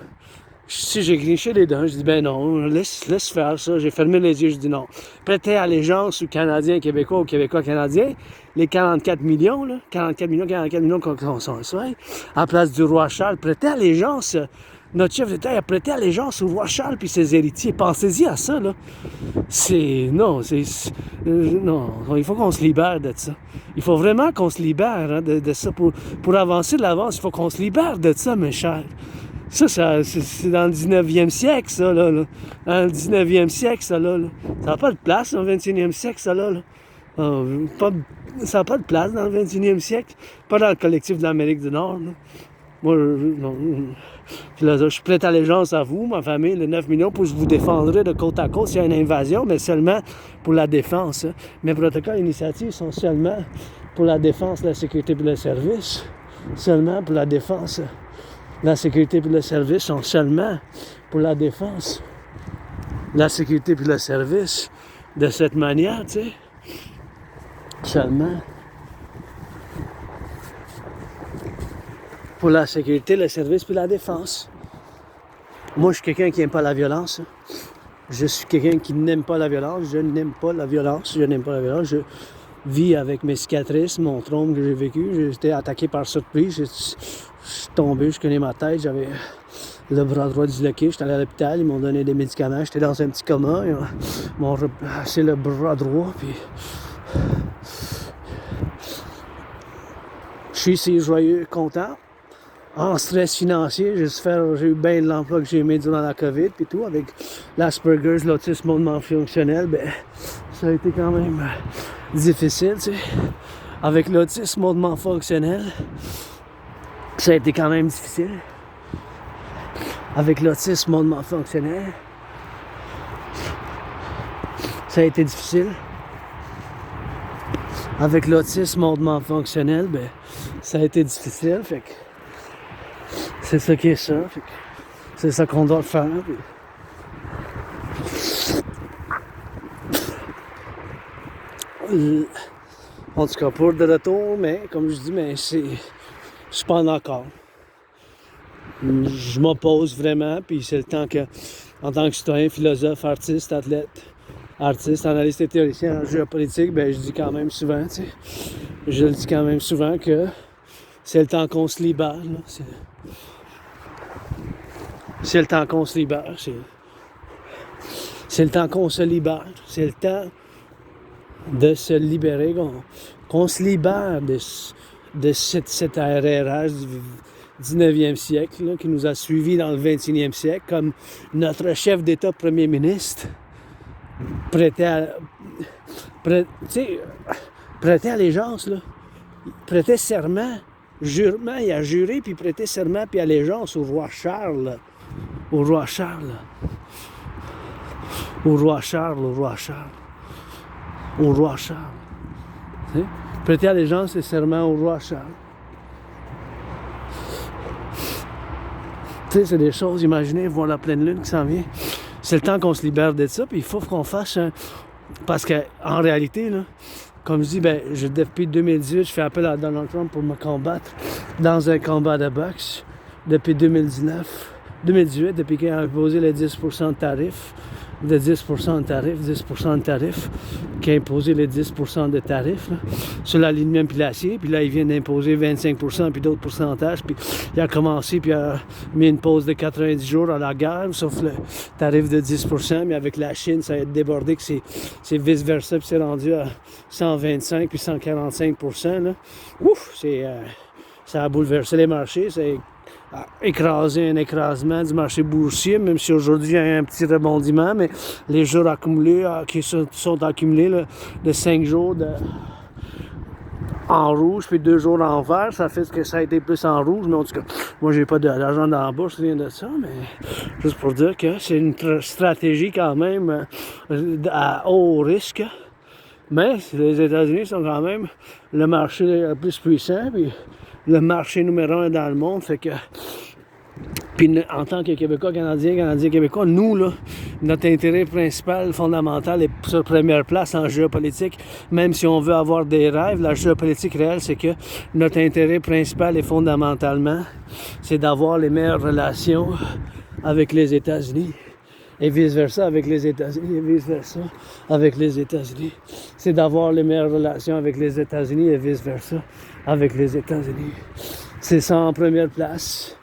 si j'ai grinché les dents, je dis ben non, laisse faire ça, j'ai fermé les yeux, je dis non. Prêter allégeance aux Canadiens québécois, aux Québécois canadiens, les 44 millions qu'on sont à place du roi Charles, prêter allégeance. Notre chef d'État a prêté allégeance au roi Charles puis ses héritiers. Pensez-y à ça, là. Non, il faut qu'on se libère de ça. Il faut vraiment qu'on se libère de ça. Pour avancer de l'avance, il faut qu'on se libère de ça, mes chers. Ça c'est dans le 19e siècle, ça, là. Dans le 19e siècle, ça, là. Ça n'a pas de place dans le 21e siècle, ça, là. Ça n'a pas de place dans le 21e siècle. Pas dans le collectif de l'Amérique du Nord, là. Moi, je suis prêt allégeance à vous, ma famille, les 9 millions, pour que je vous défendrai de côte à côte s'il y a une invasion, mais seulement pour la défense. Hein. Mes protocoles initiatives sont seulement pour la défense, la sécurité et le service. Seulement pour la défense. La sécurité et le service sont seulement pour la défense. La sécurité et le service de cette manière, tu sais. Seulement. Pour la sécurité, le service puis la défense. Moi, je suis quelqu'un qui n'aime pas la violence. Je suis quelqu'un qui n'aime pas la violence. Je n'aime pas la violence. Je vis avec mes cicatrices, mon traume que j'ai vécu. J'ai été attaqué par surprise. Je suis tombé, je connais ma tête. J'avais le bras droit disloqué. J'étais allé à l'hôpital. Ils m'ont donné des médicaments. J'étais dans un petit coma. Ils m'ont replacé le bras droit. Puis je suis ici joyeux, content. En stress financier, j'ai eu bien de l'emploi que j'ai aimé durant la COVID, puis tout, avec l'Asperger's, l'autisme hautement fonctionnel, ben, ça a été quand même difficile, tu sais. Avec l'autisme hautement fonctionnel, ça a été quand même difficile. Avec l'autisme hautement fonctionnel, ça a été difficile. Avec l'autisme hautement fonctionnel, ben, ça a été difficile, fait que c'est ça qui est ça. C'est ça qu'on doit faire. En tout cas, pour de retour, mais comme je dis, mais je suis pas en accord. Je m'oppose vraiment, puis c'est le temps que, en tant que citoyen, philosophe, artiste, athlète, analyste et théoricien en géopolitique, ben je dis quand même souvent, tu sais, je le dis quand même souvent que c'est le temps qu'on se libère, là. C'est le temps qu'on se libère. C'est le temps qu'on se libère. C'est le temps de se libérer. Qu'on se libère de cet arrérage du 19e siècle là, qui nous a suivis dans le 21e siècle, comme notre chef d'État, Premier ministre, prêtait allégeance, là. Prêtait serment, jurement, il a juré, puis prêtait serment, puis allégeance au roi Charles. Au roi Charles. Prêter allégeance et serment au roi Charles. Tu sais, c'est des choses, imaginez, voir la pleine lune qui s'en vient. C'est le temps qu'on se libère de ça, puis il faut qu'on fasse parce qu'en réalité, là, comme je dis, depuis 2018, je fais appel à Donald Trump pour me combattre dans un combat de boxe. Depuis 2018, depuis qu'il a imposé les 10% de tarifs, de 10% de tarifs, qui a imposé les 10% de tarifs là, sur l'aluminium puis l'acier, puis là, il vient d'imposer 25% puis d'autres pourcentages, puis il a commencé, puis il a mis une pause de 90 jours à la guerre, sauf le tarif de 10%, mais avec la Chine, ça a débordé que c'est vice-versa, puis c'est rendu à 125 puis 145%, là. Ouf, ça a bouleversé les marchés, c'est écraser un écrasement du marché boursier, même si aujourd'hui il y a un petit rebondissement, mais les jours accumulés qui sont accumulés là, de 5 jours en rouge puis 2 jours en vert, ça fait que ça a été plus en rouge, mais en tout cas, moi j'ai pas d'argent dans la bourse, rien de ça, mais juste pour dire que c'est une stratégie quand même à haut risque, mais les États-Unis sont quand même le marché le plus puissant, puis le marché numéro 1 dans le monde, fait que puis en tant que Québécois, Québécois, nous, là, notre intérêt principal, fondamental, est sur première place en géopolitique. Même si on veut avoir des rêves, la géopolitique réelle, c'est que notre intérêt principal et fondamentalement, c'est d'avoir les meilleures relations avec les États-Unis. Et vice-versa avec les États-Unis, et vice-versa avec les États-Unis. C'est d'avoir les meilleures relations avec les États-Unis et vice-versa avec les États-Unis. C'est ça en première place.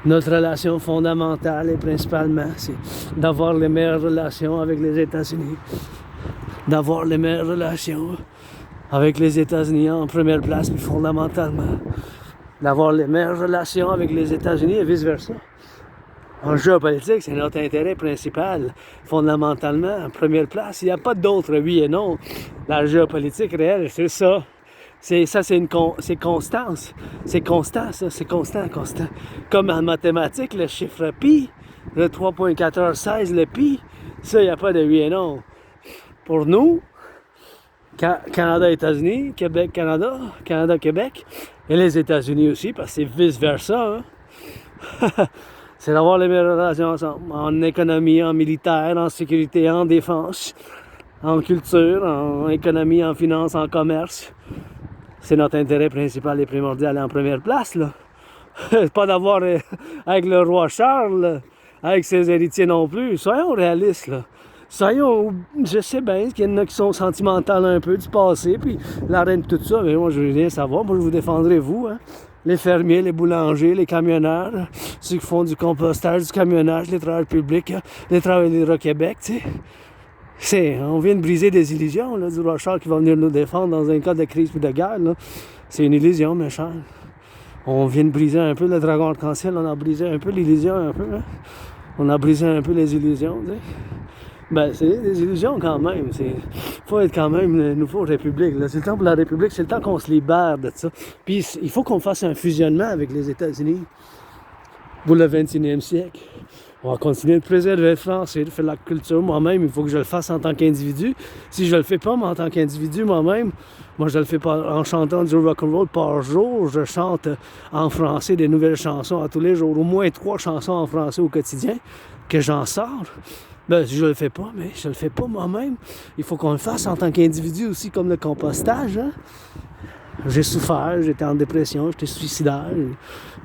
Notre relation fondamentale et principalement, c'est d'avoir les meilleures relations avec les États-Unis. D'avoir les meilleures relations avec les États-Unis en première place, puis fondamentalement. D'avoir les meilleures relations avec les États-Unis et vice-versa. En géopolitique, c'est notre intérêt principal, fondamentalement, en première place. Il n'y a pas d'autre oui et non. La géopolitique réelle, c'est ça. C'est constance. C'est constant, ça. C'est constant. Comme en mathématiques, le chiffre pi, le 3.1416, le pi, ça, il n'y a pas de oui et non. Pour nous, Canada, États-Unis, Québec, Canada, Canada, Québec, et les États-Unis aussi, parce que c'est vice-versa, hein? C'est d'avoir les meilleures relations ensemble, en économie, en militaire, en sécurité, en défense, en culture, en économie, en finance, en commerce. C'est notre intérêt principal et primordial en première place, là. C'est pas d'avoir avec le roi Charles, là, avec ses héritiers non plus. Soyons réalistes, là. Je sais bien qu'il y en a qui sont sentimentales un peu du passé, puis la reine, tout ça, mais moi, je veux rien savoir. Moi, je vous défendrai, vous, hein. Les fermiers, les boulangers, les camionneurs, ceux qui font du compostage, du camionnage, les travailleurs publics, les travailleurs au Québec, tu sais. On vient de briser des illusions, là, du roi Charles qui va venir nous défendre dans un cas de crise ou de guerre, là. C'est une illusion, méchant. On vient de briser un peu le dragon arc-en-ciel, on a brisé un peu l'illusion, un peu, hein. On a brisé un peu les illusions, tu sais. Ben, c'est des illusions quand même. Faut être quand même une nouvelle République. Là. C'est le temps pour la République, c'est le temps qu'on se libère de ça. Puis il faut qu'on fasse un fusionnement avec les États-Unis pour le 21e siècle. On va continuer de préserver le français, de faire la culture moi-même. Il faut que je le fasse en tant qu'individu. Si je le fais pas, moi, en tant qu'individu moi-même, moi je le fais pas en chantant du rock'n'roll par jour. Je chante en français des nouvelles chansons à tous les jours. Au moins 3 chansons en français au quotidien que j'en sors. Ben, je le fais pas, mais je le fais pas moi-même. Il faut qu'on le fasse en tant qu'individu aussi, comme le compostage. Hein? J'ai souffert, j'étais en dépression, j'étais suicidaire,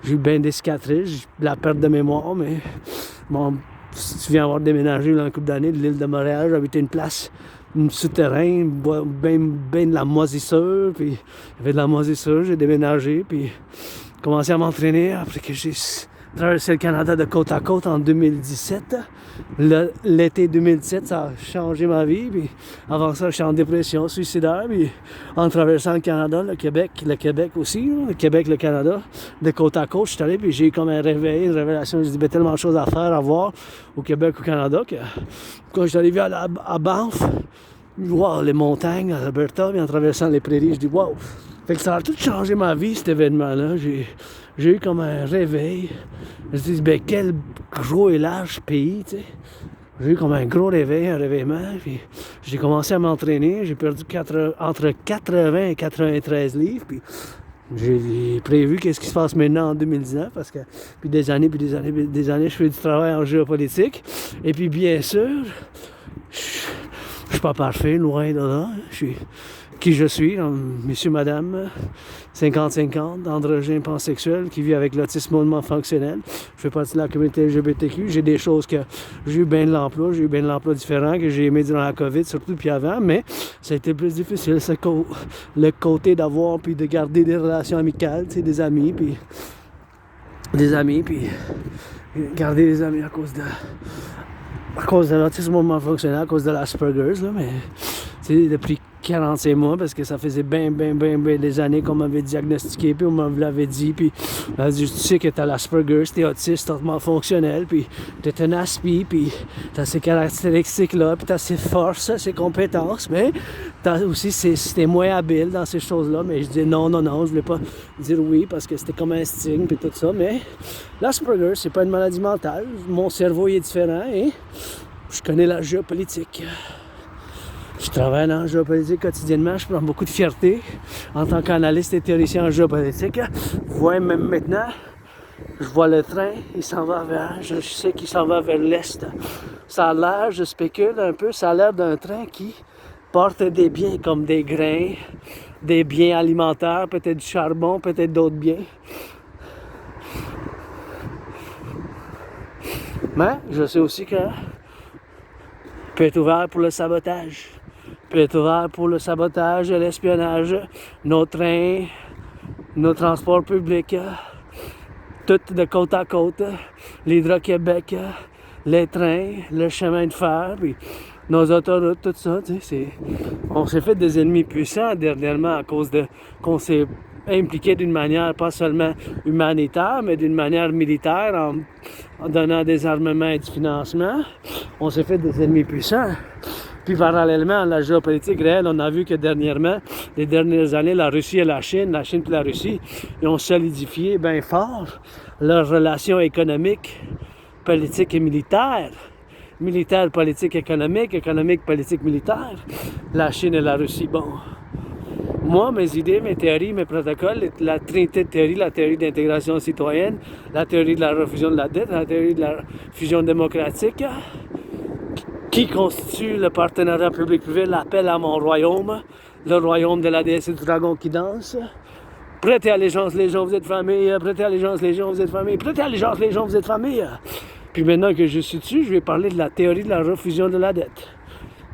j'ai eu bien des cicatrices, j'ai eu de la perte de mémoire, mais bon, si tu viens avoir déménagé là, un couple d'années de l'île de Montréal, j'habitais une place, un souterrain, bien de la moisissure, puis il y avait de la moisissure, j'ai déménagé, puis commencé à m'entraîner après que j'ai traversé le Canada de côte à côte en 2017. L'été 2017, ça a changé ma vie. Puis avant ça, j'étais en dépression suicidaire. Puis en traversant le Canada, le Québec aussi, là, le Québec, le Canada, de côte à côte, je suis allé, puis j'ai eu comme un réveil, une révélation. J'ai dit, tellement de choses à faire, à voir au Québec, au Canada, que quand je suis arrivé à Banff, wow, les montagnes, à Alberta, puis en traversant les prairies, je dis, wow. Fait que ça a tout changé ma vie, cet événement-là. J'ai eu comme un réveil. Je me suis dit, quel gros et large pays, tu sais. J'ai eu comme un gros réveil, un réveillement. Puis j'ai commencé à m'entraîner. J'ai perdu entre 80 et 93 livres. Puis j'ai prévu qu'est-ce qui se passe maintenant en 2019. Parce que puis des années, je fais du travail en géopolitique. Et puis bien sûr, Je suis pas parfait, loin de là. Je suis qui je suis, monsieur, madame, 50-50, androgyne, pansexuel, qui vit avec l'autisme hautement fonctionnel. Je fais partie de la communauté LGBTQ. J'ai des choses que j'ai eu bien de l'emploi, j'ai eu bien de l'emploi différent que j'ai aimé durant la COVID, surtout puis avant, mais ça a été plus difficile. C'est le côté d'avoir puis de garder des relations amicales, tu sais, des amis, puis garder des amis à cause de l'autisme hautement fonctionnel, à cause de l'Asperger's, là, mais tu sais, depuis 45 mois, parce que ça faisait bien des années qu'on m'avait diagnostiqué, puis on m'avait dit, puis on m'a dit, tu sais que t'as l'Asperger's, t'es autiste, hautement fonctionnel, puis t'es un aspi, puis t'as ces caractéristiques-là, puis t'as ces forces, ces compétences, mais t'as aussi t'es moins habile dans ces choses-là, mais je dis non, je voulais pas dire oui, parce que c'était comme un stigme, puis tout ça, mais l'Asperger's, c'est pas une maladie mentale, mon cerveau il est différent, et je connais la géopolitique. Je travaille dans la géopolitique quotidiennement, je prends beaucoup de fierté en tant qu'analyste et théoricien en géopolitique. Vous voyez, même maintenant, je vois le train, je sais qu'il s'en va vers l'est. Ça a l'air, je spécule un peu, ça a l'air d'un train qui porte des biens comme des grains, des biens alimentaires, peut-être du charbon, peut-être d'autres biens. Mais je sais aussi que peut être ouvert pour le sabotage. Peut être ouvert pour le sabotage et l'espionnage, nos trains, nos transports publics, tout de côte à côte, l'Hydro-Québec, les trains, le chemin de fer, puis nos autoroutes, tout ça, tu sais, on s'est fait des ennemis puissants dernièrement à cause de qu'on s'est impliqué d'une manière pas seulement humanitaire, mais d'une manière militaire en donnant des armements et du financement. On s'est fait des ennemis puissants. Puis parallèlement à la géopolitique réelle, on a vu que dernièrement, les dernières années, la Russie et la Chine puis la Russie, ils ont solidifié bien fort leurs relations économiques, politiques et militaires. Militaire, politique, économique, politique, militaire. La Chine et la Russie, bon. Moi, mes idées, mes théories, mes protocoles, la trinité de théories, la théorie d'intégration citoyenne, la théorie de la refusion de la dette, la théorie de la fusion démocratique, qui constitue le partenariat public-privé, l'appel à mon royaume, le royaume de la déesse et du dragon qui danse. Prêtez allégeance, les gens, vous êtes famille. Prêtez allégeance, les gens, vous êtes famille. Prêtez allégeance, les gens, vous êtes famille. Puis maintenant que je suis dessus, je vais parler de la théorie de la refusion de la dette.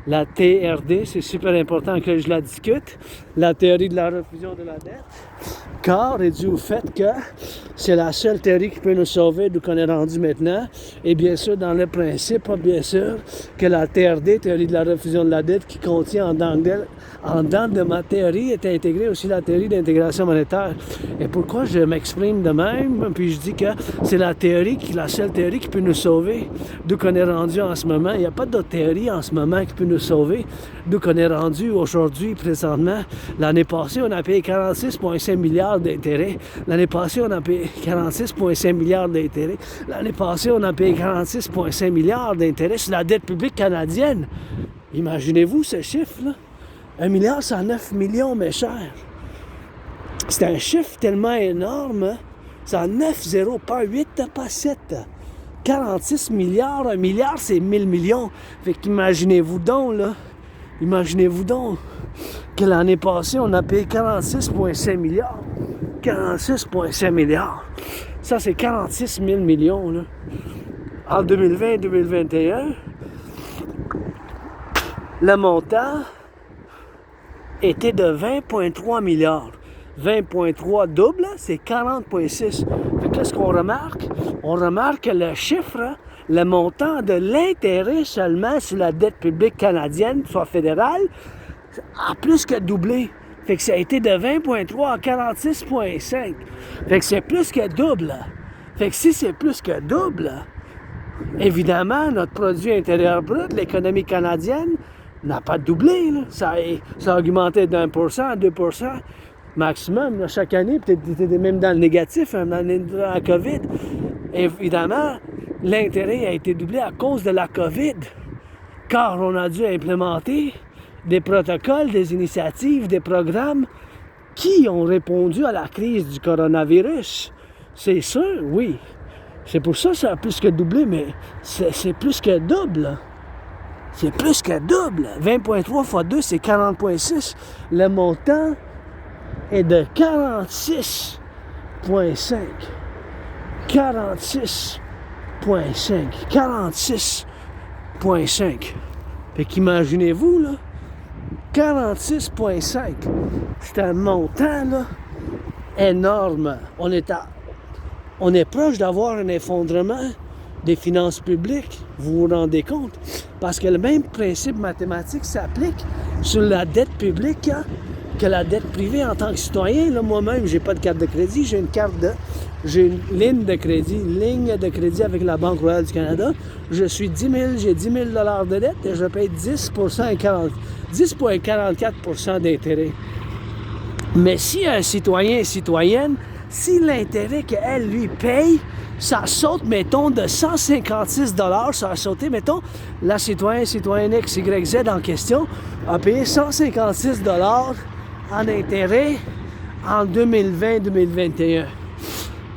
La TRD, c'est super important que je la discute. La théorie de la refusion de la dette. Car, et dû au fait que c'est la seule théorie qui peut nous sauver d'où qu'on est rendu maintenant. Et bien sûr, dans le principe, bien sûr, que la TRD, théorie de la refusion de la dette, qui contient en dedans de ma théorie, est intégrée aussi la théorie d'intégration monétaire. Et pourquoi je m'exprime de même, puis je dis que c'est la seule théorie qui peut nous sauver d'où qu'on est rendu en ce moment. Il n'y a pas d'autre théorie en ce moment qui peut nous sauver d'où qu'on est rendu aujourd'hui, présentement. L'année passée, on a payé 46,5 milliards d'intérêts. L'année passée, on a payé 46,5 milliards d'intérêts. L'année passée, on a payé 46,5 milliards d'intérêts sur la dette publique canadienne. Imaginez-vous ce chiffre-là. 1,109 milliard, mes chers. C'est un chiffre tellement énorme. Hein? C'est en 9 zéros, pas 8, pas 7. 46 milliards, 1 milliard, c'est 1000 millions. Fait qu'imaginez-vous donc, là. Imaginez-vous donc que l'année passée, on a payé 46,5 milliards. 46,5 milliards. Ça, c'est 46 000 millions, là. En 2020 et 2021, le montant était de 20,3 milliards. 20,3 double, c'est 40,6. Fait que qu'est-ce qu'on remarque? On remarque que le chiffre, le montant de l'intérêt seulement sur la dette publique canadienne, soit fédérale, a plus que doublé. Fait que ça a été de 20,3 à 46,5. Fait que c'est plus que double. Fait que si c'est plus que double, évidemment, notre produit intérieur brut, l'économie canadienne, n'a pas doublé. Là. Ça a augmenté d'1% à 2%. Maximum, là, chaque année, peut-être même dans le négatif, hein, dans la COVID. Évidemment, l'intérêt a été doublé à cause de la COVID, car on a dû implémenter des protocoles, des initiatives, des programmes qui ont répondu à la crise du coronavirus. C'est sûr, oui. C'est pour ça que ça a plus que doublé, mais c'est plus que double. C'est plus que double. 20,3 fois 2, c'est 40,6. Le montant est de 46,5. 46,5. 46,5. Fait qu'imaginez-vous, là, 46,5. C'est un montant, là, énorme. On est proche d'avoir un effondrement des finances publiques, vous vous rendez compte? Parce que le même principe mathématique s'applique sur la dette publique que la dette privée en tant que citoyen. Là, moi-même, j'ai pas de carte de crédit, j'ai une ligne de crédit avec la Banque royale du Canada. J'ai 10 000 $ de dette et je paye 10,44 % d'intérêt. Mais si un citoyen et citoyenne, si l'intérêt qu'elle lui paye, ça saute, mettons, de 156 $, ça a sauté, mettons, la citoyenne X, Y, Z en question a payé 156 $ en intérêt en 2020-2021.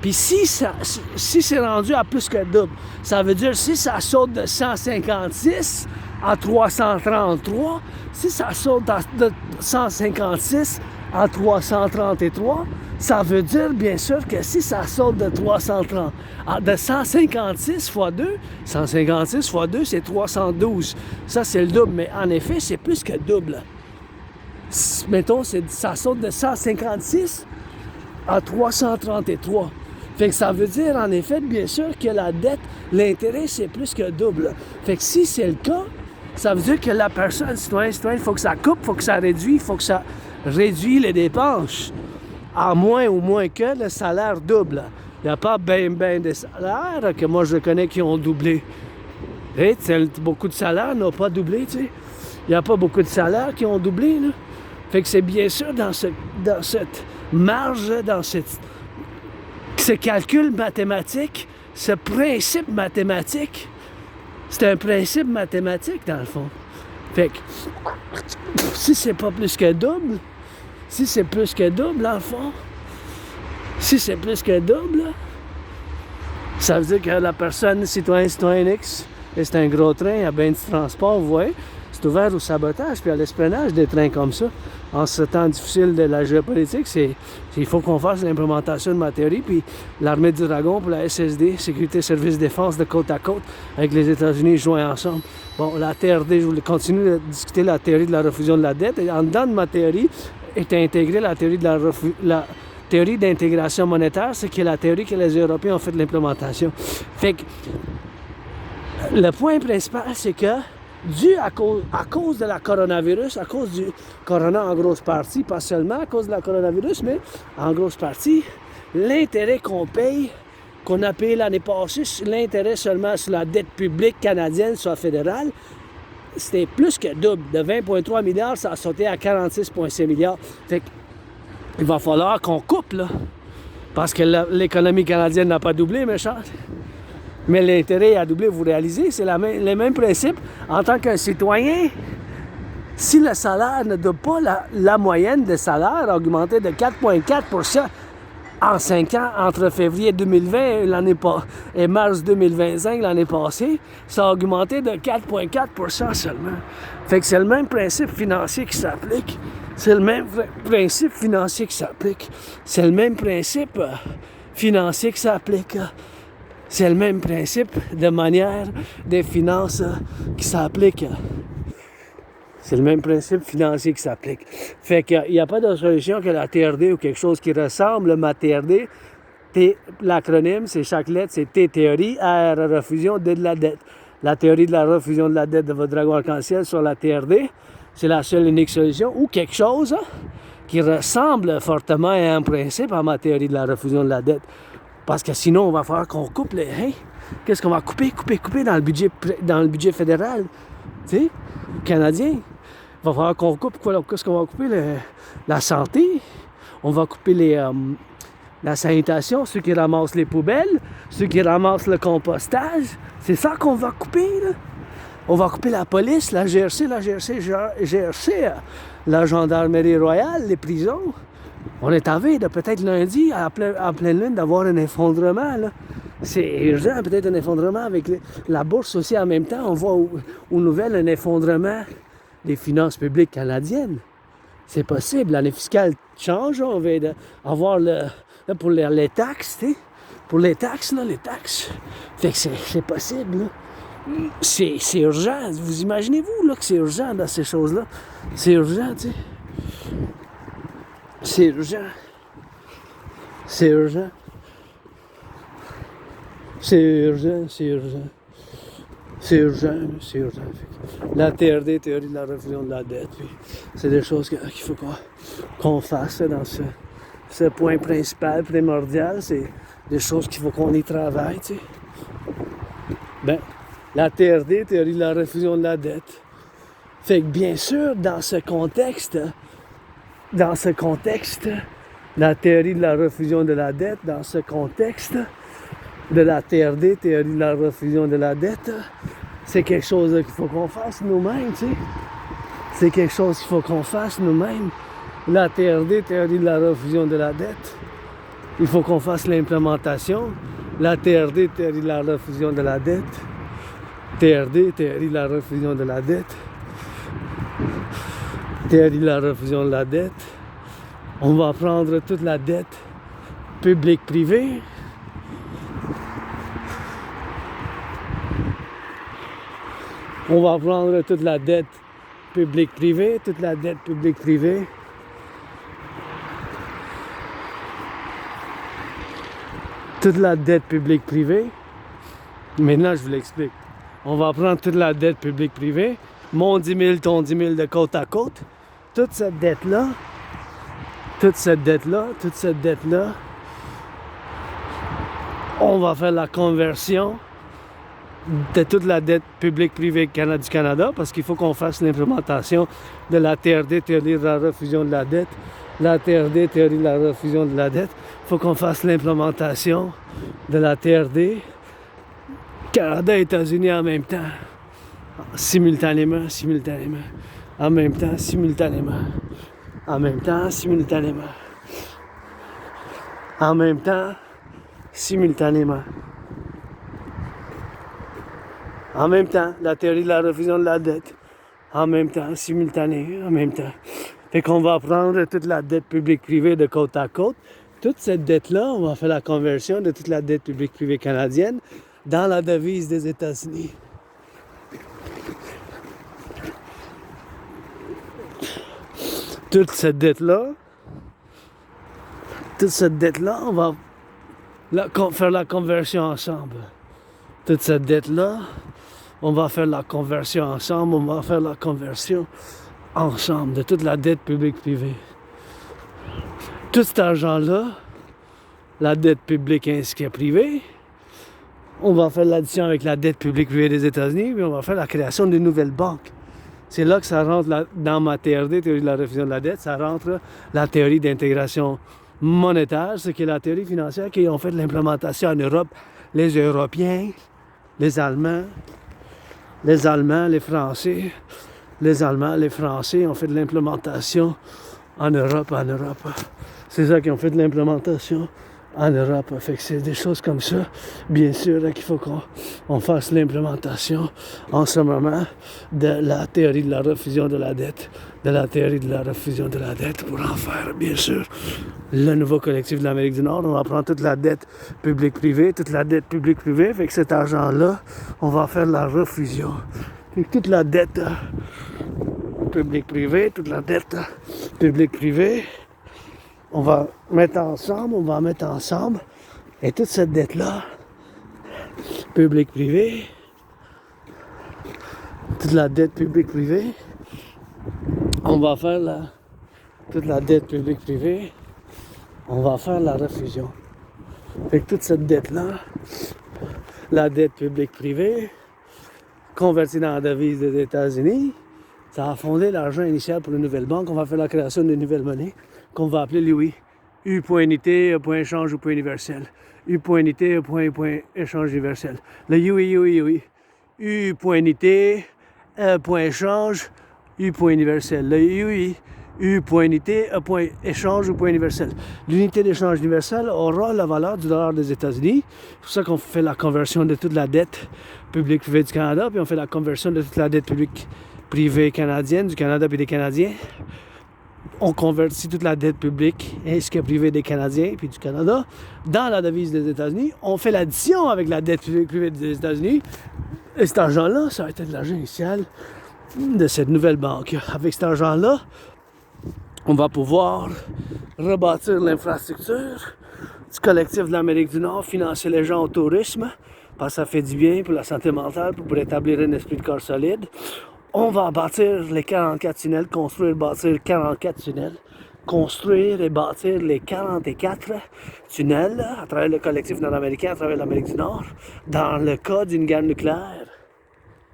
Puis si c'est rendu à plus que double, ça veut dire si ça saute de 156 à 333, si ça saute de 156 à 333, ça veut dire bien sûr que si ça saute de 156 fois 2, 156 fois 2, c'est 312. Ça, c'est le double, mais en effet, c'est plus que double. Mettons, ça saute de 156 à 333. Fait que ça veut dire, en effet, bien sûr, que la dette, l'intérêt, c'est plus que double. Fait que si c'est le cas, ça veut dire que la personne, citoyen, il faut que ça coupe, il faut que ça réduise, il faut que ça réduit les dépenses. À moins ou moins que le salaire double. Il n'y a pas bien de salaires que moi je connais qui ont doublé. Et, beaucoup de salaires n'ont pas doublé, tu sais. Il n'y a pas beaucoup de salaires qui ont doublé, là. Fait que c'est bien sûr dans cette marge, dans ce calcul mathématique, ce principe mathématique, c'est un principe mathématique dans le fond. Fait que si c'est pas plus que double, si c'est plus que double, en fond, si c'est plus que double, ça veut dire que la personne, citoyen X, et c'est un gros train, il y a bien du transport, vous voyez, c'est ouvert au sabotage puis à l'espionnage des trains comme ça. En ce temps difficile de la géopolitique, il faut qu'on fasse l'implémentation de ma théorie, puis l'armée du dragon pour la SSD, Sécurité Service Défense de côte à côte, avec les États-Unis joints ensemble. Bon, la TRD, je voulais continuer de discuter la théorie de la refusion de la dette, et en dedans de ma théorie, est intégrée la théorie de la théorie d'intégration monétaire, c'est qui est la théorie que les Européens ont fait de l'implémentation. Fait que le point principal, c'est que dû à cause de la coronavirus, à cause du corona en grosse partie, pas seulement à cause de la coronavirus, mais en grosse partie, l'intérêt qu'on paye, qu'on a payé l'année passée, l'intérêt seulement sur la dette publique canadienne, soit fédérale, c'était plus que double. De 20,3 milliards, ça a sauté à 46,5 milliards. Fait qu'il va falloir qu'on coupe, là. Parce que l'économie canadienne n'a pas doublé, méchant. Mais l'intérêt a doublé, vous réalisez, c'est les mêmes principes. En tant qu'un citoyen, si le salaire ne double pas, la moyenne de salaire a augmenté de 4,4 % en 5 ans, entre février 2020 et mars 2025, l'année passée, ça a augmenté de 4,4 % seulement. Fait que c'est le même principe financier qui s'applique. C'est le même principe financier qui s'applique. C'est le même principe financier qui s'applique. C'est le même principe de manière des finances qui s'applique. C'est le même principe financier qui s'applique. Fait qu'il n'y a pas de solution que la TRD ou quelque chose qui ressemble à ma TRD. L'acronyme, c'est chaque lettre, c'est T théorie, R refusion, D de la dette. La théorie de la refusion de la dette de votre dragon arc-en-ciel sur la TRD, c'est la seule unique solution. Ou quelque chose qui ressemble fortement à un principe à ma théorie de la refusion de la dette. Parce que sinon, on va falloir qu'on coupe les... Hein? Qu'est-ce qu'on va couper dans le budget fédéral, tu sais, canadien? Il va falloir qu'on coupe quoi? Qu'est-ce qu'on va couper? La santé. On va couper la sanitation, ceux qui ramassent les poubelles, ceux qui ramassent le compostage. C'est ça qu'on va couper, là. On va couper la police, la GRC, la gendarmerie royale, les prisons. On est en veille de peut-être lundi, à pleine lune, d'avoir un effondrement, là. C'est urgent, peut-être un effondrement avec la bourse aussi en même temps. On voit aux nouvelles un effondrement des finances publiques canadiennes. C'est possible, l'année fiscale change, on va avoir là, pour les taxes, tu sais. Pour les taxes, là, les taxes. Fait que c'est possible, là. C'est urgent. Vous imaginez-vous là, que c'est urgent dans ces choses-là? C'est urgent, tu sais. C'est urgent. C'est urgent. C'est urgent, c'est urgent. C'est urgent, c'est urgent. La TRD, théorie de la refusion de la dette, c'est des choses qu'il faut qu'on fasse dans ce point principal, primordial. C'est des choses qu'il faut qu'on y travaille, tu sais. Ben, la TRD, théorie de la refusion de la dette. Fait que bien sûr, dans ce contexte, la théorie de la refusion de la dette, dans ce contexte de la TRD, théorie de la refusion de la dette, c'est quelque chose qu'il faut qu'on fasse nous-mêmes, tu sais. C'est quelque chose qu'il faut qu'on fasse nous-mêmes. La TRD, théorie de la refusion de la dette, il faut qu'on fasse l'implémentation. La TRD, théorie de la refusion de la dette. TRD, théorie de la refusion de la dette. Théorie de la refusion de la dette. On va prendre toute la dette publique-privée. On va prendre toute la dette publique-privée, toute la dette publique-privée. Toute la dette publique-privée. Maintenant, je vous l'explique. On va prendre toute la dette publique-privée. Mon 10 000, ton 10 000 de côte à côte. Toute cette dette-là, on va faire la conversion de toute la dette publique-privée du Canada, parce qu'il faut qu'on fasse l'implémentation de la TRD, théorie de la refusion de la dette. La TRD, théorie de la refusion de la dette. Il faut qu'on fasse l'implémentation de la TRD, Canada et États-Unis en même temps. Simultanément. En même temps, simultanément. En même temps, simultanément. En même temps, simultanément. En même temps, la théorie de la refusion de la dette. En même temps, simultané, en même temps. Fait qu'on va prendre toute la dette publique-privée de côte à côte. Toute cette dette-là, on va faire la conversion de toute la dette publique-privée canadienne dans la devise des États-Unis. Toute cette dette-là, on va faire la conversion ensemble. Toute cette dette-là, on va faire la conversion ensemble. On va faire la conversion ensemble de toute la dette publique-privée. Tout cet argent-là, la dette publique ainsi que privée, on va faire l'addition avec la dette publique-privée des États-Unis, puis on va faire la création d'une nouvelle banque. C'est là que ça rentre dans ma TRD, théorie de la refusion de la dette, ça rentre la théorie d'intégration monétaire, ce qui est la théorie financière qui ont fait de l'implémentation en Europe. Les Européens, les Allemands, les Français, les Allemands, les Français ont fait de l'implémentation en Europe. C'est ça qui ont fait de l'implémentation en Europe. Fait que c'est des choses comme ça, bien sûr, là, qu'il faut qu'on fasse l'implémentation en ce moment de la théorie de la refusion de la dette, pour en faire, bien sûr, le nouveau collectif de l'Amérique du Nord. On va prendre toute la dette publique-privée, fait que cet argent-là, on va faire la refusion. Fait que toute la dette publique-privée, on va mettre ensemble, et toute cette dette-là, publique-privée, toute la dette publique-privée, on va faire toute la dette publique-privée, on va faire la refusion. Fait que toute cette dette-là, la dette publique-privée, convertie dans la devise des États-Unis, ça a fondé l'argent initial pour une nouvelle banque. On va faire la création d'une nouvelle monnaie qu'on va appeler l'UI. U point unité, point échange ou point universel. U point unité, point échange universel. Le UI. U point unité, point échange, U point universel. Le UI, U.unité, E.échange ou point universel. L'unité d'échange universelle aura la valeur du dollar des États-Unis. C'est pour ça qu'on fait la conversion de toute la dette publique privée du Canada, puis on fait la conversion de toute la dette publique privée canadienne, du Canada puis des Canadiens. On convertit toute la dette publique ainsi que privée des Canadiens puis du Canada dans la devise des États-Unis. On fait l'addition avec la dette publique privée des États-Unis. Et cet argent-là, ça a été de l'argent initial de cette nouvelle banque. Avec cet argent-là, on va pouvoir rebâtir l'infrastructure du collectif de l'Amérique du Nord, financer les gens au tourisme, parce que ça fait du bien pour la santé mentale, pour établir un esprit de corps solide. On va bâtir les 44 tunnels, construire, bâtir 44 tunnels, construire et bâtir les 44 tunnels à travers le collectif nord-américain, à travers l'Amérique du Nord, dans le cas d'une guerre nucléaire.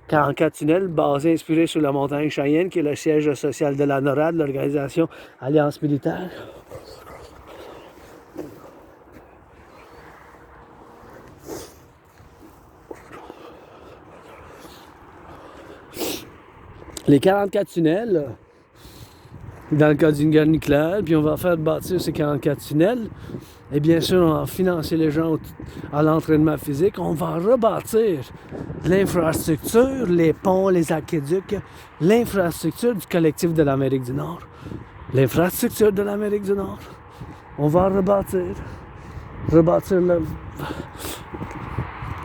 44 tunnels basés, inspirés sur la montagne Cheyenne, qui est le siège social de la NORAD, l'organisation Alliance militaire. Les 44 tunnels, dans le cas d'une guerre nucléaire, puis on va faire bâtir ces 44 tunnels. Et bien sûr, on va financer les gens à l'entraînement physique. On va rebâtir l'infrastructure, les ponts, les aqueducs, l'infrastructure du collectif de l'Amérique du Nord. L'infrastructure de l'Amérique du Nord. On va rebâtir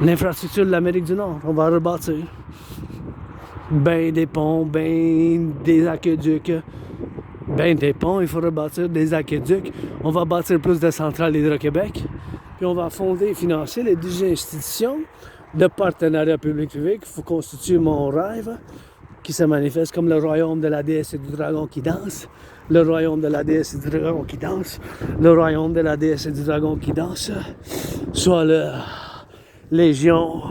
l'infrastructure de l'Amérique du Nord. On va rebâtir ben des ponts, ben des aqueducs. Ben des ponts, il faut rebâtir des aqueducs. On va bâtir plus de centrales Hydro-Québec. Puis on va fonder et financer les 10 institutions de partenariat public-privé qu'il faut constituer mon rêve, qui se manifeste comme le royaume de la déesse et du dragon qui danse, le royaume de la déesse et du dragon qui danse, le royaume de la déesse et du dragon qui danse, soit la Légion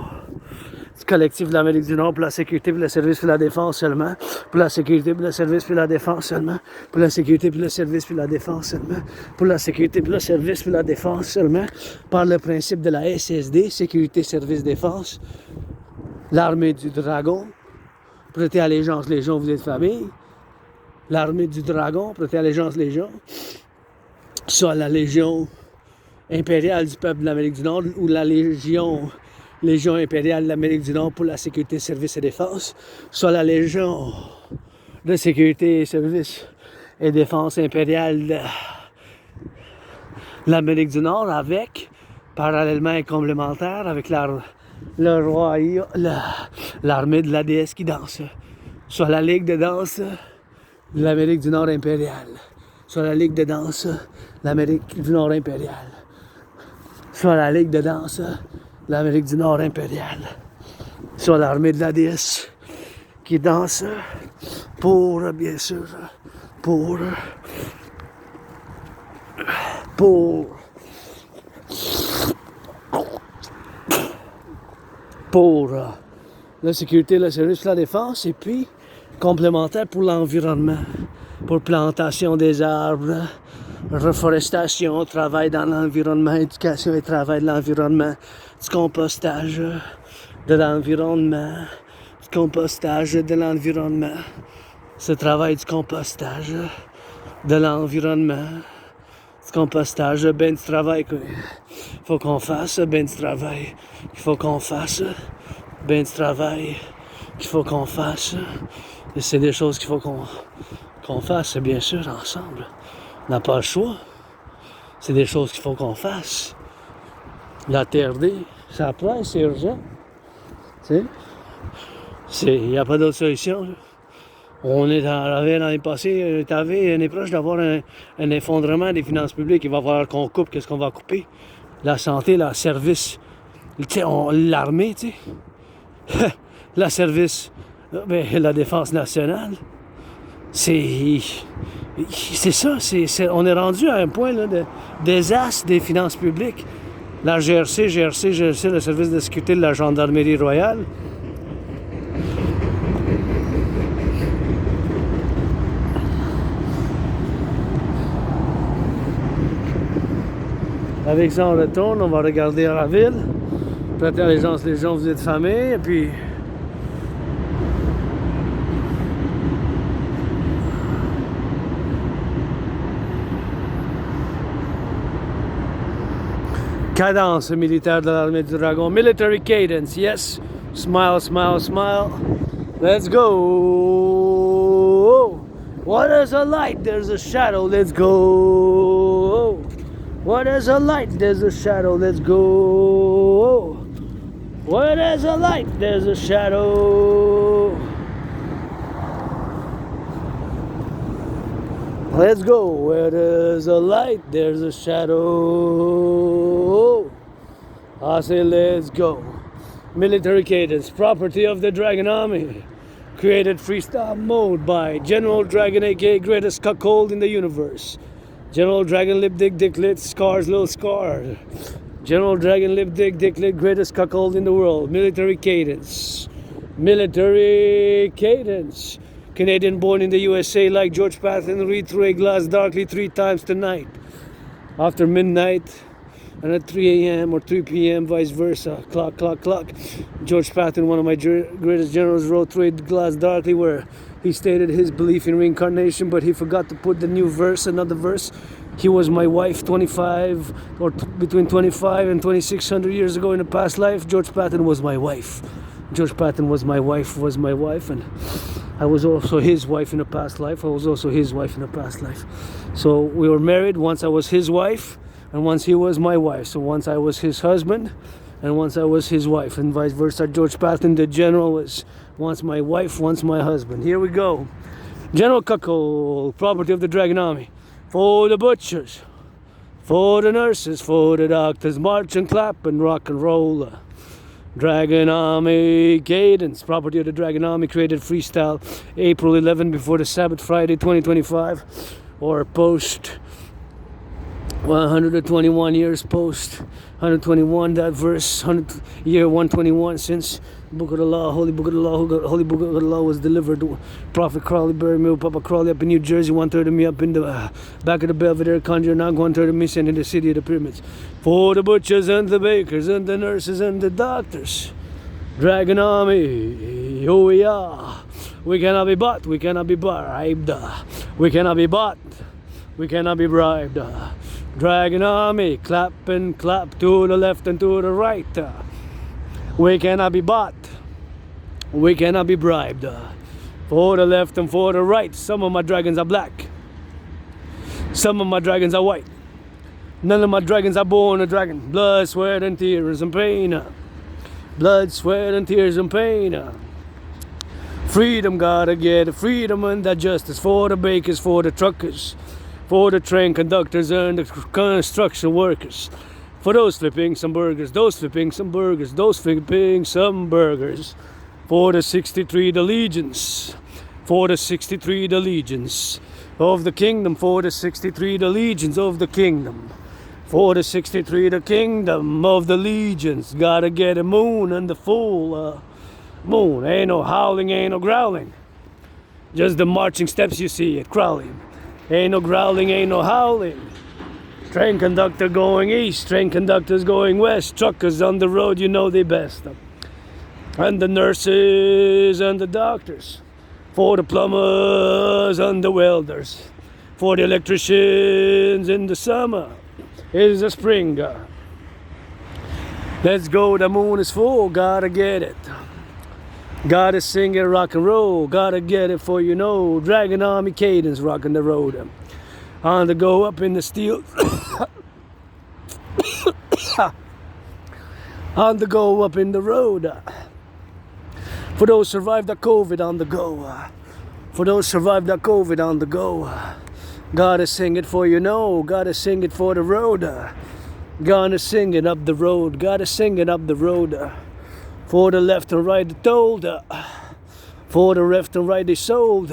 du collectif de l'Amérique du Nord pour la sécurité, pour le service, pour la défense seulement, pour la sécurité, pour le service, pour la défense seulement, pour la sécurité, pour le service, pour la défense seulement, pour la sécurité, pour le service, pour la défense seulement, par le principe de la SSD, sécurité, service, défense, l'armée du dragon, prêtez allégeance, légion, vous êtes famille, l'armée du dragon, prêtez allégeance, légion, soit la légion impériale du peuple de l'Amérique du Nord ou la Légion impériale de l'Amérique du Nord pour la sécurité, service et défense, soit la Légion de sécurité, service et défense impériale de l'Amérique du Nord avec, parallèlement et complémentaire, avec l'armée de la déesse qui danse, soit la Ligue de danse de l'Amérique du Nord impériale, soit la Ligue de danse de l'Amérique du Nord impériale, soit la Ligue de danse l'Amérique du Nord impériale, soit l'armée de la déesse qui danse pour, bien sûr, pour la sécurité, le service, la défense, et puis complémentaire pour l'environnement, pour plantation des arbres, reforestation, travail dans l'environnement, éducation et travail de l'environnement, du compostage de l'environnement, ce travail du compostage de l'environnement, du compostage, ben du travail qu'il faut qu'on fasse, ben du travail qu'il faut qu'on fasse, ben du travail qu'il faut qu'on fasse, et c'est des choses qu'il faut qu'on fasse, bien sûr, ensemble. On n'a pas le choix. C'est des choses qu'il faut qu'on fasse. La TRD, ça presse, c'est urgent. Tu sais? Il n'y a pas d'autre solution. Là. On est l'année passée, on est proche d'avoir un effondrement des finances publiques. Il va falloir qu'on coupe. Qu'est-ce qu'on va couper? La santé, le service. L'armée, tu sais. La service. La défense nationale. C'est ça, on est rendu à un point là, de désastre des finances publiques. La GRC, le service de sécurité de la gendarmerie royale. Avec ça, on retourne, on va regarder à la ville. Prêter allégeance, les gens, vous êtes famille, et puis Cadence militaire de l'armée du dragon. Military cadence, yes. Smile, smile, smile. Let's go. What is a light? There's a shadow. Let's go. What is a light? There's a shadow. Let's go. Where there's a light, there's a shadow. Let's go. Where there's a light, there's a shadow. I say let's go. Military cadence, property of the Dragon Army. Created freestyle mode by General Dragon, aka greatest cuckold in the universe. General Dragon, lip dick, dicklet, scars, little scar. General Dragon, lip dick, dicklet, greatest cuckold in the world. Military cadence. Military cadence. Canadian born in the USA like George Patton, read through a glass darkly 3 times tonight. After midnight and at 3 a.m. or 3 p.m. vice versa. Clock, clock, clock. George Patton, one of my greatest generals, wrote through a glass darkly where he stated his belief in reincarnation, but he forgot to put the new verse, another verse. He was my wife 25 or between 25 and 2600 years ago in a past life. George Patton was my wife. George Patton was my wife, and I was also his wife in a past life. I was also his wife in a past life. So we were married. Once I was his wife, and once he was my wife. So once I was his husband, and once I was his wife, and vice versa. George Patton, the general, was once my wife, once my husband. Here we go. General Cuckold, property of the Dragon Army. For the butchers, for the nurses, for the doctors, march and clap and rock and roll. Dragon Army cadence, property of the Dragon Army, created freestyle April 11 before the Sabbath Friday 2025, or post 121 years post 121, that verse, year 121 since Book of the Law, Holy Book of the Law, Holy Book of the Law was delivered. Prophet Crowley buried me with Papa Crowley up in New Jersey, 1/3 of me up in the back of the Belvedere Conjure, now 1/3 of me sent in the city of the pyramids. For the butchers and the bakers and the nurses and the doctors, Dragon Army, oh yeah. We cannot be bought, we cannot be bribed. We cannot be bought, we cannot be bribed. Dragon Army, clap and clap to the left and to the right. We cannot be bought, we cannot be bribed. For the left and for the right. Some of my dragons are black, some of my dragons are white. None of my dragons are born a dragon. Blood, sweat and tears and pain. Blood, sweat and tears and pain. Freedom, gotta get freedom and that justice. For the bakers, for the truckers, for the train conductors and the construction workers. For those flipping some burgers, those flipping some burgers, those flipping some burgers. For the 63 the legions, for the 63 the legions of the kingdom, for the 63 the legions of the kingdom. For the 63 the kingdom of the legions. Gotta get a moon and the full moon. Ain't no howling, ain't no growling. Just the marching steps you see it crawling. Ain't no growling, ain't no howling. Train conductor going east, train conductors going west. Truckers on the road, you know they best. And the nurses and the doctors. For the plumbers and the welders. For the electricians in the summer. It is a spring. Let's go, the moon is full, gotta get it. Gotta sing it, rock and roll, gotta get it for you know. Dragon Army cadence, rocking the road. On the go up in the steel. On the go up in the road. For those survived the COVID on the go. For those survived the COVID on the go. Gotta sing it for you know. Gotta sing it for the road. Gonna sing it up the road. Gotta sing it up the road. For the left and right they told. For the left and right they sold.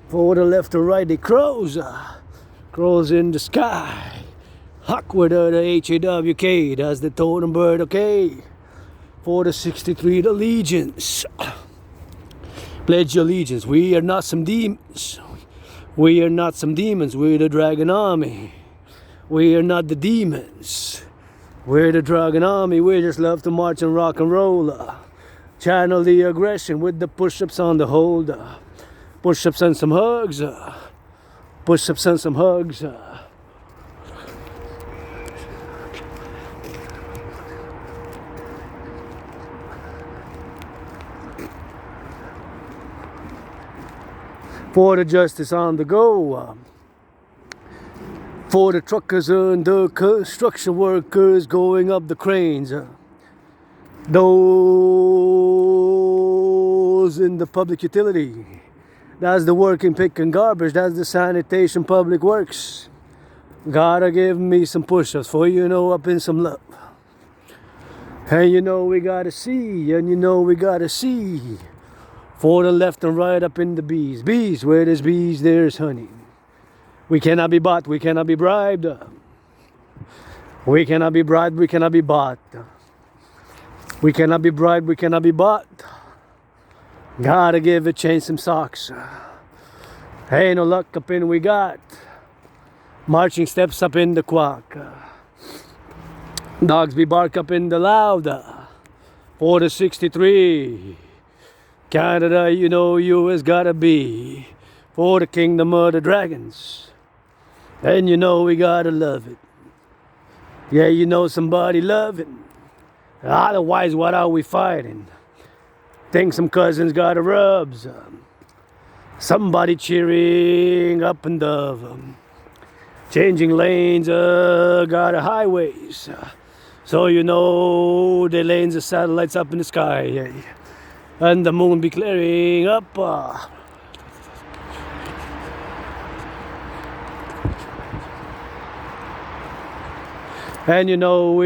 For the left and right they crows. Crows in the sky. Huck with the HAWK. That's the totem bird, okay. For the 63 the legions. Pledge your allegiance. We are not some demons. We are not some demons. We're the Dragon Army. We are not the demons. We're the Dragon Army. We just love to march and rock and roll. Channel the aggression with the push-ups on the hold. Push-ups and some hugs. Push-ups and some hugs. For the justice on the go. For the truckers and the construction workers going up the cranes. Those in the public utility. That's the working pick and garbage. That's the sanitation public works. Gotta give me some push-ups for up in some love. And we gotta see, and we gotta see. For the left and right up in the bees. Bees, where there's bees, there's honey. We cannot be bought, we cannot be bribed. We cannot be bribed, we cannot be bought. We cannot be bribed, we cannot be bought. Gotta give a change some socks. Ain't no luck up in we got. Marching steps up in the quack. Dogs be bark up in the loud. For the 63. Canada, US gotta be. For the kingdom of the dragons. And we gotta love it. Yeah, somebody love it. Otherwise, what are we fighting? Think some cousins got a rubs. Somebody cheering up and dove. Changing lanes, got a highways. So the lanes of satellites up in the sky. And the moon be clearing up. And we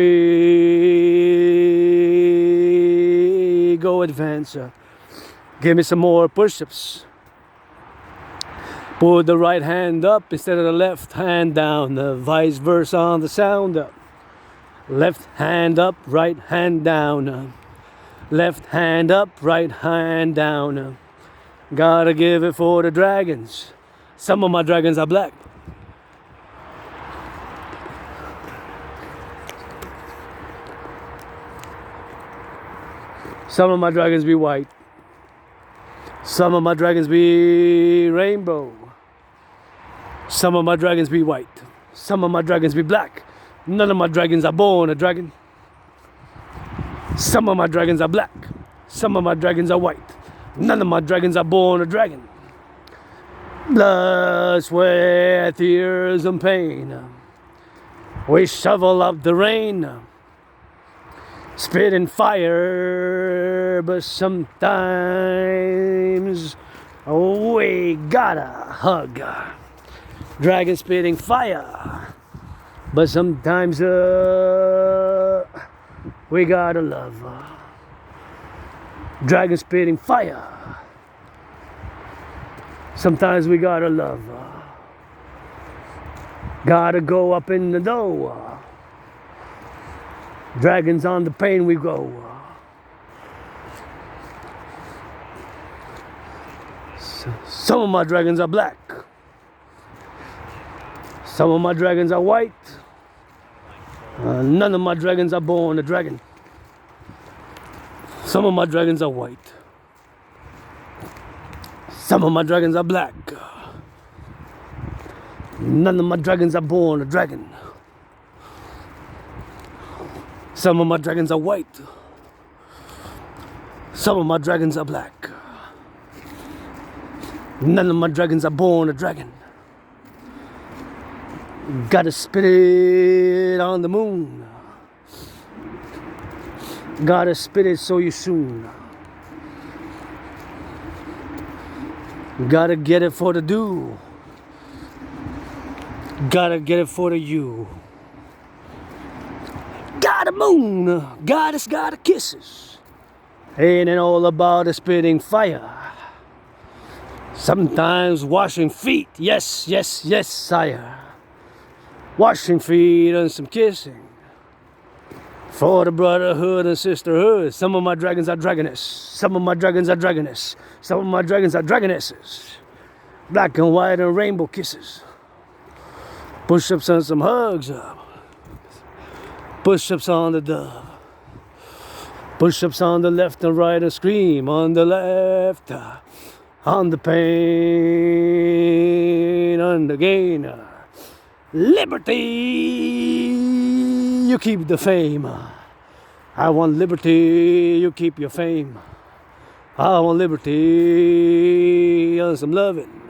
go advance. Give me some more push-ups. Put the right hand up instead of the left hand down. Vice versa on the sound. Left hand up, right hand down. Left hand up, right hand down. Gotta give it for the dragons. Some of my dragons are black. Some of my dragons be white. Some of my dragons be rainbow. Some of my dragons be white. Some of my dragons be black. None of my dragons are born a dragon. Some of my dragons are black. Some of my dragons are white. None of my dragons are born a dragon. Blood, sweat, tears, and pain. We shovel up the rain. Spitting fire, but sometimes we gotta hug. Dragon spitting fire, but sometimes we gotta love. Dragon spitting fire, sometimes we gotta love. Gotta go up in the door. Dragons on the pain we go. Some of my dragons are black. Some of my dragons are white. None of my dragons are born a dragon. Some of my dragons are white. Some of my dragons are black. None of my dragons are born a dragon. Some of my dragons are white. Some of my dragons are black. None of my dragons are born a dragon. Gotta spit it on the moon. Gotta spit it so you soon. Gotta get it for the do. Gotta get it for the you. Got a moon, goddess got a kisses. Ain't it all about a spitting fire? Sometimes washing feet, yes, yes, yes, sire. Washing feet and some kissing. For the brotherhood and sisterhood. Some of my dragons are dragoness. Some of my dragons are dragoness. Some of my dragons are dragonesses. Black and white and rainbow kisses. Push-ups and some hugs. Push-ups on the dove. Push-ups on the left and right and scream on the left. On the pain and the gain. Liberty, you keep the fame. I want liberty, you keep your fame. I want liberty and some loving.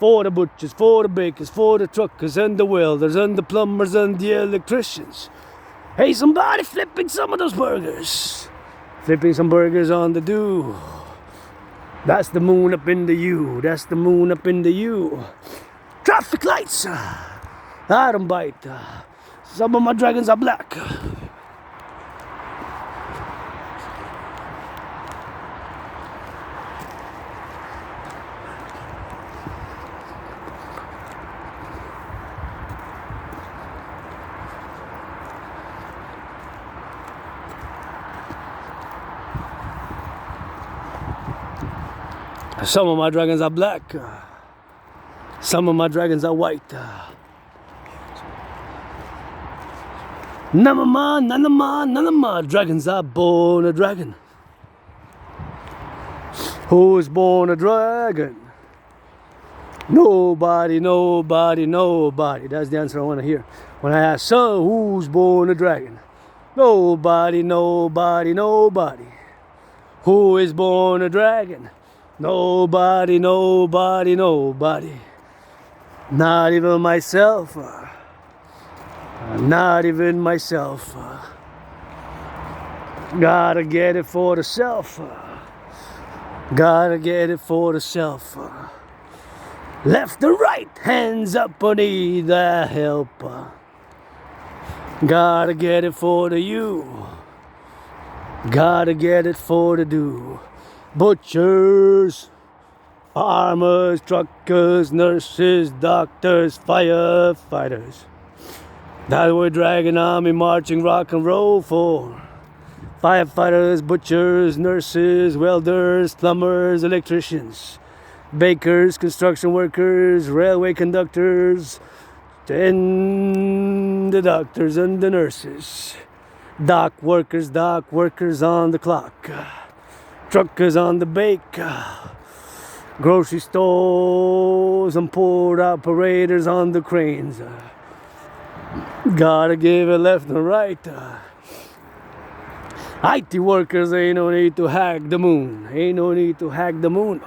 For the butchers, for the bakers, for the truckers and the welders and the plumbers and the electricians. Hey, somebody flipping some of those burgers. Flipping some burgers on the do. That's the moon up in the U. That's the moon up in the U. Traffic lights. I don't bite. Some of my dragons are black. Some of my dragons are black. Some of my dragons are white. None of my dragons are born a dragon. Who is born a dragon? Nobody. That's the answer I want to hear. When I ask, so who's born a dragon? Nobody. Who is born a dragon? Nobody. Not even myself. Not even myself. Gotta get it for the self. Gotta get it for the self. Left to right, hands up, I need the help. Gotta get it for the you. Gotta get it for the do. Butchers, farmers, truckers, nurses, doctors, firefighters. That we're dragging army marching rock and roll for. Firefighters, butchers, nurses, welders, plumbers, electricians, bakers, construction workers, railway conductors, and the doctors and the nurses. Dock workers on the clock. Truckers on the bake. Grocery stores and port operators on the cranes. Gotta give it left and right. IT workers, ain't no need to hack the moon. Ain't no need to hack the moon.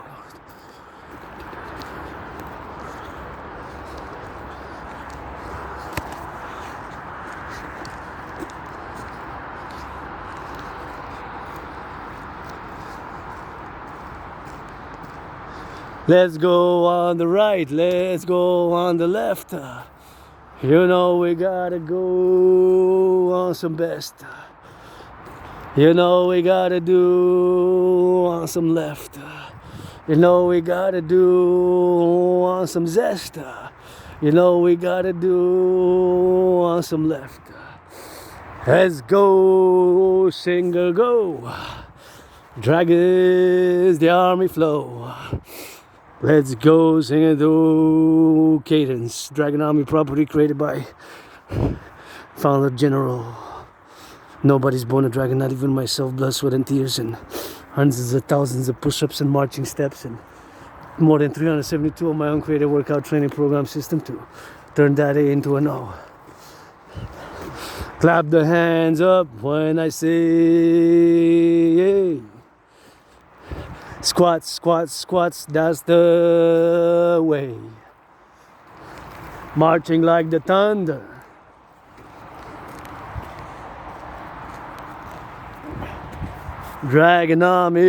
Let's go on the right, let's go on the left. You know we gotta go on some best. You know we gotta do on some left. You know we gotta do on some zest. You know we gotta do on some left. Let's go, singer, go. Dragons, the army flow. Let's go singing through cadence. Dragon Army property created by Founder General. Nobody's born a dragon, not even myself. Blood, sweat, and tears, and hundreds of thousands of push-ups and marching steps, and more than 372 of my own creative workout training program system to turn that A into an O. Clap the hands up when I say yay. Squats, that's the way. Marching like the thunder. Dragon Army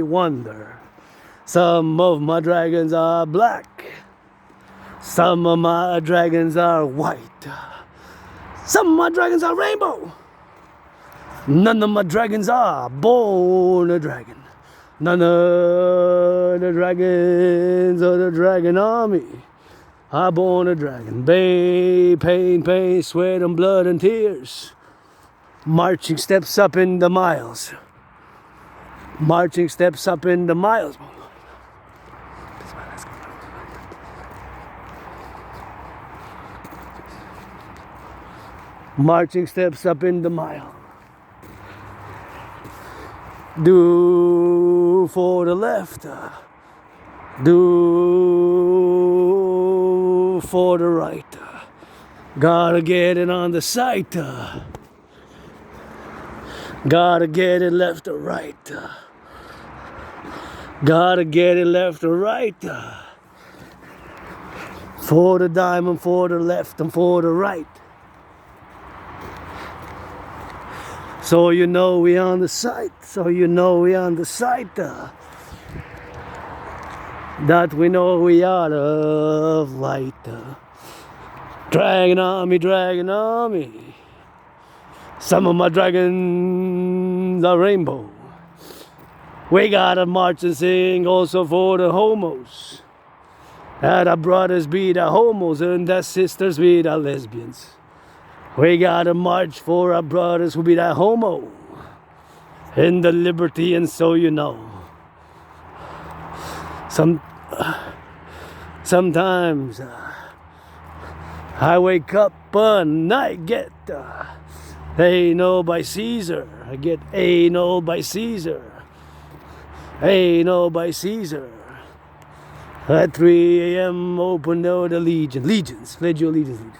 wonder. Some of my dragons are black. Some of my dragons are white. Some of my dragons are rainbow. None of my dragons are born a dragon. None of the dragons of the Dragon Army are born a dragon. Pain, sweat and blood and tears. Marching steps up in the miles. Marching steps up in the miles. Marching steps up in the mile. Do for the left, do for the right. Gotta get it on the sight. Gotta get it left or right. Gotta get it left or right. For the diamond, for the left and for the right. So you know we on the site. So you know we on the site. That we know we are of light. Dragging on me, dragging on me. Some of my dragons are rainbow. We gotta march and sing also for the homos. That our brothers be the homos and our sisters be the lesbians. We gotta march for our brothers who be the homo. In the liberty, and so you know. Sometimes I wake up and I get no by Caesar. I get no by Caesar. No by Caesar. At 3 a.m. open door the legions, pledge your allegiance.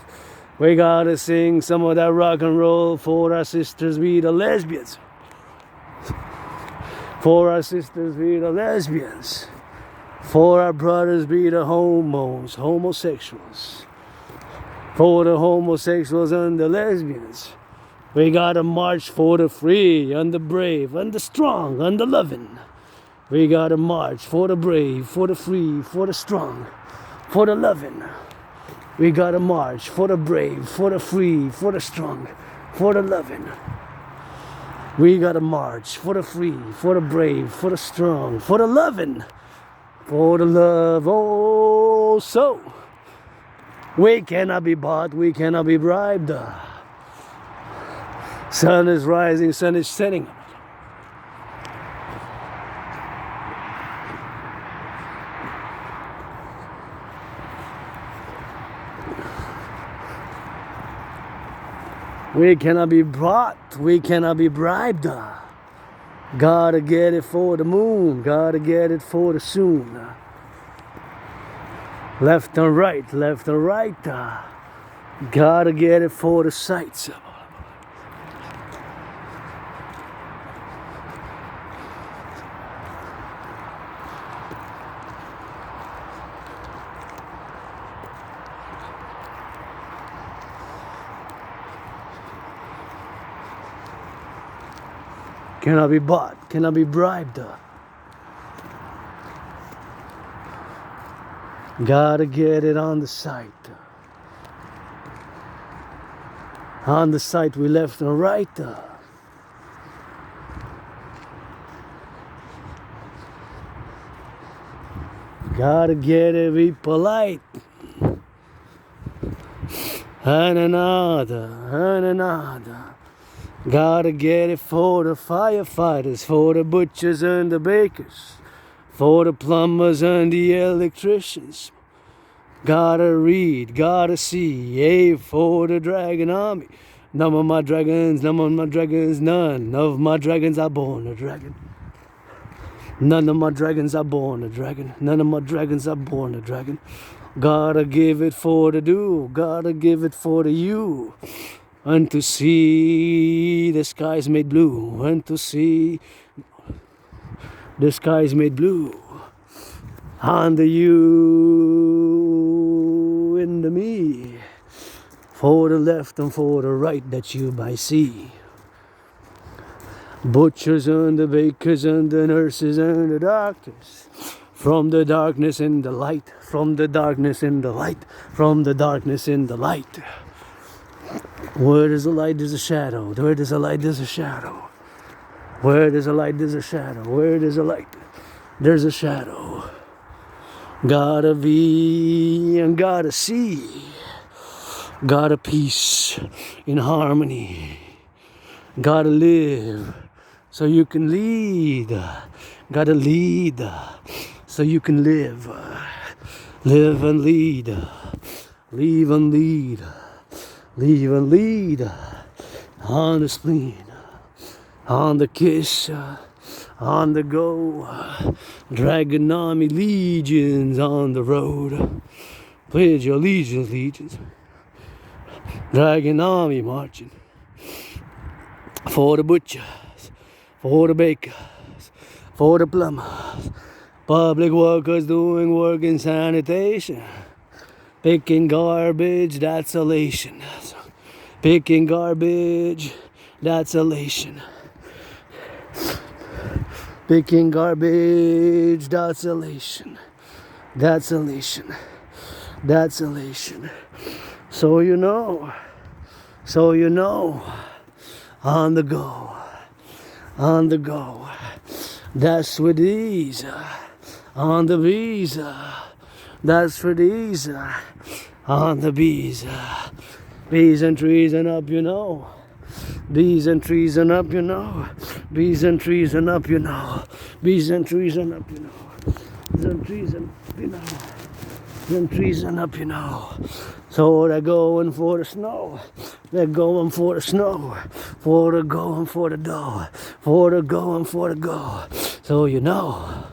We gotta sing some of that rock and roll for our sisters be the lesbians. For our sisters be the lesbians. For our brothers be the homosexuals. For the homosexuals and the lesbians. We gotta march for the free and the brave and the strong and the loving. We gotta march for the brave, for the free, for the strong, for the loving. We gotta march for the brave, for the free, for the strong, for the loving. We gotta march for the free, for the brave, for the strong, for the loving, for the love. Oh, so we cannot be bought, we cannot be bribed. Sun is rising, sun is setting. We cannot be bought, we cannot be bribed. Gotta get it for the moon, gotta get it for the soon. Left and right, left and right. Gotta get it for the sights. Cannot be bought, cannot be bribed. Gotta get it on the site. On the site we left and right. Gotta get it, be polite. And another. Gotta get it for the firefighters, for the butchers and the bakers, for the plumbers and the electricians. Gotta read, gotta see, for the dragon army. None of my dragons, none of my dragons are born a dragon. None of my dragons are born a dragon. None of my dragons are born a dragon. Gotta give it for the do, gotta give it for the you. And to see the skies made blue, and to see the skies made blue, and the you and the me, for the left and for the right that you might see. Butchers and the bakers and the nurses and the doctors, from the darkness in the light, from the darkness in the light, from the darkness in the light. Where there's a light, there's a shadow. Where there's a light, there's a shadow. Where there's a light, there's a shadow. Where there's a light, there's a shadow. Gotta be and gotta see. Gotta peace in harmony. Gotta live so you can lead. Gotta lead so you can live. Live and lead. Leave and lead. Leave and lead on the spleen, on the kiss, on the go. Dragon army legions on the road. Pledge your legions. Dragon army marching for the butchers, for the bakers, for the plumbers, Public workers doing work in sanitation. Picking garbage, that's elation. Picking garbage, that's elation. Picking garbage, that's elation. That's elation. That's elation. So you know. So you know. On the go. On the go. That's with these. On the visa. That's for these. On the bees. Bees and trees and up, you know. Bees and trees and up, you know. Bees and trees and up, you know. Bees and trees and up, you know. Bees and trees and up, you know. Bees and trees and up, you know. So they're going for the snow. They're going for the snow. For the going for the dough. For the going for the go. So you know.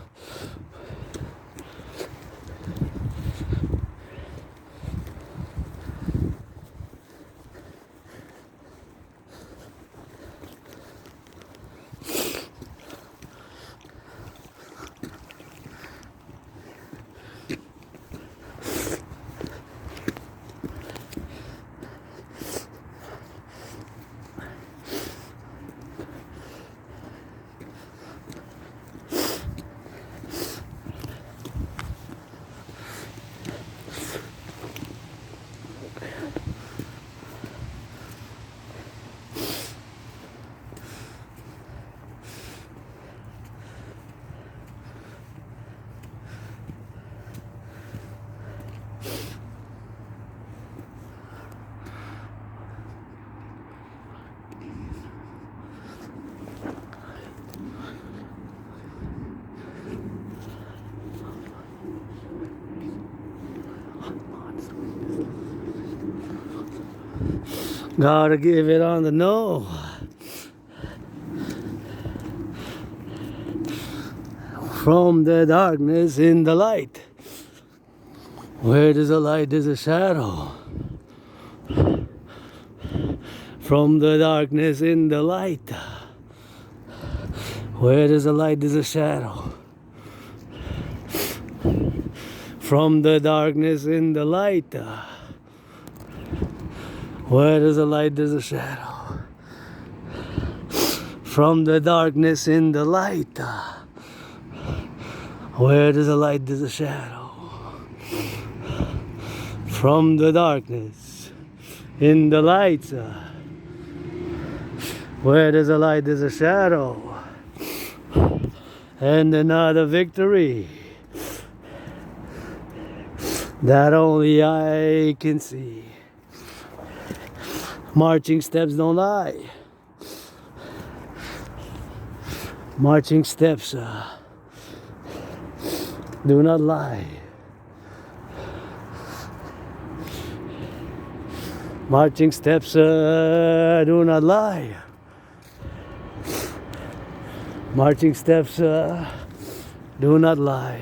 Gotta give it on the no. From the darkness in the light. Where there's a light, there's a shadow. From the darkness in the light. Where there's a light, there's a shadow. From the darkness in the light. Where there's a light, there's a shadow. From the darkness in the light. Where there's a light, there's a shadow. From the darkness in the light. Where there's a light, there's a shadow. And another victory that only I can see. Marching steps don't lie. Marching steps do not lie. Marching steps do not lie. Marching steps do not lie.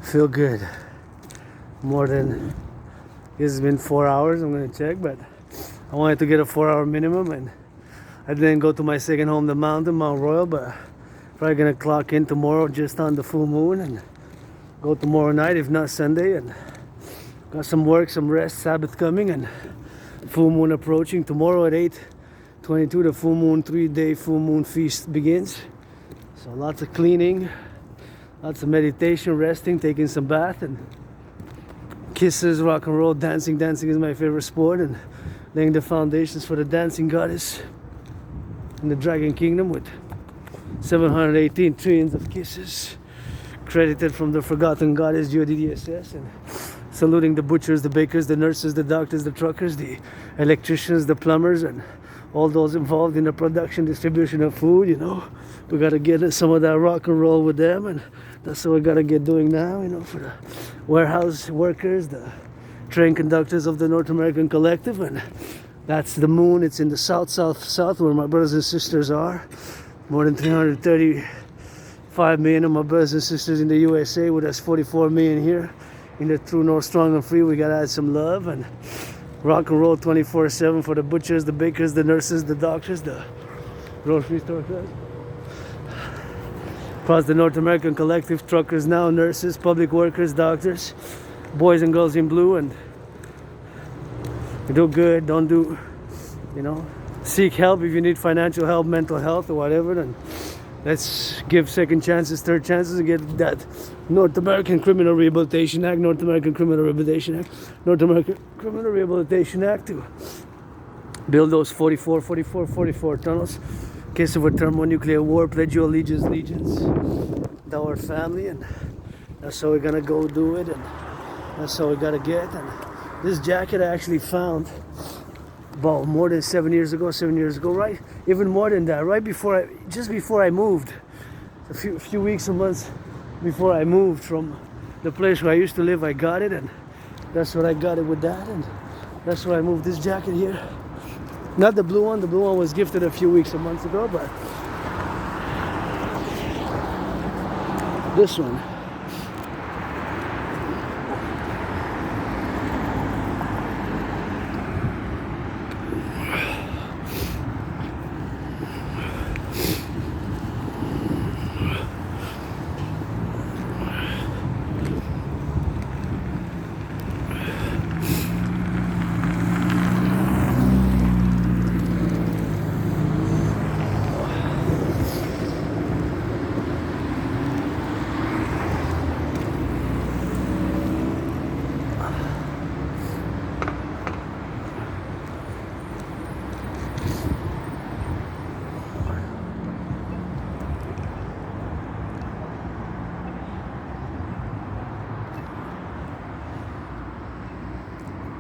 Feel good. More than, it's been 4 hours, I'm gonna check, but I wanted to get a 4-hour minimum, and I didn't go to my second home, the mountain, Mount Royal, but probably gonna clock in tomorrow just on the full moon and go tomorrow night, if not Sunday, and got some work, some rest, Sabbath coming, and full moon approaching. Tomorrow at 8:22, the full moon, 3-day full moon feast begins. So lots of cleaning, lots of meditation, resting, taking some bath, and kisses, rock and roll, dancing. Dancing is my favorite sport, and laying the foundations for the dancing goddess in the Dragon Kingdom with 718 trillions of kisses credited from the forgotten goddess GODDSS, and saluting the butchers, the bakers, the nurses, the doctors, the truckers, the electricians, the plumbers, and all those involved in the production, distribution of food. You know, we gotta get some of that rock and roll with them, and that's what we gotta get doing now, you know, for the warehouse workers, the train conductors of the North American Collective. And that's the moon. It's in the south where my brothers and sisters are. More than 335 million of my brothers and sisters in the USA, with us 44 million here in the true north, strong and free. We gotta add some love and rock and roll 24/7 for the butchers, the bakers, the nurses, the doctors, the grocery store clerks. Across the North American collective, truckers now, nurses, public workers, doctors, boys and girls in blue, and do good, don't do, you know, seek help if you need financial help, mental health or whatever, and let's give second chances, third chances, and get that North American Criminal Rehabilitation Act, North American Criminal Rehabilitation Act, North American Criminal Rehabilitation Act to build those 44 tunnels in case of a thermonuclear war. Pledge your allegiance to our family, and that's how we're gonna go do it, and that's how we gotta get. And this jacket I actually found about more than 7 years ago, right? Even more than that, right before just before I moved, a few weeks or months before I moved from the place where I used to live, I got it, and that's what I got it with that, and that's why I moved this jacket here. Not the blue one. The blue one was gifted a few weeks or months ago, but this one.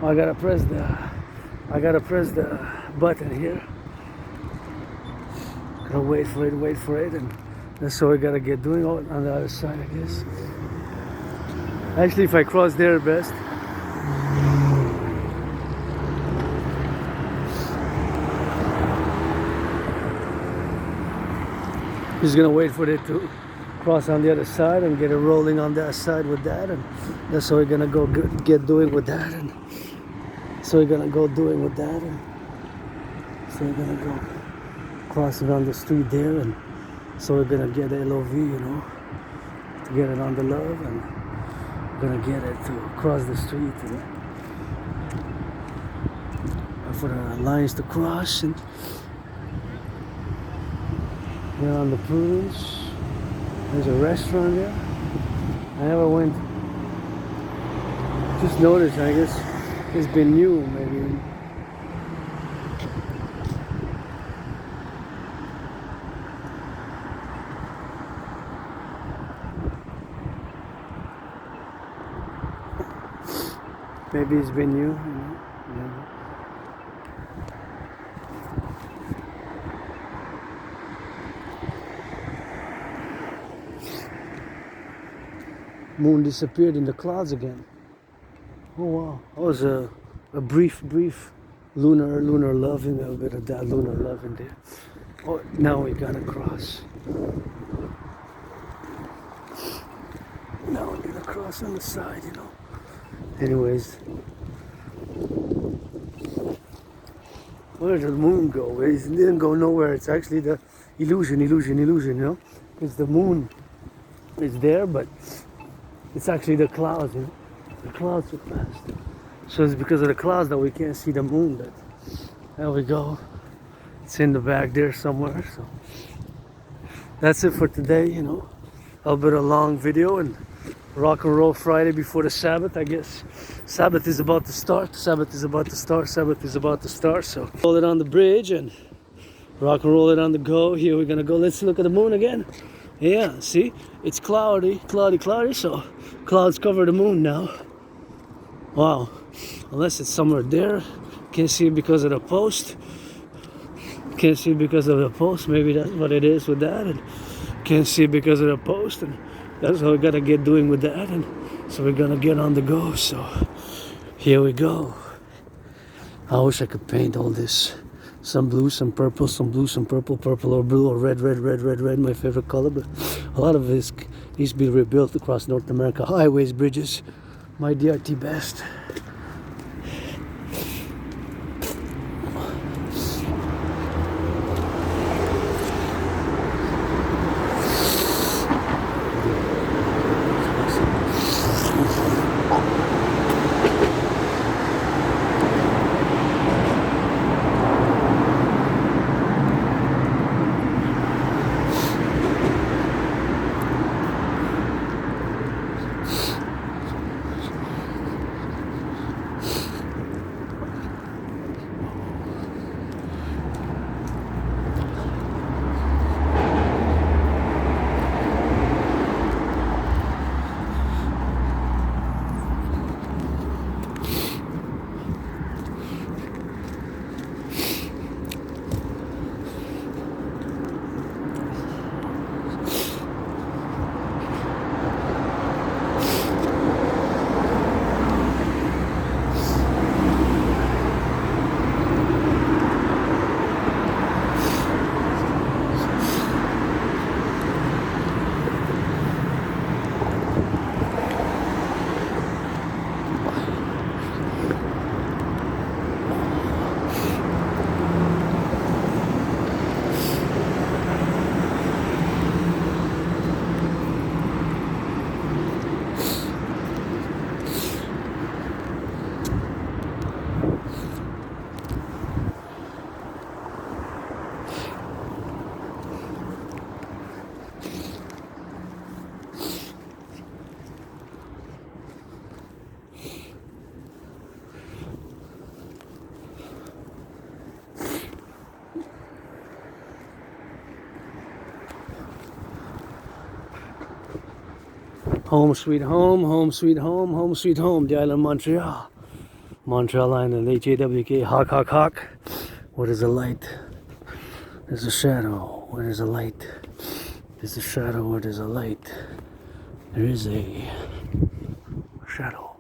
I gotta press the button here. Gotta wait for it, and that's what we gotta get doing on the other side, I guess. Actually, if I cross there, best. Just gonna wait for it to cross on the other side and get it rolling on that side with that, and that's what we're gonna go get doing with that, and so we're gonna go doing with that, and so we're gonna go crossing on the street there, and so we're gonna get LOV, you know, to get it on the love, and we're gonna get it to cross the street, and for the lines to cross, and we're on the Prudence. There's a restaurant there. I never went. Just noticed, I guess it's been new, maybe. Maybe it's been new, you know. Yeah. Moon disappeared in the clouds again. Oh wow, that was a brief lunar loving, a little bit of that lunar love in there. Oh, now we gotta cross. Now we're gonna cross on the side, you know. Anyways, where did the moon go? It didn't go nowhere. It's actually the illusion, you know. Because the moon is there, but it's actually the clouds, you know. The clouds are fast. So it's because of the clouds that we can't see the moon. But there we go. It's in the back there somewhere. So that's it for today, you know. A little bit of a long video, and rock and roll Friday before the Sabbath, I guess. Sabbath is about to start. So roll it on the bridge and rock and roll it on the go. Here we're gonna go. Let's look at the moon again. Yeah, see? It's cloudy. So clouds cover the moon now. Wow. Unless it's somewhere there. Can't see it because of the post. Maybe that's what it is with that. And can't see it because of the post. And that's what we gotta get doing with that. And so we're gonna get on the go. So here we go. I wish I could paint all this. Some blue, some purple, some blue, some purple, purple or blue or red, my favorite color. But a lot of it needs to be rebuilt across North America. Highways, bridges, my DRT best. Home sweet home, home sweet home, home sweet home, the island of Montreal. Montreal Island, HAWK, hawk, hawk, hawk. What is a light? There's a shadow. Where is a light? There's a shadow. Where there's a light? There is a shadow.